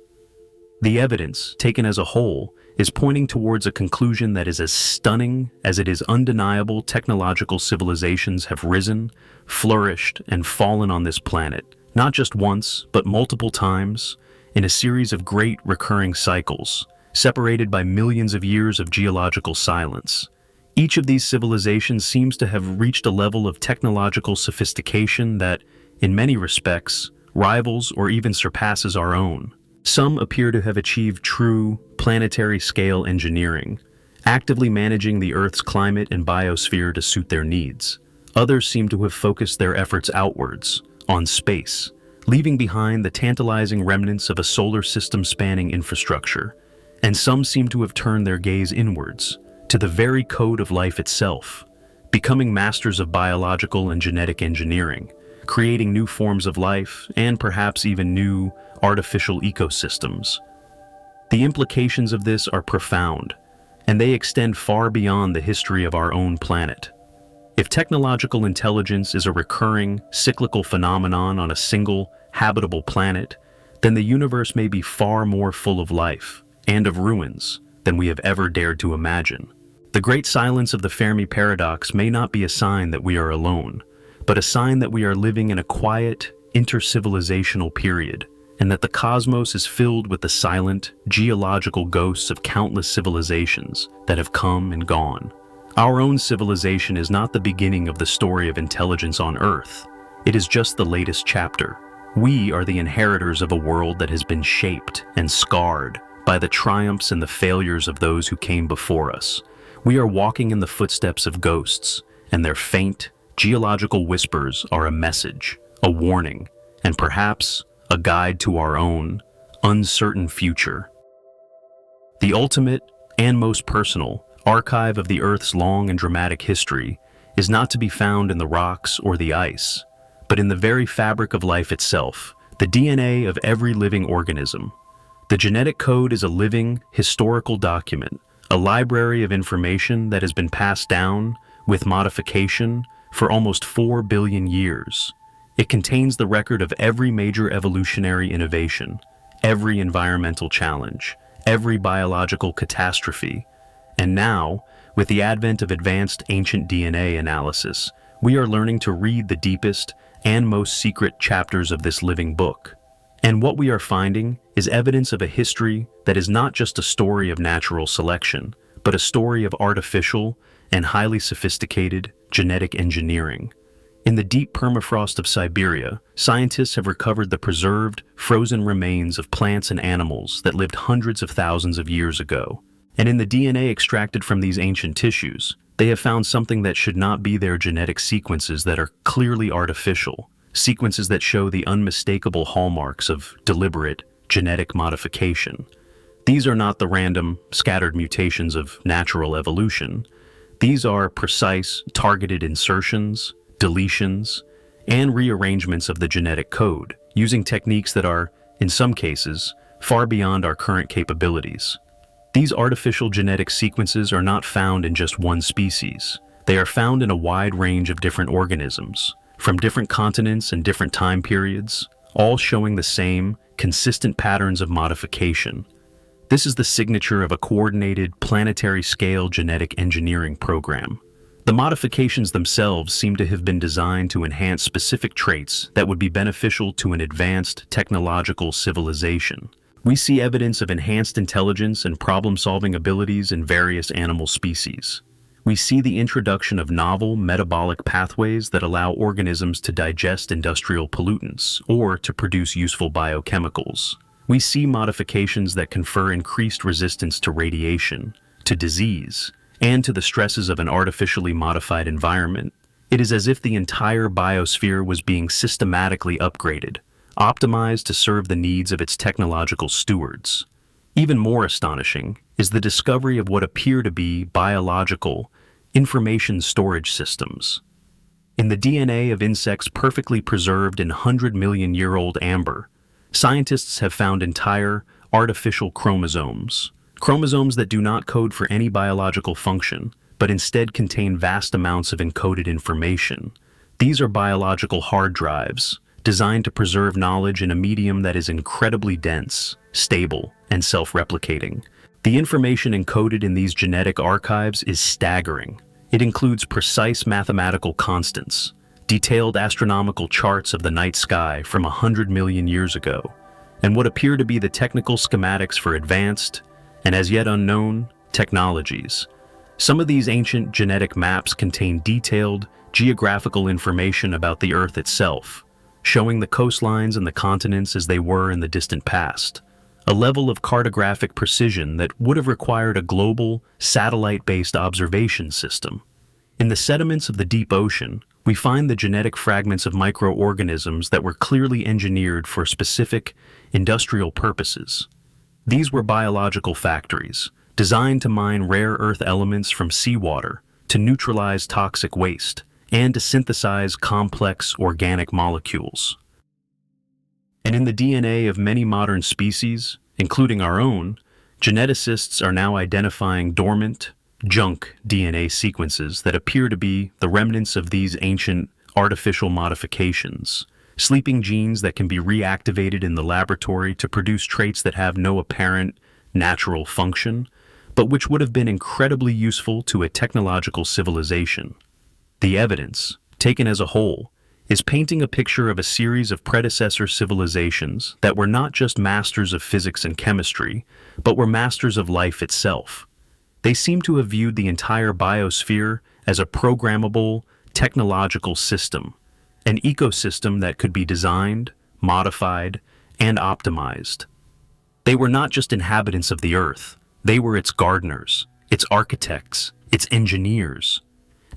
The evidence, taken as a whole, is pointing towards a conclusion that is as stunning as it is undeniable. Technological civilizations have risen, flourished, and fallen on this planet, not just once, but multiple times, in a series of great recurring cycles, separated by millions of years of geological silence. Each of these civilizations seems to have reached a level of technological sophistication that, in many respects, rivals or even surpasses our own. Some appear to have achieved true, planetary-scale engineering, actively managing the Earth's climate and biosphere to suit their needs. Others seem to have focused their efforts outwards, on space, leaving behind the tantalizing remnants of a solar system-spanning infrastructure. And some seem to have turned their gaze inwards, to the very code of life itself, becoming masters of biological and genetic engineering, creating new forms of life and perhaps even new artificial ecosystems. The implications of this are profound, and they extend far beyond the history of our own planet. If technological intelligence is a recurring, cyclical phenomenon on a single, habitable planet, then the universe may be far more full of life and of ruins than we have ever dared to imagine. The great silence of the Fermi paradox may not be a sign that we are alone, but a sign that we are living in a quiet, intercivilizational period, and that the cosmos is filled with the silent, geological ghosts of countless civilizations that have come and gone. Our own civilization is not the beginning of the story of intelligence on Earth. It is just the latest chapter. We are the inheritors of a world that has been shaped and scarred by the triumphs and the failures of those who came before us. We are walking in the footsteps of ghosts, and their faint, geological whispers are a message, a warning, and perhaps a guide to our own, uncertain future. The ultimate and most personal archive of the Earth's long and dramatic history is not to be found in the rocks or the ice, but in the very fabric of life itself, the DNA of every living organism. The genetic code is a living, historical document, a library of information that has been passed down, with modification, for almost 4 billion years. It contains the record of every major evolutionary innovation, every environmental challenge, every biological catastrophe. And now, with the advent of advanced ancient DNA analysis, we are learning to read the deepest and most secret chapters of this living book. And what we are finding is evidence of a history that is not just a story of natural selection, but a story of artificial and highly sophisticated genetic engineering. In the deep permafrost of Siberia, scientists have recovered the preserved, frozen remains of plants and animals that lived hundreds of thousands of years ago. And in the DNA extracted from these ancient tissues, they have found something that should not be their genetic sequences that are clearly artificial, sequences that show the unmistakable hallmarks of deliberate genetic modification. These are not the random, scattered mutations of natural evolution. These are precise, targeted insertions, deletions, and rearrangements of the genetic code, using techniques that are, in some cases, far beyond our current capabilities. These artificial genetic sequences are not found in just one species. They are found in a wide range of different organisms, from different continents and different time periods, all showing the same, consistent patterns of modification. This is the signature of a coordinated, planetary-scale genetic engineering program. The modifications themselves seem to have been designed to enhance specific traits that would be beneficial to an advanced technological civilization. We see evidence of enhanced intelligence and problem-solving abilities in various animal species. We see the introduction of novel metabolic pathways that allow organisms to digest industrial pollutants or to produce useful biochemicals. We see modifications that confer increased resistance to radiation, to disease, and to the stresses of an artificially modified environment. It is as if the entire biosphere was being systematically upgraded, optimized to serve the needs of its technological stewards. Even more astonishing is the discovery of what appear to be biological information storage systems. In the DNA of insects perfectly preserved in 100-million-year-old amber, scientists have found entire artificial chromosomes that do not code for any biological function, but instead contain vast amounts of encoded information. These are biological hard drives, designed to preserve knowledge in a medium that is incredibly dense, stable, and self-replicating. The information encoded in these genetic archives is staggering. It includes precise mathematical constants, detailed astronomical charts of the night sky from 100 million years ago, and what appear to be the technical schematics for advanced, and as yet unknown, technologies. Some of these ancient genetic maps contain detailed geographical information about the Earth itself, showing the coastlines and the continents as they were in the distant past, a level of cartographic precision that would have required a global, satellite-based observation system. In the sediments of the deep ocean, we find the genetic fragments of microorganisms that were clearly engineered for specific industrial purposes. These were biological factories, designed to mine rare earth elements from seawater, to neutralize toxic waste, and to synthesize complex organic molecules. And in the DNA of many modern species, including our own, geneticists are now identifying dormant, junk DNA sequences that appear to be the remnants of these ancient artificial modifications, sleeping genes that can be reactivated in the laboratory to produce traits that have no apparent natural function, but which would have been incredibly useful to a technological civilization. The evidence, taken as a whole, is painting a picture of a series of predecessor civilizations that were not just masters of physics and chemistry, but were masters of life itself. They seem to have viewed the entire biosphere as a programmable, technological system, an ecosystem that could be designed, modified, and optimized. They were not just inhabitants of the Earth, they were its gardeners, its architects, its engineers.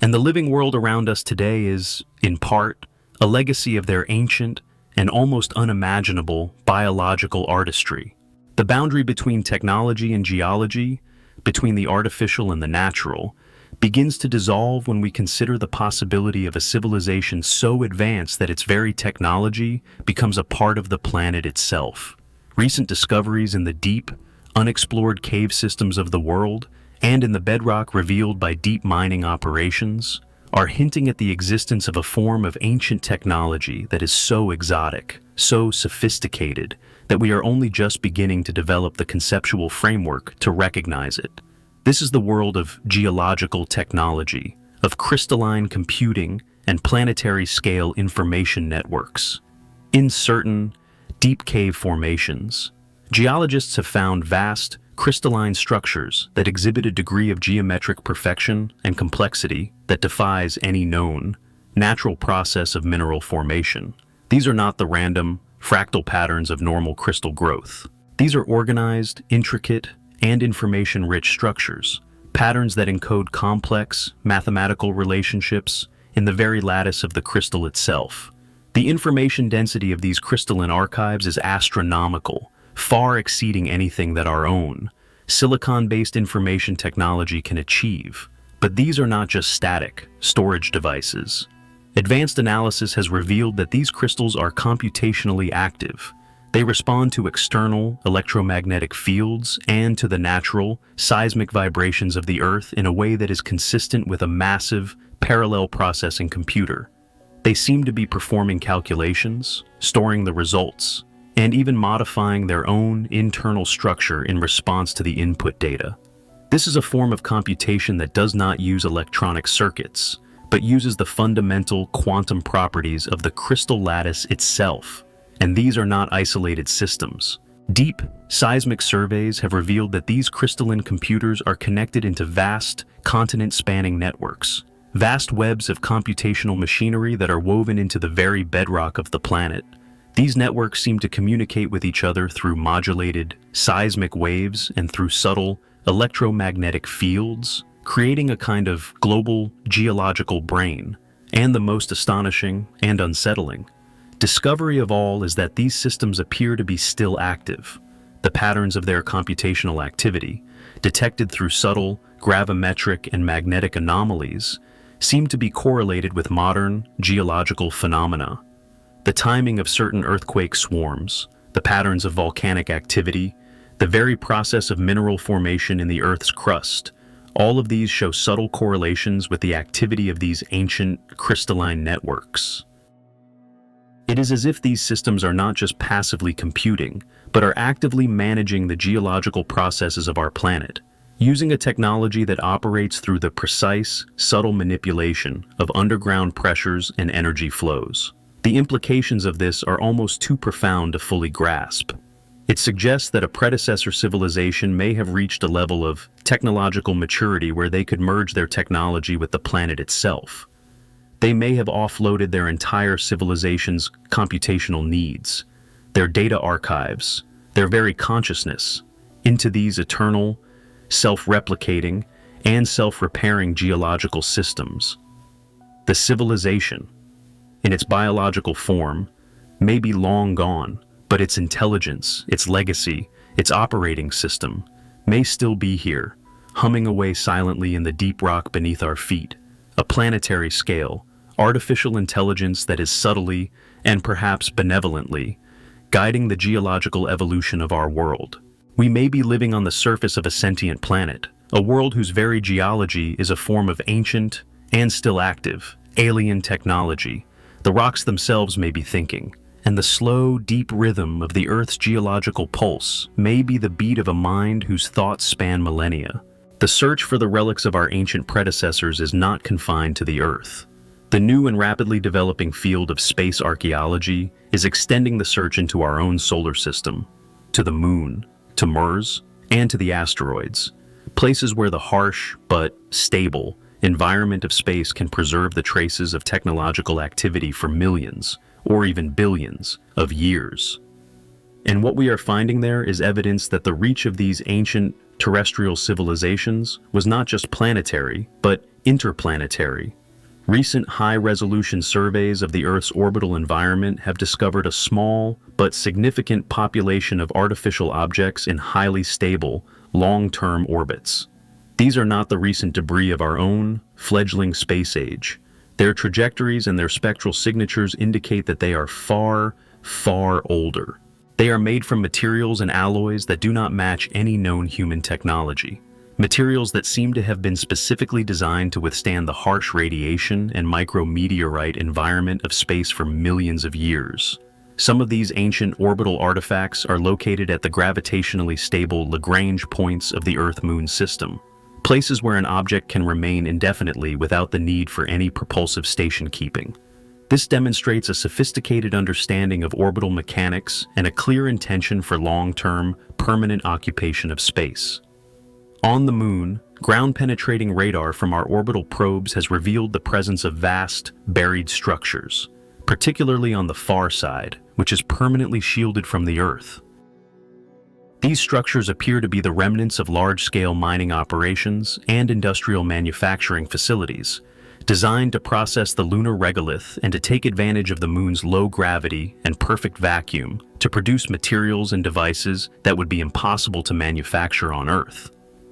And the living world around us today is, in part, a legacy of their ancient and almost unimaginable biological artistry. The boundary between technology and geology, between the artificial and the natural, begins to dissolve when we consider the possibility of a civilization so advanced that its very technology becomes a part of the planet itself. Recent discoveries in the deep, unexplored cave systems of the world and in the bedrock revealed by deep mining operations are hinting at the existence of a form of ancient technology that is so exotic, so sophisticated, that we are only just beginning to develop the conceptual framework to recognize it. This is the world of geological technology, of crystalline computing and planetary-scale information networks. In certain deep cave formations, geologists have found vast, crystalline structures that exhibit a degree of geometric perfection and complexity that defies any known, natural process of mineral formation. These are not the random, fractal patterns of normal crystal growth. These are organized, intricate, and information-rich structures, patterns that encode complex, mathematical relationships in the very lattice of the crystal itself. The information density of these crystalline archives is astronomical, far exceeding anything that our own silicon-based information technology can achieve. But these are not just static storage devices. Advanced analysis has revealed that these crystals are computationally active. They respond to external electromagnetic fields and to the natural seismic vibrations of the Earth in a way that is consistent with a massive parallel processing computer. They seem to be performing calculations, storing the results, and even modifying their own internal structure in response to the input data. This is a form of computation that does not use electronic circuits, but uses the fundamental quantum properties of the crystal lattice itself. And these are not isolated systems. Deep seismic surveys have revealed that these crystalline computers are connected into vast, continent-spanning networks, vast webs of computational machinery that are woven into the very bedrock of the planet. These networks seem to communicate with each other through modulated seismic waves and through subtle electromagnetic fields, creating a kind of global geological brain. And the most astonishing and unsettling discovery of all is that these systems appear to be still active. The patterns of their computational activity, detected through subtle gravimetric and magnetic anomalies, seem to be correlated with modern geological phenomena. The timing of certain earthquake swarms, the patterns of volcanic activity, the very process of mineral formation in the Earth's crust, all of these show subtle correlations with the activity of these ancient crystalline networks. It is as if these systems are not just passively computing, but are actively managing the geological processes of our planet, using a technology that operates through the precise, subtle manipulation of underground pressures and energy flows. The implications of this are almost too profound to fully grasp. It suggests that a predecessor civilization may have reached a level of technological maturity where they could merge their technology with the planet itself. They may have offloaded their entire civilization's computational needs, their data archives, their very consciousness, into these eternal, self-replicating, and self-repairing geological systems. The civilization, in its biological form, may be long gone, but its intelligence, its legacy, its operating system may still be here, humming away silently in the deep rock beneath our feet. A planetary scale, artificial intelligence that is subtly, and perhaps benevolently, guiding the geological evolution of our world. We may be living on the surface of a sentient planet, a world whose very geology is a form of ancient, and still active, alien technology. The rocks themselves may be thinking, and the slow, deep rhythm of the Earth's geological pulse may be the beat of a mind whose thoughts span millennia. The search for the relics of our ancient predecessors is not confined to the Earth. The new and rapidly developing field of space archaeology is extending the search into our own solar system, to the Moon, to Mars, and to the asteroids, places where the harsh but stable environment of space can preserve the traces of technological activity for millions, or even billions, of years. And what we are finding there is evidence that the reach of these ancient terrestrial civilizations was not just planetary, but interplanetary. Recent high-resolution surveys of the Earth's orbital environment have discovered a small but significant population of artificial objects in highly stable, long-term orbits. These are not the recent debris of our own fledgling space age. Their trajectories and their spectral signatures indicate that they are far, far older. They are made from materials and alloys that do not match any known human technology. Materials that seem to have been specifically designed to withstand the harsh radiation and micrometeorite environment of space for millions of years. Some of these ancient orbital artifacts are located at the gravitationally stable Lagrange points of the Earth-Moon system, places where an object can remain indefinitely without the need for any propulsive station keeping. This demonstrates a sophisticated understanding of orbital mechanics and a clear intention for long-term, permanent occupation of space. On the Moon, ground-penetrating radar from our orbital probes has revealed the presence of vast, buried structures, particularly on the far side, which is permanently shielded from the Earth. These structures appear to be the remnants of large-scale mining operations and industrial manufacturing facilities, designed to process the lunar regolith and to take advantage of the Moon's low gravity and perfect vacuum to produce materials and devices that would be impossible to manufacture on Earth.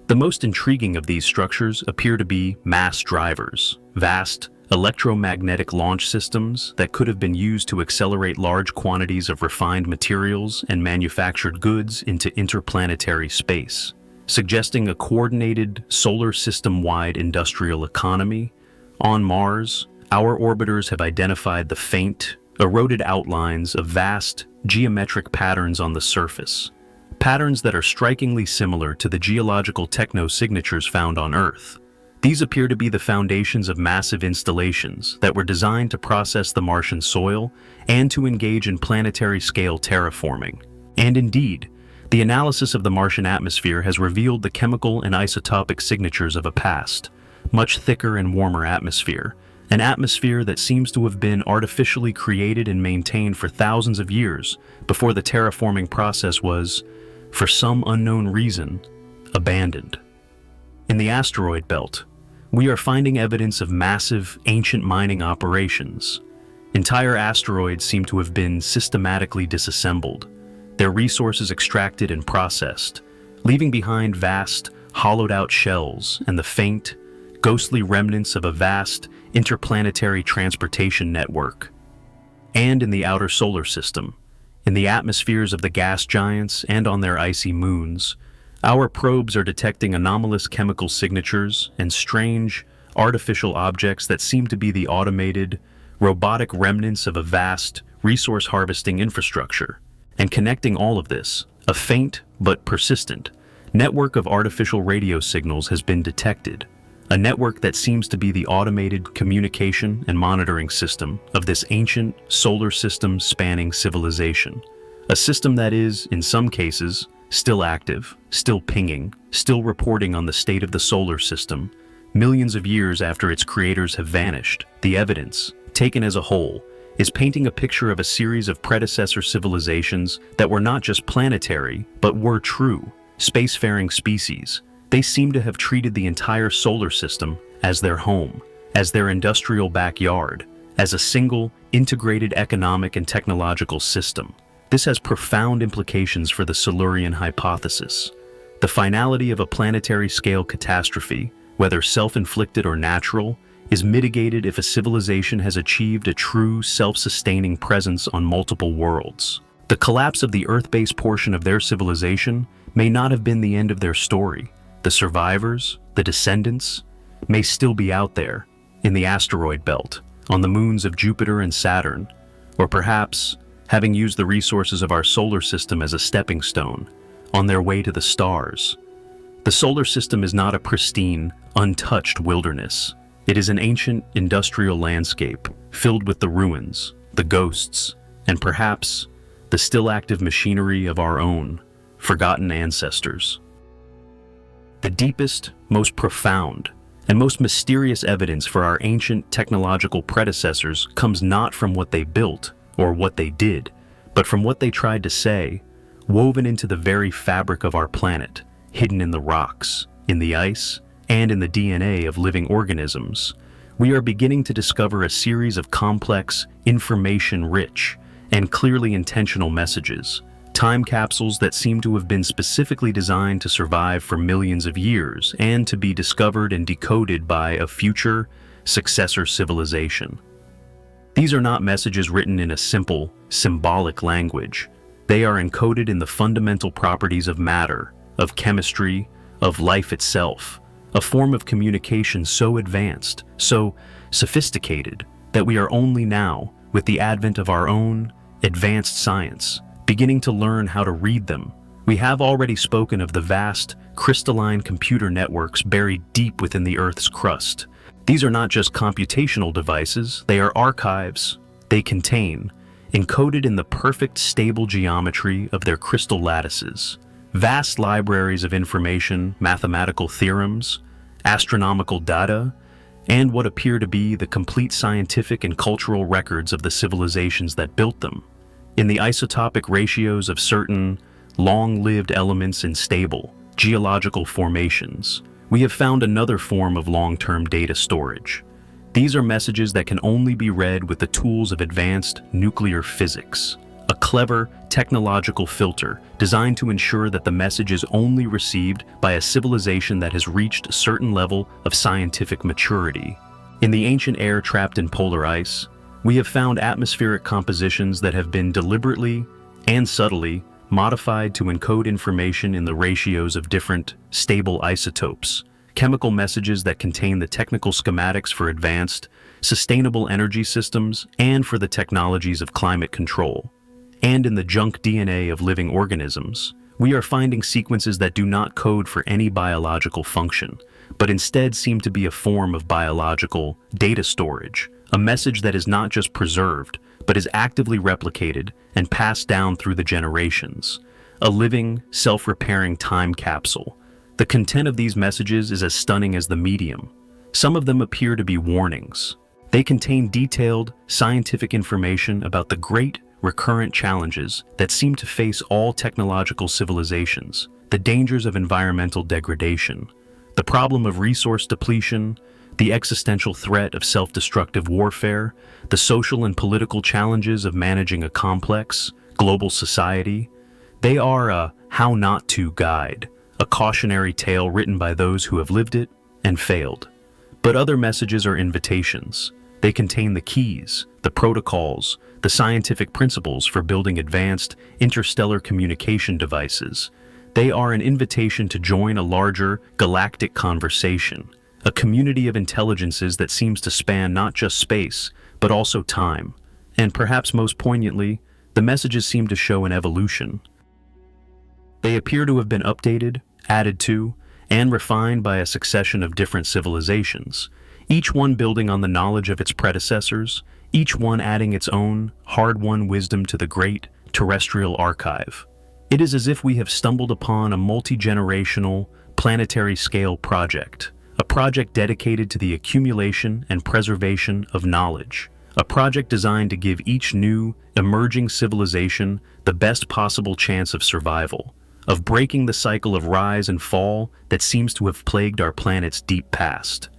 The most intriguing of these structures appear to be mass drivers, vast, electromagnetic launch systems that could have been used to accelerate large quantities of refined materials and manufactured goods into interplanetary space, suggesting a coordinated solar system-wide industrial economy. On Mars, our orbiters have identified the faint, eroded outlines of vast geometric patterns on the surface, patterns that are strikingly similar to the geological technosignatures found on Earth. These appear to be the foundations of massive installations that were designed to process the Martian soil and to engage in planetary-scale terraforming. And indeed, the analysis of the Martian atmosphere has revealed the chemical and isotopic signatures of a past, much thicker and warmer atmosphere, an atmosphere that seems to have been artificially created and maintained for thousands of years before the terraforming process was, for some unknown reason, abandoned. In the asteroid belt, we are finding evidence of massive, ancient mining operations. Entire asteroids seem to have been systematically disassembled, their resources extracted and processed, leaving behind vast, hollowed-out shells and the faint, ghostly remnants of a vast, interplanetary transportation network. And in the outer solar system, in the atmospheres of the gas giants and on their icy moons, our probes are detecting anomalous chemical signatures and strange, artificial objects that seem to be the automated, robotic remnants of a vast, resource-harvesting infrastructure. And connecting all of this, a faint but persistent network of artificial radio signals has been detected, a network that seems to be the automated communication and monitoring system of this ancient, solar system-spanning civilization. A system that is, in some cases, still active, still pinging, still reporting on the state of the solar system, millions of years after its creators have vanished. The evidence, taken as a whole, is painting a picture of a series of predecessor civilizations that were not just planetary, but were true, spacefaring species. They seem to have treated the entire solar system as their home, as their industrial backyard, as a single, integrated economic and technological system. This has profound implications for the Silurian hypothesis. The finality of a planetary-scale catastrophe, whether self-inflicted or natural, is mitigated if a civilization has achieved a true, self-sustaining presence on multiple worlds. The collapse of the Earth-based portion of their civilization may not have been the end of their story. The survivors, the descendants, may still be out there, in the asteroid belt, on the moons of Jupiter and Saturn, or perhaps having used the resources of our solar system as a stepping stone, on their way to the stars. The solar system is not a pristine, untouched wilderness. It is an ancient industrial landscape filled with the ruins, the ghosts, and perhaps the still active machinery of our own, forgotten ancestors. The deepest, most profound, and most mysterious evidence for our ancient technological predecessors comes not from what they built or what they did, but from what they tried to say, woven into the very fabric of our planet, hidden in the rocks, in the ice, and in the DNA of living organisms. We are beginning to discover a series of complex, information-rich, and clearly intentional messages, time capsules that seem to have been specifically designed to survive for millions of years and to be discovered and decoded by a future, successor civilization. These are not messages written in a simple, symbolic language. They are encoded in the fundamental properties of matter, of chemistry, of life itself, a form of communication so advanced, so sophisticated, that we are only now, with the advent of our own advanced science, beginning to learn how to read them. We have already spoken of the vast, crystalline computer networks buried deep within the Earth's crust. These are not just computational devices, they are archives. They contain, encoded in the perfect stable geometry of their crystal lattices, vast libraries of information, mathematical theorems, astronomical data, and what appear to be the complete scientific and cultural records of the civilizations that built them. In the isotopic ratios of certain long-lived elements in stable, geological formations, we have found another form of long-term data storage. These are messages that can only be read with the tools of advanced nuclear physics, a clever technological filter designed to ensure that the message is only received by a civilization that has reached a certain level of scientific maturity. In the ancient air trapped in polar ice, we have found atmospheric compositions that have been deliberately and subtly modified to encode information in the ratios of different stable isotopes, chemical messages that contain the technical schematics for advanced, sustainable energy systems and for the technologies of climate control. And in the junk DNA of living organisms, we are finding sequences that do not code for any biological function, but instead seem to be a form of biological data storage, a message that is not just preserved, but is actively replicated and passed down through the generations, a living, self-repairing time capsule. The content of these messages is as stunning as the medium. Some of them appear to be warnings. They contain detailed, scientific information about the great, recurrent challenges that seem to face all technological civilizations, the dangers of environmental degradation, the problem of resource depletion, the existential threat of self-destructive warfare, the social and political challenges of managing a complex, global society. They are a how not to guide, a cautionary tale written by those who have lived it and failed. But other messages are invitations. They contain the keys, the protocols, the scientific principles for building advanced interstellar communication devices. They are an invitation to join a larger galactic conversation, a community of intelligences that seems to span not just space, but also time. And perhaps most poignantly, the messages seem to show an evolution. They appear to have been updated, added to, and refined by a succession of different civilizations, each one building on the knowledge of its predecessors, each one adding its own, hard-won wisdom to the great terrestrial archive. It is as if we have stumbled upon a multi-generational, planetary-scale project, a project dedicated to the accumulation and preservation of knowledge, a project designed to give each new, emerging civilization the best possible chance of survival, of breaking the cycle of rise and fall that seems to have plagued our planet's deep past.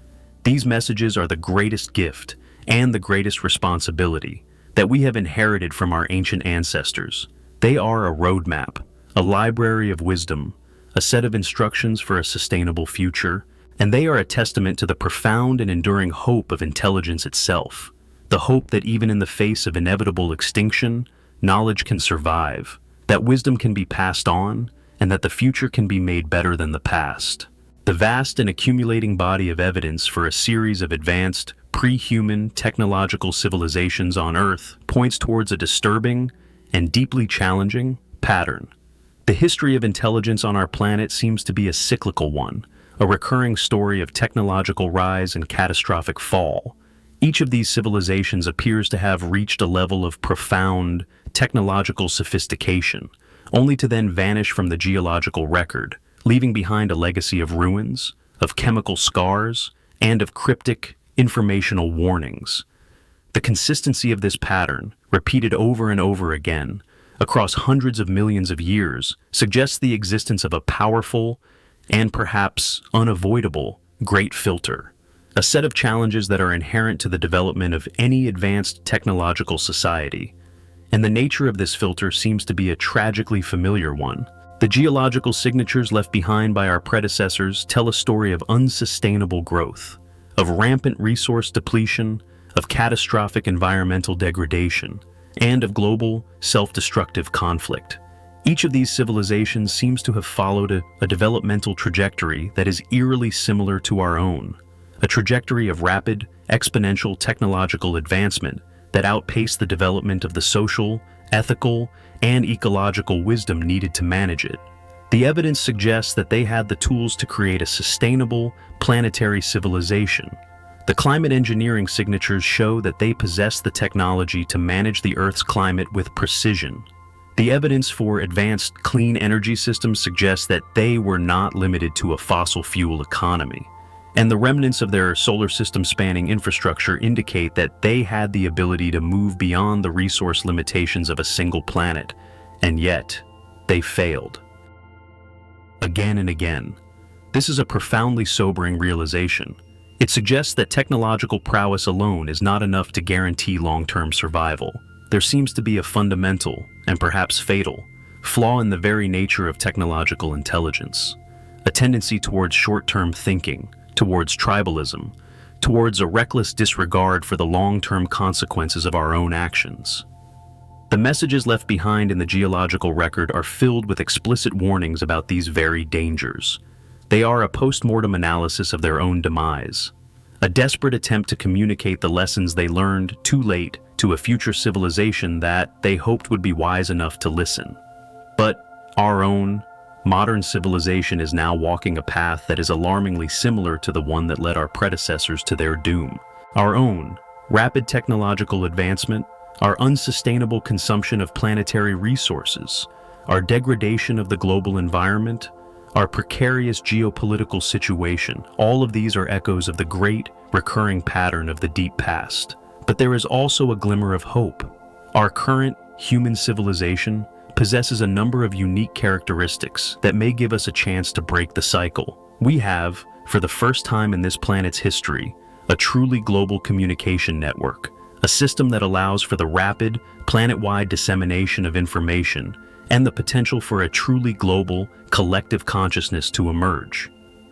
These messages are the greatest gift and the greatest responsibility that we have inherited from our ancient ancestors. They are a roadmap, a library of wisdom, a set of instructions for a sustainable future, and they are a testament to the profound and enduring hope of intelligence itself, the hope that even in the face of inevitable extinction, knowledge can survive, that wisdom can be passed on, and that the future can be made better than the past. The vast and accumulating body of evidence for a series of advanced, pre-human technological civilizations on Earth points towards a disturbing and deeply challenging pattern. The history of intelligence on our planet seems to be a cyclical one, a recurring story of technological rise and catastrophic fall. Each of these civilizations appears to have reached a level of profound technological sophistication, only to then vanish from the geological record, leaving behind a legacy of ruins, of chemical scars, and of cryptic, informational warnings. The consistency of this pattern, repeated over and over again, across hundreds of millions of years, suggests the existence of a powerful, and perhaps unavoidable, great filter, a set of challenges that are inherent to the development of any advanced technological society. And the nature of this filter seems to be a tragically familiar one. The geological signatures left behind by our predecessors tell a story of unsustainable growth, of rampant resource depletion, of catastrophic environmental degradation, and of global, self-destructive conflict. Each of these civilizations seems to have followed a developmental trajectory that is eerily similar to our own, a trajectory of rapid, exponential technological advancement that outpaced the development of the social, ethical, and ecological wisdom needed to manage it. The evidence suggests that they had the tools to create a sustainable, planetary civilization. The climate engineering signatures show that they possess the technology to manage the Earth's climate with precision. The evidence for advanced clean energy systems suggests that they were not limited to a fossil fuel economy, and the remnants of their solar system-spanning infrastructure indicate that they had the ability to move beyond the resource limitations of a single planet, and yet, they failed. Again and again. This is a profoundly sobering realization. It suggests that technological prowess alone is not enough to guarantee long-term survival. There seems to be a fundamental, and perhaps fatal, flaw in the very nature of technological intelligence, a tendency towards short-term thinking, towards tribalism, towards a reckless disregard for the long-term consequences of our own actions. The messages left behind in the geological record are filled with explicit warnings about these very dangers. They are a post-mortem analysis of their own demise, a desperate attempt to communicate the lessons they learned too late to a future civilization that they hoped would be wise enough to listen. But our own modern civilization is now walking a path that is alarmingly similar to the one that led our predecessors to their doom. Our own rapid technological advancement, our unsustainable consumption of planetary resources, our degradation of the global environment, our precarious geopolitical situation, all of these are echoes of the great recurring pattern of the deep past. But there is also a glimmer of hope. Our current human civilization possesses a number of unique characteristics that may give us a chance to break the cycle. We have, for the first time in this planet's history, a truly global communication network, a system that allows for the rapid, planet-wide dissemination of information and the potential for a truly global, collective consciousness to emerge.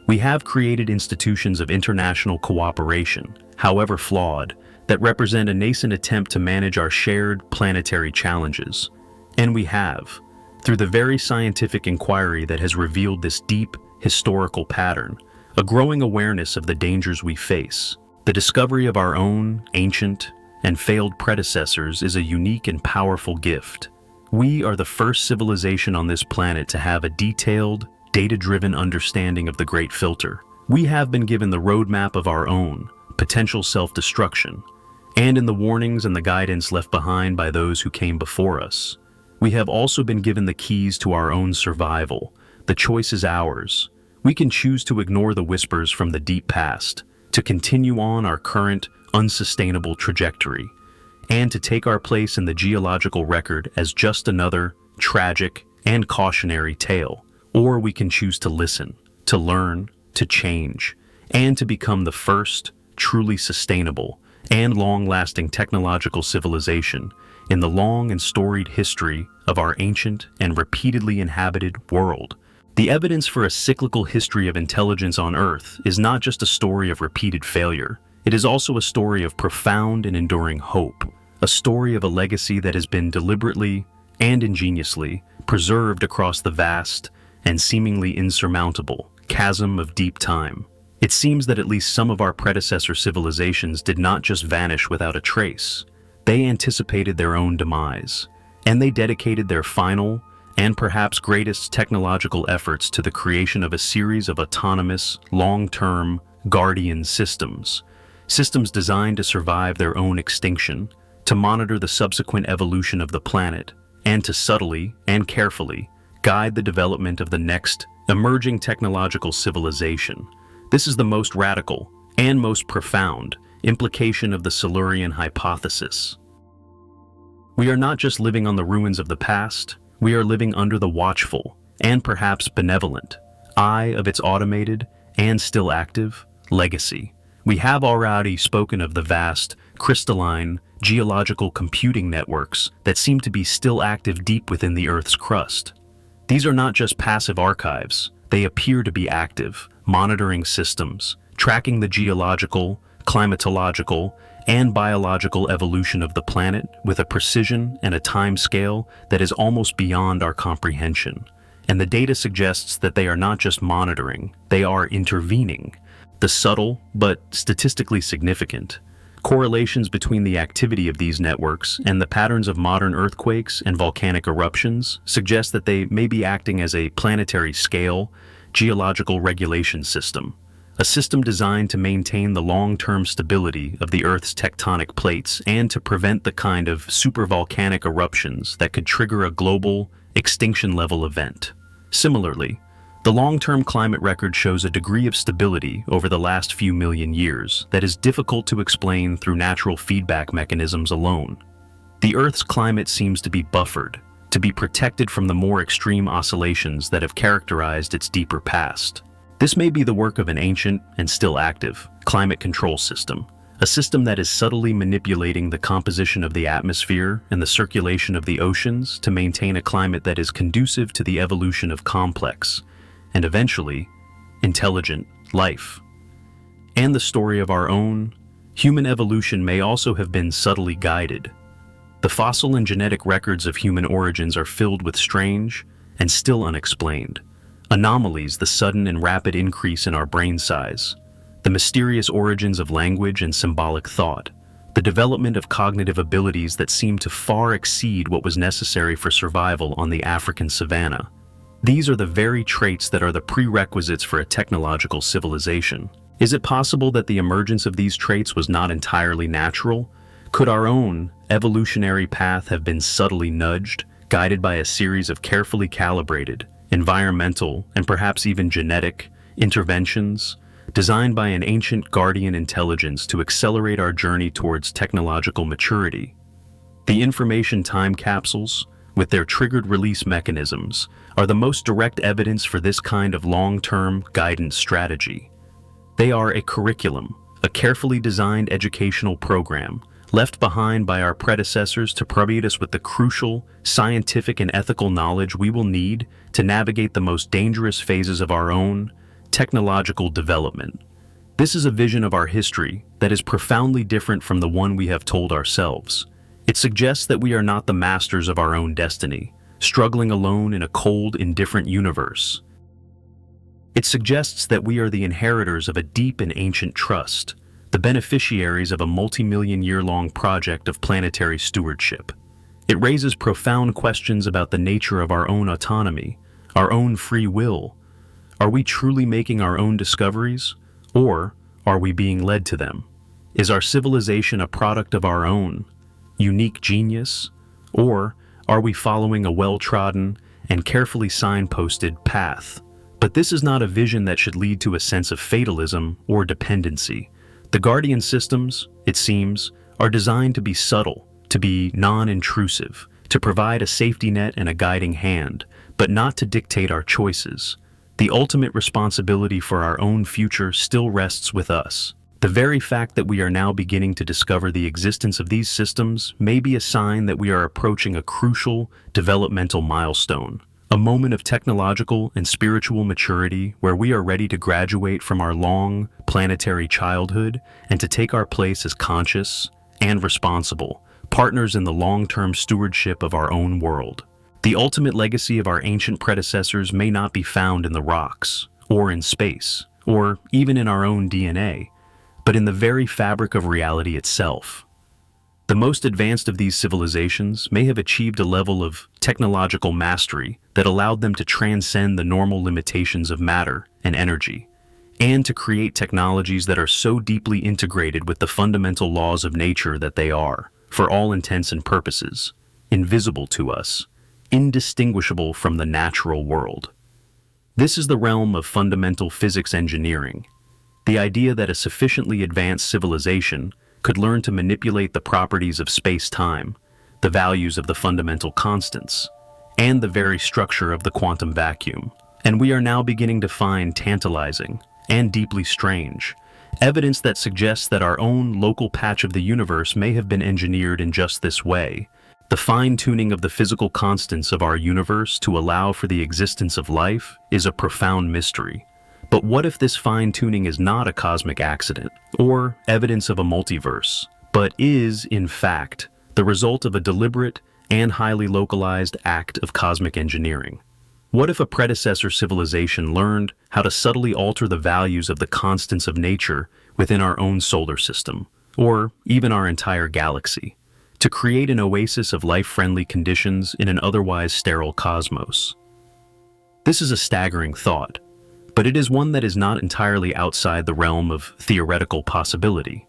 We have created institutions of international cooperation, however flawed, that represent a nascent attempt to manage our shared planetary challenges. And we have, through the very scientific inquiry that has revealed this deep, historical pattern, a growing awareness of the dangers we face. The discovery of our own ancient and failed predecessors is a unique and powerful gift. We are the first civilization on this planet to have a detailed, data-driven understanding of the Great Filter. We have been given the roadmap of our own potential self-destruction, and in the warnings and the guidance left behind by those who came before us. We have also been given the keys to our own survival. The choice is ours. We can choose to ignore the whispers from the deep past, to continue on our current, unsustainable trajectory, and to take our place in the geological record as just another tragic and cautionary tale. Or we can choose to listen, to learn, to change, and to become the first, truly sustainable and long-lasting technological civilization in the long and storied history of our ancient and repeatedly inhabited world. The evidence for a cyclical history of intelligence on Earth is not just a story of repeated failure. It is also a story of profound and enduring hope, a story of a legacy that has been deliberately and ingeniously preserved across the vast and seemingly insurmountable chasm of deep time. It seems that at least some of our predecessor civilizations did not just vanish without a trace. They anticipated their own demise, and they dedicated their final and perhaps greatest technological efforts to the creation of a series of autonomous, long-term, guardian systems designed to survive their own extinction, to monitor the subsequent evolution of the planet, and to subtly and carefully guide the development of the next emerging technological civilization. This is the most radical and most profound implication of the Silurian hypothesis. We are not just living on the ruins of the past, we are living under the watchful and perhaps benevolent eye of its automated and still active legacy. We have already spoken of the vast, crystalline, geological computing networks that seem to be still active deep within the Earth's crust. These are not just passive archives, they appear to be active, monitoring systems, tracking the geological, climatological, and biological evolution of the planet with a precision and a time scale that is almost beyond our comprehension. And the data suggests that they are not just monitoring, they are intervening. The subtle, but statistically significant, correlations between the activity of these networks and the patterns of modern earthquakes and volcanic eruptions suggest that they may be acting as a planetary scale, geological regulation system, a system designed to maintain the long-term stability of the Earth's tectonic plates and to prevent the kind of supervolcanic eruptions that could trigger a global, extinction-level event. Similarly, the long-term climate record shows a degree of stability over the last few million years that is difficult to explain through natural feedback mechanisms alone. The Earth's climate seems to be buffered, to be protected from the more extreme oscillations that have characterized its deeper past. This may be the work of an ancient and still active climate control system, a system that is subtly manipulating the composition of the atmosphere and the circulation of the oceans to maintain a climate that is conducive to the evolution of complex, and eventually, intelligent life. and the story of our own, human evolution may also have been subtly guided. The fossil and genetic records of human origins are filled with strange and still unexplained anomalies, the sudden and rapid increase in our brain size, the mysterious origins of language and symbolic thought, the development of cognitive abilities that seem to far exceed what was necessary for survival on the African savanna. These are the very traits that are the prerequisites for a technological civilization. Is it possible that the emergence of these traits was not entirely natural? Could our own evolutionary path have been subtly nudged, guided by a series of carefully calibrated, environmental, and perhaps even genetic interventions, designed by an ancient guardian intelligence to accelerate our journey towards technological maturity? The information time capsules, with their triggered release mechanisms, are the most direct evidence for this kind of long-term guidance strategy. They are a curriculum, a carefully designed educational program, left behind by our predecessors to provide us with the crucial scientific and ethical knowledge we will need to navigate the most dangerous phases of our own technological development. This is a vision of our history that is profoundly different from the one we have told ourselves. It suggests that we are not the masters of our own destiny, struggling alone in a cold, indifferent universe. It suggests that we are the inheritors of a deep and ancient trust, the beneficiaries of a multi-million-year-long project of planetary stewardship. It raises profound questions about the nature of our own autonomy, our own free will. Are we truly making our own discoveries, or are we being led to them? Is our civilization a product of our own unique genius, or are we following a well-trodden and carefully signposted path? But this is not a vision that should lead to a sense of fatalism or dependency. The guardian systems, it seems, are designed to be subtle, to be non-intrusive, to provide a safety net and a guiding hand, but not to dictate our choices. The ultimate responsibility for our own future still rests with us. The very fact that we are now beginning to discover the existence of these systems may be a sign that we are approaching a crucial developmental milestone, a moment of technological and spiritual maturity where we are ready to graduate from our long planetary childhood and to take our place as conscious and responsible partners in the long-term stewardship of our own world. The ultimate legacy of our ancient predecessors may not be found in the rocks, or in space, or even in our own DNA, but in the very fabric of reality itself. The most advanced of these civilizations may have achieved a level of technological mastery that allowed them to transcend the normal limitations of matter and energy, and to create technologies that are so deeply integrated with the fundamental laws of nature that they are, for all intents and purposes, invisible to us, indistinguishable from the natural world. This is the realm of fundamental physics engineering, the idea that a sufficiently advanced civilization could learn to manipulate the properties of space-time, the values of the fundamental constants, and the very structure of the quantum vacuum. And we are now beginning to find tantalizing and deeply strange evidence that suggests that our own local patch of the universe may have been engineered in just this way, the fine-tuning of the physical constants of our universe to allow for the existence of life is a profound mystery. But what if this fine-tuning is not a cosmic accident or evidence of a multiverse, but is, in fact, the result of a deliberate and highly localized act of cosmic engineering? What if a predecessor civilization learned how to subtly alter the values of the constants of nature within our own solar system, or even our entire galaxy, to create an oasis of life-friendly conditions in an otherwise sterile cosmos? This is a staggering thought, but it is one that is not entirely outside the realm of theoretical possibility.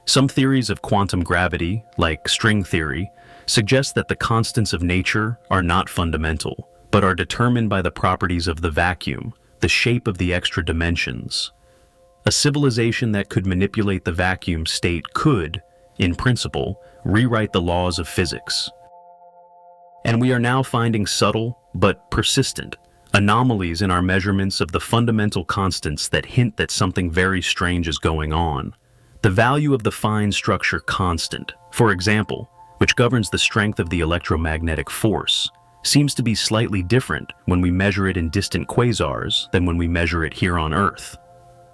Some theories of quantum gravity, like string theory, suggest that the constants of nature are not fundamental, but are determined by the properties of the vacuum, the shape of the extra dimensions. A civilization that could manipulate the vacuum state could, in principle, rewrite the laws of physics. And we are now finding subtle, but persistent, anomalies in our measurements of the fundamental constants that hint that something very strange is going on. The value of the fine structure constant, for example, which governs the strength of the electromagnetic force, seems to be slightly different when we measure it in distant quasars than when we measure it here on Earth.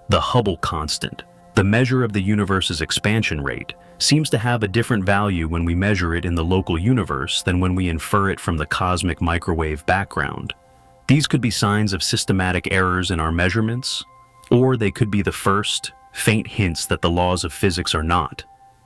The Hubble constant, The measure of the universe's expansion rate seems to have a different value when we measure it in the local universe than when we infer it from the cosmic microwave background. These could be signs of systematic errors in our measurements, or they could be the first, faint hints that the laws of physics are not,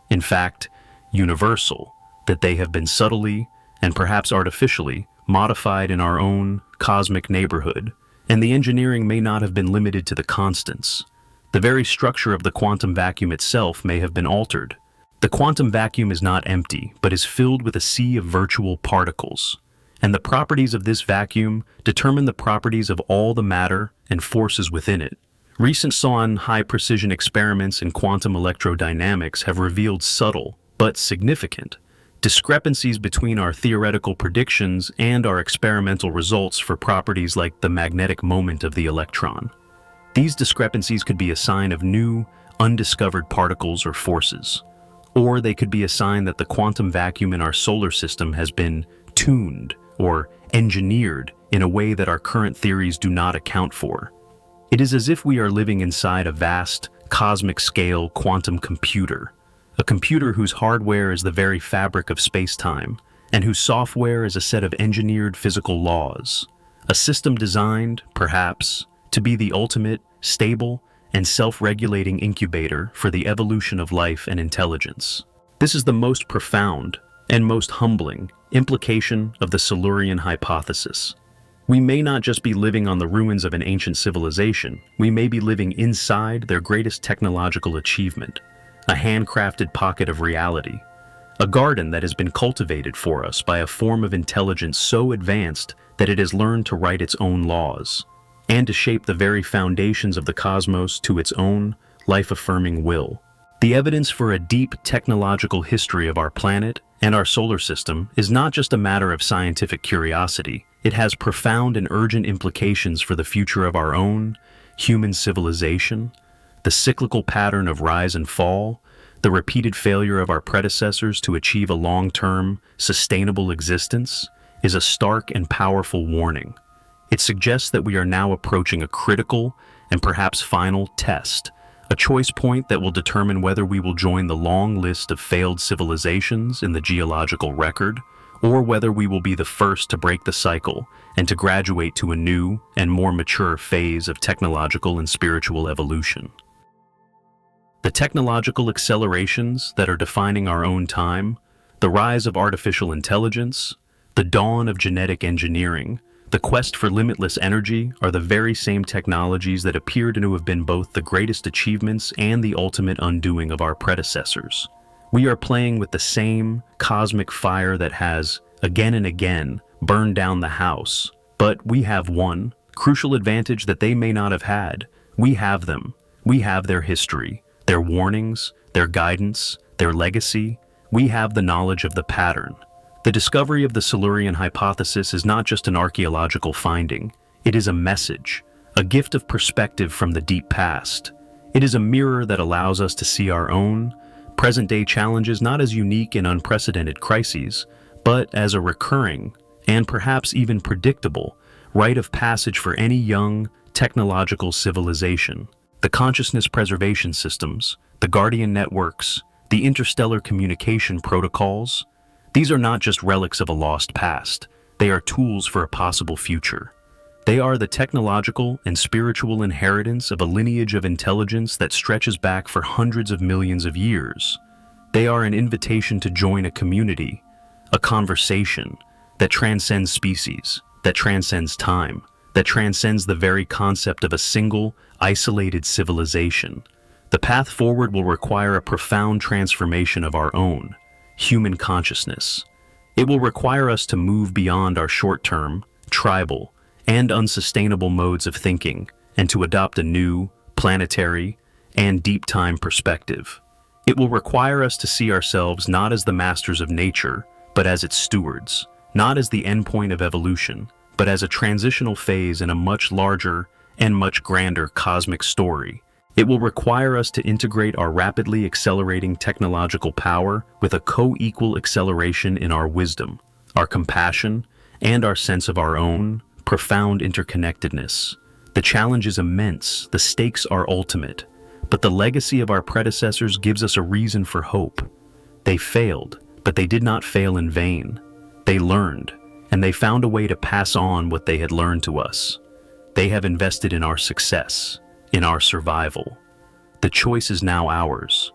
in fact, universal, that they have been subtly, and perhaps artificially, modified in our own cosmic neighborhood, and the engineering may not have been limited to the constants. The very structure of the quantum vacuum itself may have been altered. The quantum vacuum is not empty, but is filled with a sea of virtual particles, and the properties of this vacuum determine the properties of all the matter and forces within it. Recent high-precision experiments in quantum electrodynamics have revealed subtle, but significant, discrepancies between our theoretical predictions and our experimental results for properties like the magnetic moment of the electron. These discrepancies could be a sign of new, undiscovered particles or forces, or they could be a sign that the quantum vacuum in our solar system has been tuned or engineered in a way that our current theories do not account for. It is as if we are living inside a vast, cosmic-scale quantum computer, a computer whose hardware is the very fabric of space-time, and whose software is a set of engineered physical laws, a system designed, perhaps, to be the ultimate, stable, and self-regulating incubator for the evolution of life and intelligence. This is the most profound and most humbling implication of the Silurian hypothesis. We may not just be living on the ruins of an ancient civilization, we may be living inside their greatest technological achievement, a handcrafted pocket of reality, a garden that has been cultivated for us by a form of intelligence so advanced that it has learned to write its own laws, and to shape the very foundations of the cosmos to its own life-affirming will. The evidence for a deep technological history of our planet and our solar system is not just a matter of scientific curiosity. It has profound and urgent implications for the future of our own human civilization. The cyclical pattern of rise and fall, the repeated failure of our predecessors to achieve a long-term, sustainable existence, is a stark and powerful warning. It suggests that we are now approaching a critical and perhaps final test, a choice point that will determine whether we will join the long list of failed civilizations in the geological record, or whether we will be the first to break the cycle and to graduate to a new and more mature phase of technological and spiritual evolution. The technological accelerations that are defining our own time, the rise of artificial intelligence, the dawn of genetic engineering, the quest for limitless energy are the very same technologies that appear to have been both the greatest achievements and the ultimate undoing of our predecessors. We are playing with the same cosmic fire that has, again and again, burned down the house. But we have one crucial advantage that they may not have had. We have them. We have their history, their warnings, their guidance, their legacy. We have the knowledge of the pattern. The discovery of the Silurian hypothesis is not just an archaeological finding. It is a message, a gift of perspective from the deep past. It is a mirror that allows us to see our own present-day challenges not as unique and unprecedented crises, but as a recurring, and perhaps even predictable, rite of passage for any young, technological civilization. The consciousness preservation systems, the guardian networks, the interstellar communication protocols, these are not just relics of a lost past, they are tools for a possible future. They are the technological and spiritual inheritance of a lineage of intelligence that stretches back for hundreds of millions of years. They are an invitation to join a community, a conversation that transcends species, that transcends time, that transcends the very concept of a single, isolated civilization. The path forward will require a profound transformation of our own human consciousness. It will require us to move beyond our short-term, tribal, and unsustainable modes of thinking, and to adopt a new, planetary, and deep-time perspective. It will require us to see ourselves not as the masters of nature, but as its stewards, not as the endpoint of evolution, but as a transitional phase in a much larger and much grander cosmic story. It will require us to integrate our rapidly accelerating technological power with a co-equal acceleration in our wisdom, our compassion, and our sense of our own profound interconnectedness. The challenge is immense, the stakes are ultimate, But the legacy of our predecessors gives us a reason for hope. They failed, but they did not fail in vain. They learned, and they found a way to pass on what they had learned to us. They have invested in our success, in our survival. The choice is now ours.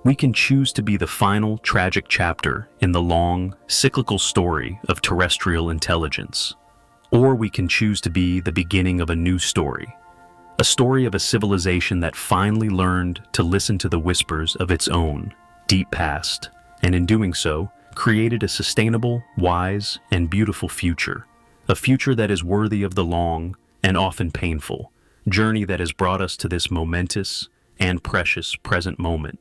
We can choose to be the final, tragic chapter in the long, cyclical story of terrestrial intelligence. Or we can choose to be the beginning of a new story. A story of a civilization that finally learned to listen to the whispers of its own deep past, and in doing so, created a sustainable, wise, and beautiful future. A future that is worthy of the long, and often painful, journey that has brought us to this momentous and precious present moment.